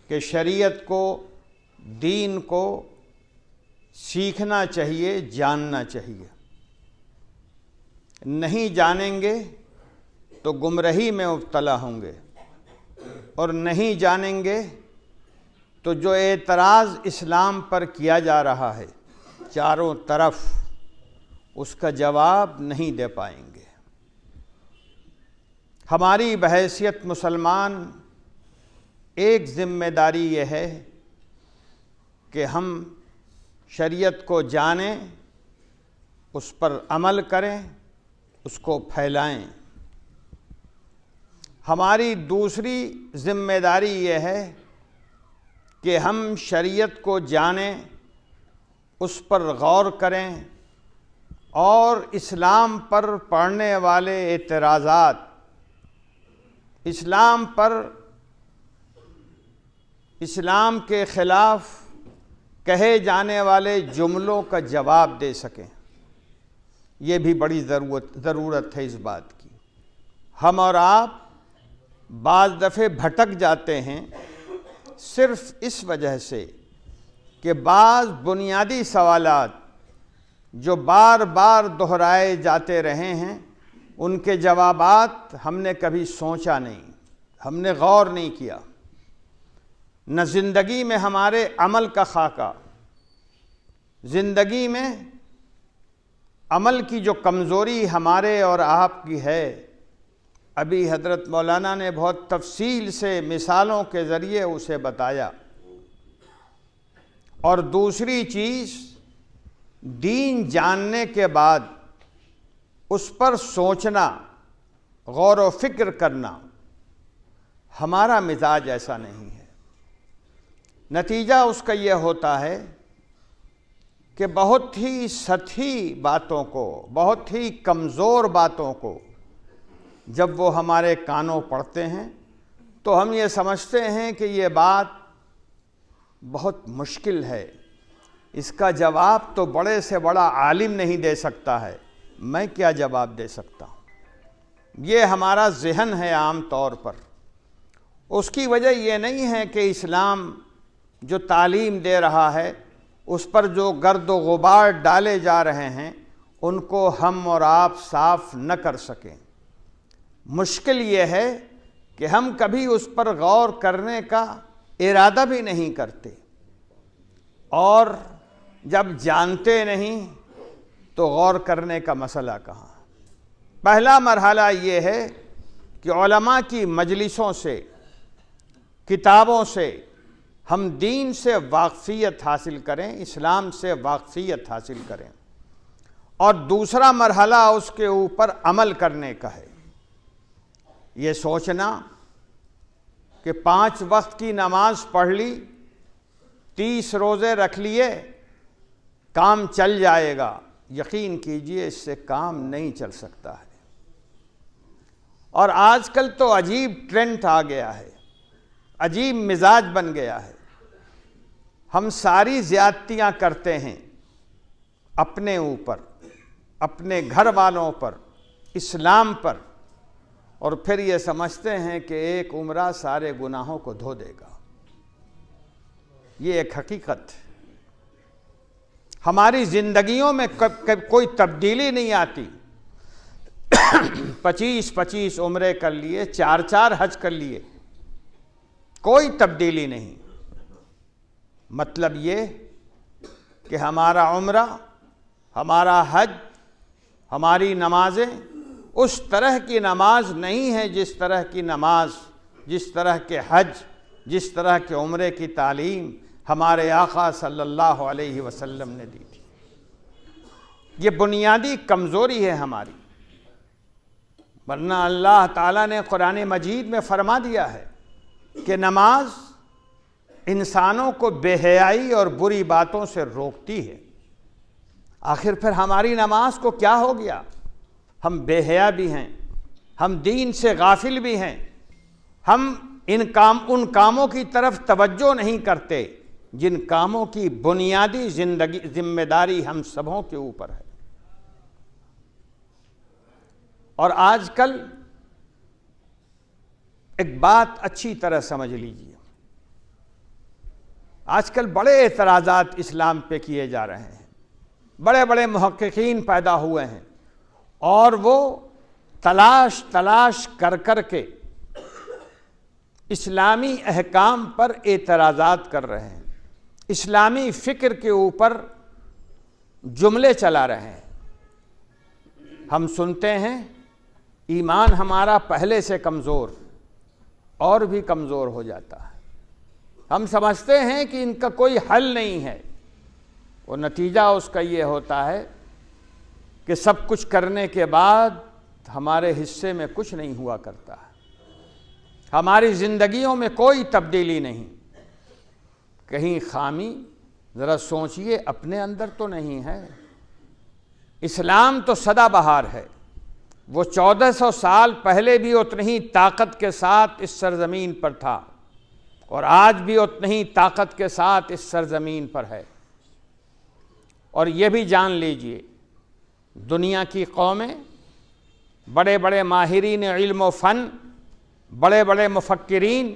کہ شریعت کو، دین کو سیکھنا چاہیے، جاننا چاہیے۔ نہیں جانیں گے تو گمراہی میں مبتلا ہوں گے، اور نہیں جانیں گے تو جو اعتراض اسلام پر کیا جا رہا ہے چاروں طرف، اس کا جواب نہیں دے پائیں گے۔ ہماری بحیثیت مسلمان ایک ذمہ داری یہ ہے کہ ہم شریعت کو جانیں، اس پر عمل کریں، اس کو پھیلائیں۔ ہماری دوسری ذمہ داری یہ ہے کہ ہم شریعت کو جانیں، اس پر غور کریں، اور اسلام پر پڑنے والے اعتراضات، اسلام پر، اسلام کے خلاف کہے جانے والے جملوں کا جواب دے سکیں۔ یہ بھی بڑی ضرورت ہے اس بات کی۔ ہم اور آپ بعض دفعے بھٹک جاتے ہیں صرف اس وجہ سے کہ بعض بنیادی سوالات جو بار بار دہرائے جاتے رہے ہیں، ان کے جوابات ہم نے کبھی سوچا نہیں، ہم نے غور نہیں کیا۔ نہ زندگی میں ہمارے عمل کا خاکہ، زندگی میں عمل کی جو کمزوری ہمارے اور آپ کی ہے، ابھی حضرت مولانا نے بہت تفصیل سے مثالوں کے ذریعے اسے بتایا۔ اور دوسری چیز، دین جاننے کے بعد اس پر سوچنا، غور و فکر کرنا، ہمارا مزاج ایسا نہیں ہے۔ نتیجہ اس کا یہ ہوتا ہے کہ بہت ہی سطحی باتوں کو، بہت ہی کمزور باتوں کو جب وہ ہمارے کانوں پڑتے ہیں تو ہم یہ سمجھتے ہیں کہ یہ بات بہت مشکل ہے، اس کا جواب تو بڑے سے بڑا عالم نہیں دے سکتا ہے، میں کیا جواب دے سکتا ہوں۔ یہ ہمارا ذہن ہے عام طور پر۔ اس کی وجہ یہ نہیں ہے کہ اسلام جو تعلیم دے رہا ہے، اس پر جو گرد و غبار ڈالے جا رہے ہیں، ان کو ہم اور آپ صاف نہ کر سکیں۔ مشکل یہ ہے کہ ہم کبھی اس پر غور کرنے کا ارادہ بھی نہیں کرتے، اور جب جانتے نہیں تو غور کرنے کا مسئلہ کہاں۔ پہلا مرحلہ یہ ہے کہ علماء کی مجلسوں سے، کتابوں سے ہم دین سے واقفیت حاصل کریں، اسلام سے واقفیت حاصل کریں، اور دوسرا مرحلہ اس کے اوپر عمل کرنے کا ہے۔ یہ سوچنا کہ 5 وقت کی نماز پڑھ لی، 30 روزے رکھ لیے، کام چل جائے گا، یقین کیجئے اس سے کام نہیں چل سکتا ہے۔ اور آج کل تو عجیب ٹرینڈ آ گیا ہے، عجیب مزاج بن گیا ہے۔ ہم ساری زیادتیاں کرتے ہیں اپنے اوپر، اپنے گھر والوں پر، اسلام پر، اور پھر یہ سمجھتے ہیں کہ ایک عمرہ سارے گناہوں کو دھو دے گا۔ یہ ایک حقیقت ہے۔ ہماری زندگیوں میں کوئی تبدیلی نہیں آتی۔ 25 عمرے کر لیے، 4 حج کر لیے، کوئی تبدیلی نہیں۔ مطلب یہ کہ ہمارا عمرہ، ہمارا حج، ہماری نمازیں اس طرح کی نماز نہیں ہے جس طرح کی نماز، جس طرح کے حج، جس طرح کے عمرے کی تعلیم ہمارے آقا صلی اللہ علیہ وسلم نے دی تھی۔ یہ بنیادی کمزوری ہے ہماری، ورنہ اللہ تعالیٰ نے قرآن مجید میں فرما دیا ہے کہ نماز انسانوں کو بے حیائی اور بری باتوں سے روکتی ہے۔ آخر پھر ہماری نماز کو کیا ہو گیا؟ ہم بے حیا بھی ہیں، ہم دین سے غافل بھی ہیں، ہم ان کاموں کی طرف توجہ نہیں کرتے جن کاموں کی بنیادی ذمہ داری ہم سبوں کے اوپر ہے۔ اور آج کل ایک بات اچھی طرح سمجھ لیجیے، آج کل بڑے اعتراضات اسلام پہ کیے جا رہے ہیں، بڑے بڑے محققین پیدا ہوئے ہیں، اور وہ تلاش کر کے اسلامی احکام پر اعتراضات کر رہے ہیں، اسلامی فکر کے اوپر جملے چلا رہے ہیں۔ ہم سنتے ہیں ایمان ہمارا پہلے سے کمزور اور بھی کمزور ہو جاتا ہے، ہم سمجھتے ہیں کہ ان کا کوئی حل نہیں ہے، اور نتیجہ اس کا یہ ہوتا ہے کہ سب کچھ کرنے کے بعد ہمارے حصے میں کچھ نہیں ہوا کرتا ہے، ہماری زندگیوں میں کوئی تبدیلی نہیں۔ کہیں خامی ذرا سوچئے اپنے اندر تو نہیں ہے؟ اسلام تو سدا بہار ہے، وہ 1400 سال پہلے بھی اتنی ہی طاقت کے ساتھ اس سرزمین پر تھا، اور آج بھی اتنی ہی طاقت کے ساتھ اس سرزمین پر ہے۔ اور یہ بھی جان لیجئے، دنیا کی قومیں، بڑے بڑے ماہرین علم و فن، بڑے بڑے مفکرین،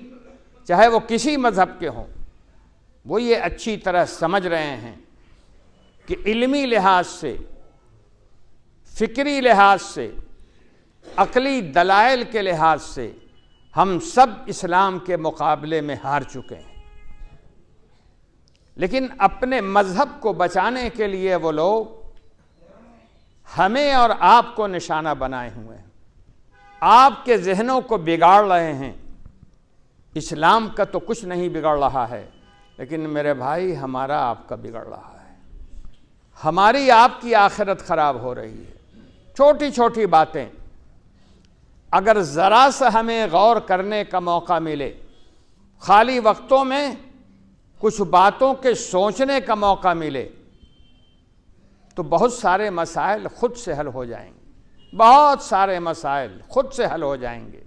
چاہے وہ کسی مذہب کے ہوں، وہ یہ اچھی طرح سمجھ رہے ہیں کہ علمی لحاظ سے، فکری لحاظ سے، عقلی دلائل کے لحاظ سے ہم سب اسلام کے مقابلے میں ہار چکے ہیں۔ لیکن اپنے مذہب کو بچانے کے لیے وہ لوگ ہمیں اور آپ کو نشانہ بنائے ہوئے ہیں، آپ کے ذہنوں کو بگاڑ رہے ہیں۔ اسلام کا تو کچھ نہیں بگڑ رہا ہے، لیکن میرے بھائی ہمارا آپ کا بگڑ رہا ہے، ہماری آپ کی آخرت خراب ہو رہی ہے۔ چھوٹی چھوٹی باتیں اگر ذرا سا ہمیں غور کرنے کا موقع ملے، خالی وقتوں میں کچھ باتوں کے سوچنے کا موقع ملے، تو بہت سارے مسائل خود سے حل ہو جائیں گے، بہت سارے مسائل خود سے حل ہو جائیں گے۔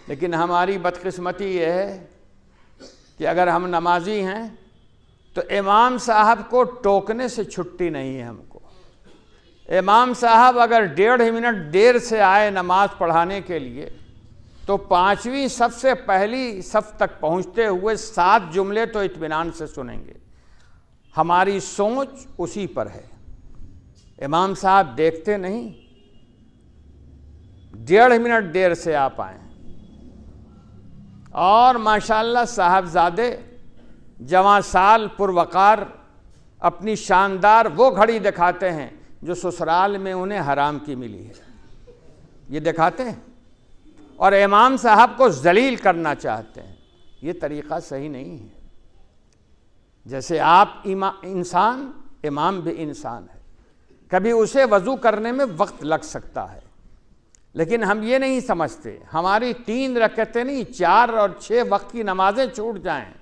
لیکن ہماری بدقسمتی یہ ہے کہ اگر ہم نمازی ہیں تو امام صاحب کو ٹوکنے سے چھٹی نہیں ہے ہم کو۔ امام صاحب اگر 1.5 منٹ دیر سے آئے نماز پڑھانے کے لیے تو 5ویں صف سے پہلی صف تک پہنچتے ہوئے 7 جملے تو اطمینان سے سنیں گے۔ ہماری سوچ اسی پر ہے۔ امام صاحب دیکھتے نہیں، 1.5 منٹ دیر سے آپ آئیں، اور ماشاءاللہ صاحبزادے جوان سال پروقار اپنی شاندار وہ گھڑی دکھاتے ہیں جو سسرال میں انہیں حرام کی ملی ہے، یہ دکھاتے ہیں، اور امام صاحب کو ذلیل کرنا چاہتے ہیں۔ یہ طریقہ صحیح نہیں ہے۔ جیسے آپ انسان، امام بھی انسان ہے، کبھی اسے وضو کرنے میں وقت لگ سکتا ہے، لیکن ہم یہ نہیں سمجھتے ہماری 3 رکعتیں نہیں 4 اور 6 وقت کی نمازیں چھوٹ جائیں،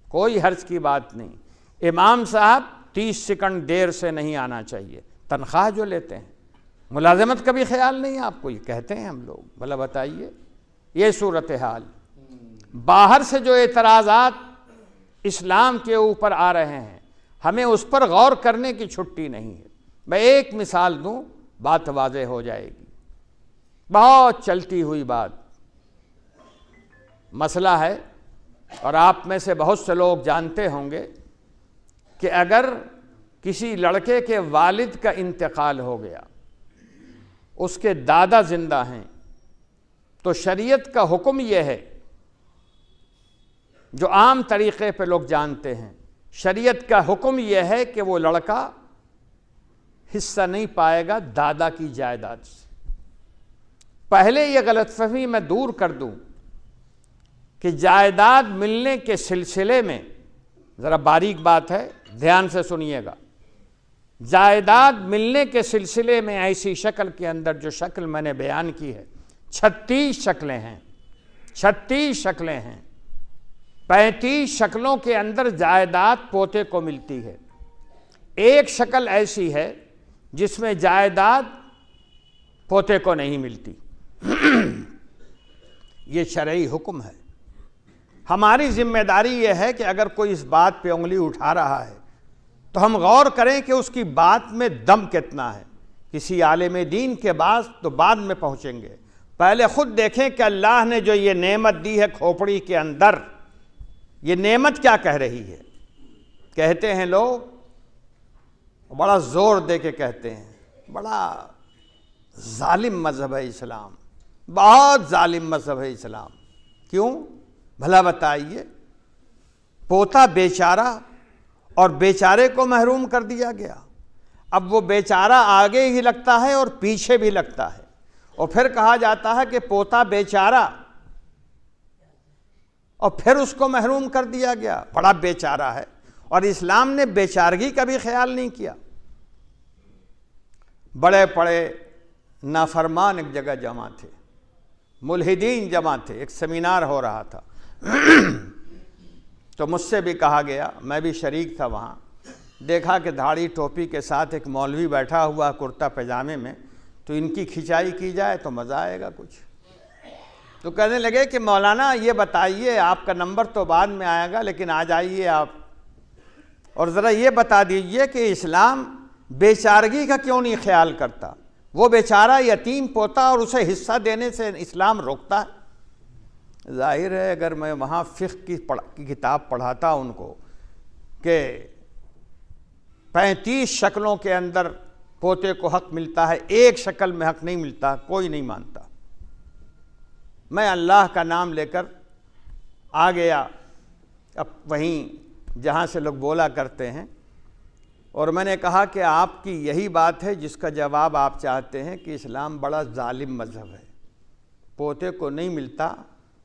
کوئی حرج کی بات نہیں۔ امام صاحب 30 سیکنڈ دیر سے نہیں آنا چاہیے، تنخواہ جو لیتے ہیں، ملازمت کا بھی خیال نہیں آپ کو، یہ کہتے ہیں ہم لوگ، بھلا بتائیے۔ یہ صورتحال، باہر سے جو اعتراضات اسلام کے اوپر آ رہے ہیں ہمیں اس پر غور کرنے کی چھٹی نہیں ہے۔ میں ایک مثال دوں، بات واضح ہو جائے گی۔ بہت چلتی ہوئی بات، مسئلہ ہے، اور آپ میں سے بہت سے لوگ جانتے ہوں گے کہ اگر کسی لڑکے کے والد کا انتقال ہو گیا، اس کے دادا زندہ ہیں، تو شریعت کا حکم یہ ہے جو عام طریقے پہ لوگ جانتے ہیں، شریعت کا حکم یہ ہے کہ وہ لڑکا حصہ نہیں پائے گا دادا کی جائیداد سے۔ پہلے یہ غلط فہمی میں دور کر دوں کہ جائیداد ملنے کے سلسلے میں، ذرا باریک بات ہے دھیان سے سنیے گا، جائیداد ملنے کے سلسلے میں ایسی شکل کے اندر جو شکل میں نے بیان کی ہے، 36 شکلیں ہیں، 36 شکلیں ہیں، 35 شکلوں کے اندر جائیداد پوتے کو ملتی ہے۔ ایک شکل ایسی ہے جس میں جائیداد پوتے کو نہیں ملتی۔ یہ شرعی حکم ہے۔ ہماری ذمہ داری یہ ہے کہ اگر کوئی اس بات پہ انگلی اٹھا رہا ہے تو ہم غور کریں کہ اس کی بات میں دم کتنا ہے۔ کسی عالم دین کے بعد تو بعد میں پہنچیں گے، پہلے خود دیکھیں کہ اللہ نے جو یہ نعمت دی ہے کھوپڑی کے اندر، یہ نعمت کیا کہہ رہی ہے۔ کہتے ہیں لوگ، بڑا زور دے کے کہتے ہیں، بڑا ظالم مذہب ہے اسلام، بہت ظالم مذہب ہے اسلام۔ کیوں؟ بھلا بتائیے۔ پوتا بیچارہ، اور بیچارے کو محروم کر دیا گیا۔ اب وہ بیچارہ آگے ہی لگتا ہے اور پیچھے بھی لگتا ہے، اور پھر کہا جاتا ہے کہ پوتا بیچارہ، اور پھر اس کو محروم کر دیا گیا، بڑا بیچارہ ہے۔ اور اسلام نے بیچارگی کا بھی خیال نہیں کیا۔ بڑے بڑے نافرمان ایک جگہ جمع تھے، ملحدین جمع تھے، ایک سیمینار ہو رہا تھا، تو مجھ سے بھی کہا گیا، میں بھی شریک تھا وہاں، دیکھا کہ دھاڑی ٹوپی کے ساتھ ایک مولوی بیٹھا ہوا کرتا پاجامے میں، تو ان کی کھچائی کی جائے تو مزہ آئے گا کچھ۔ تو کہنے لگے کہ مولانا یہ بتائیے، آپ کا نمبر تو بعد میں آئے گا لیکن آ جائیے آپ، اور ذرا یہ بتا دیجئے کہ اسلام بیچارگی کا کیوں نہیں خیال کرتا۔ وہ بیچارہ یتیم پوتا اور اسے حصہ دینے سے اسلام روکتا ہے۔ ظاہر ہے اگر میں وہاں فقہ کی کتاب پڑھاتا ان کو کہ 35 شکلوں کے اندر پوتے کو حق ملتا ہے، ایک شکل میں حق نہیں ملتا، کوئی نہیں مانتا۔ میں اللہ کا نام لے کر آ گیا اب وہیں جہاں سے لوگ بولا کرتے ہیں، اور میں نے کہا کہ آپ کی یہی بات ہے جس کا جواب آپ چاہتے ہیں کہ اسلام بڑا ظالم مذہب ہے، پوتے کو نہیں ملتا،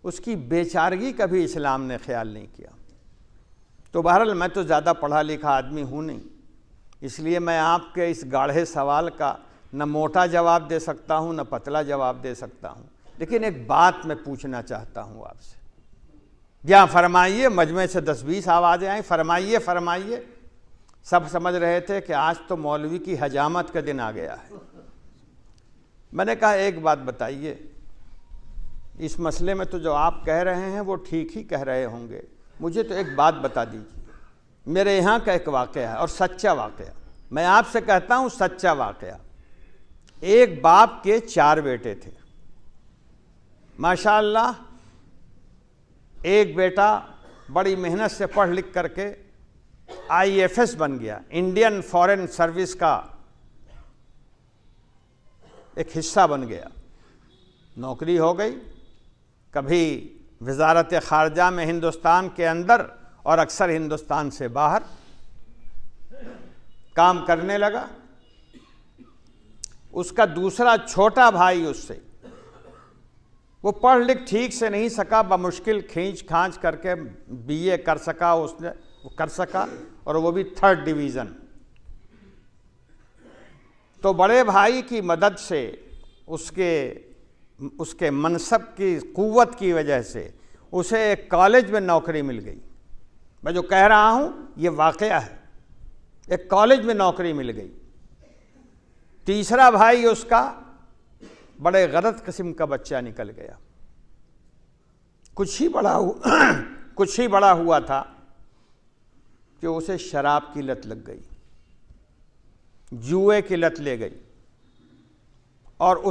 اس کی بیچارگی کا بھی اسلام نے خیال نہیں کیا۔ تو بہرحال میں تو زیادہ پڑھا لکھا آدمی ہوں نہیں، اس لیے میں آپ کے اس گاڑھے سوال کا نہ موٹا جواب دے سکتا ہوں نہ پتلا جواب دے سکتا ہوں، لیکن ایک بات میں پوچھنا چاہتا ہوں آپ سے۔ جہاں فرمائیے، مجمع سے 10-20 آوازیں آئیں، فرمائیے فرمائیے۔ سب سمجھ رہے تھے کہ آج تو مولوی کی حجامت کا دن آ گیا ہے۔ میں نے کہا ایک بات بتائیے، اس مسئلے میں تو جو آپ کہہ رہے ہیں وہ ٹھیک ہی کہہ رہے ہوں گے، مجھے تو ایک بات بتا دیجیے، میرے یہاں کا ایک واقعہ ہے اور سچا واقعہ، میں آپ سے کہتا ہوں سچا واقعہ۔ ایک باپ کے 4 بیٹے تھے، ماشاءاللہ ایک بیٹا بڑی محنت سے پڑھ لکھ کر کے IFS بن گیا، انڈین فارن سروس کا ایک حصہ بن گیا، نوکری ہو گئی، کبھی وزارت خارجہ میں ہندوستان کے اندر اور اکثر ہندوستان سے باہر کام کرنے لگا۔ اس کا دوسرا چھوٹا بھائی اس سے، وہ پڑھ لکھ ٹھیک سے نہیں سکا، بمشکل کھینچ کھانچ کر کے BA کر سکا، اس نے وہ کر سکا، اور وہ بھی 3rd ڈویژن۔ تو بڑے بھائی کی مدد سے اس کے منصب کی قوت کی وجہ سے اسے ایک کالج میں نوکری مل گئی. میں جو کہہ رہا ہوں یہ واقعہ ہے. ایک کالج میں نوکری مل گئی. تیسرا بھائی اس کا بڑے غلط قسم کا بچہ نکل گیا. کچھ ہی بڑا ہوا تھا کہ اسے شراب کی لت لگ گئی, جوئے کی لت لے گئی, اور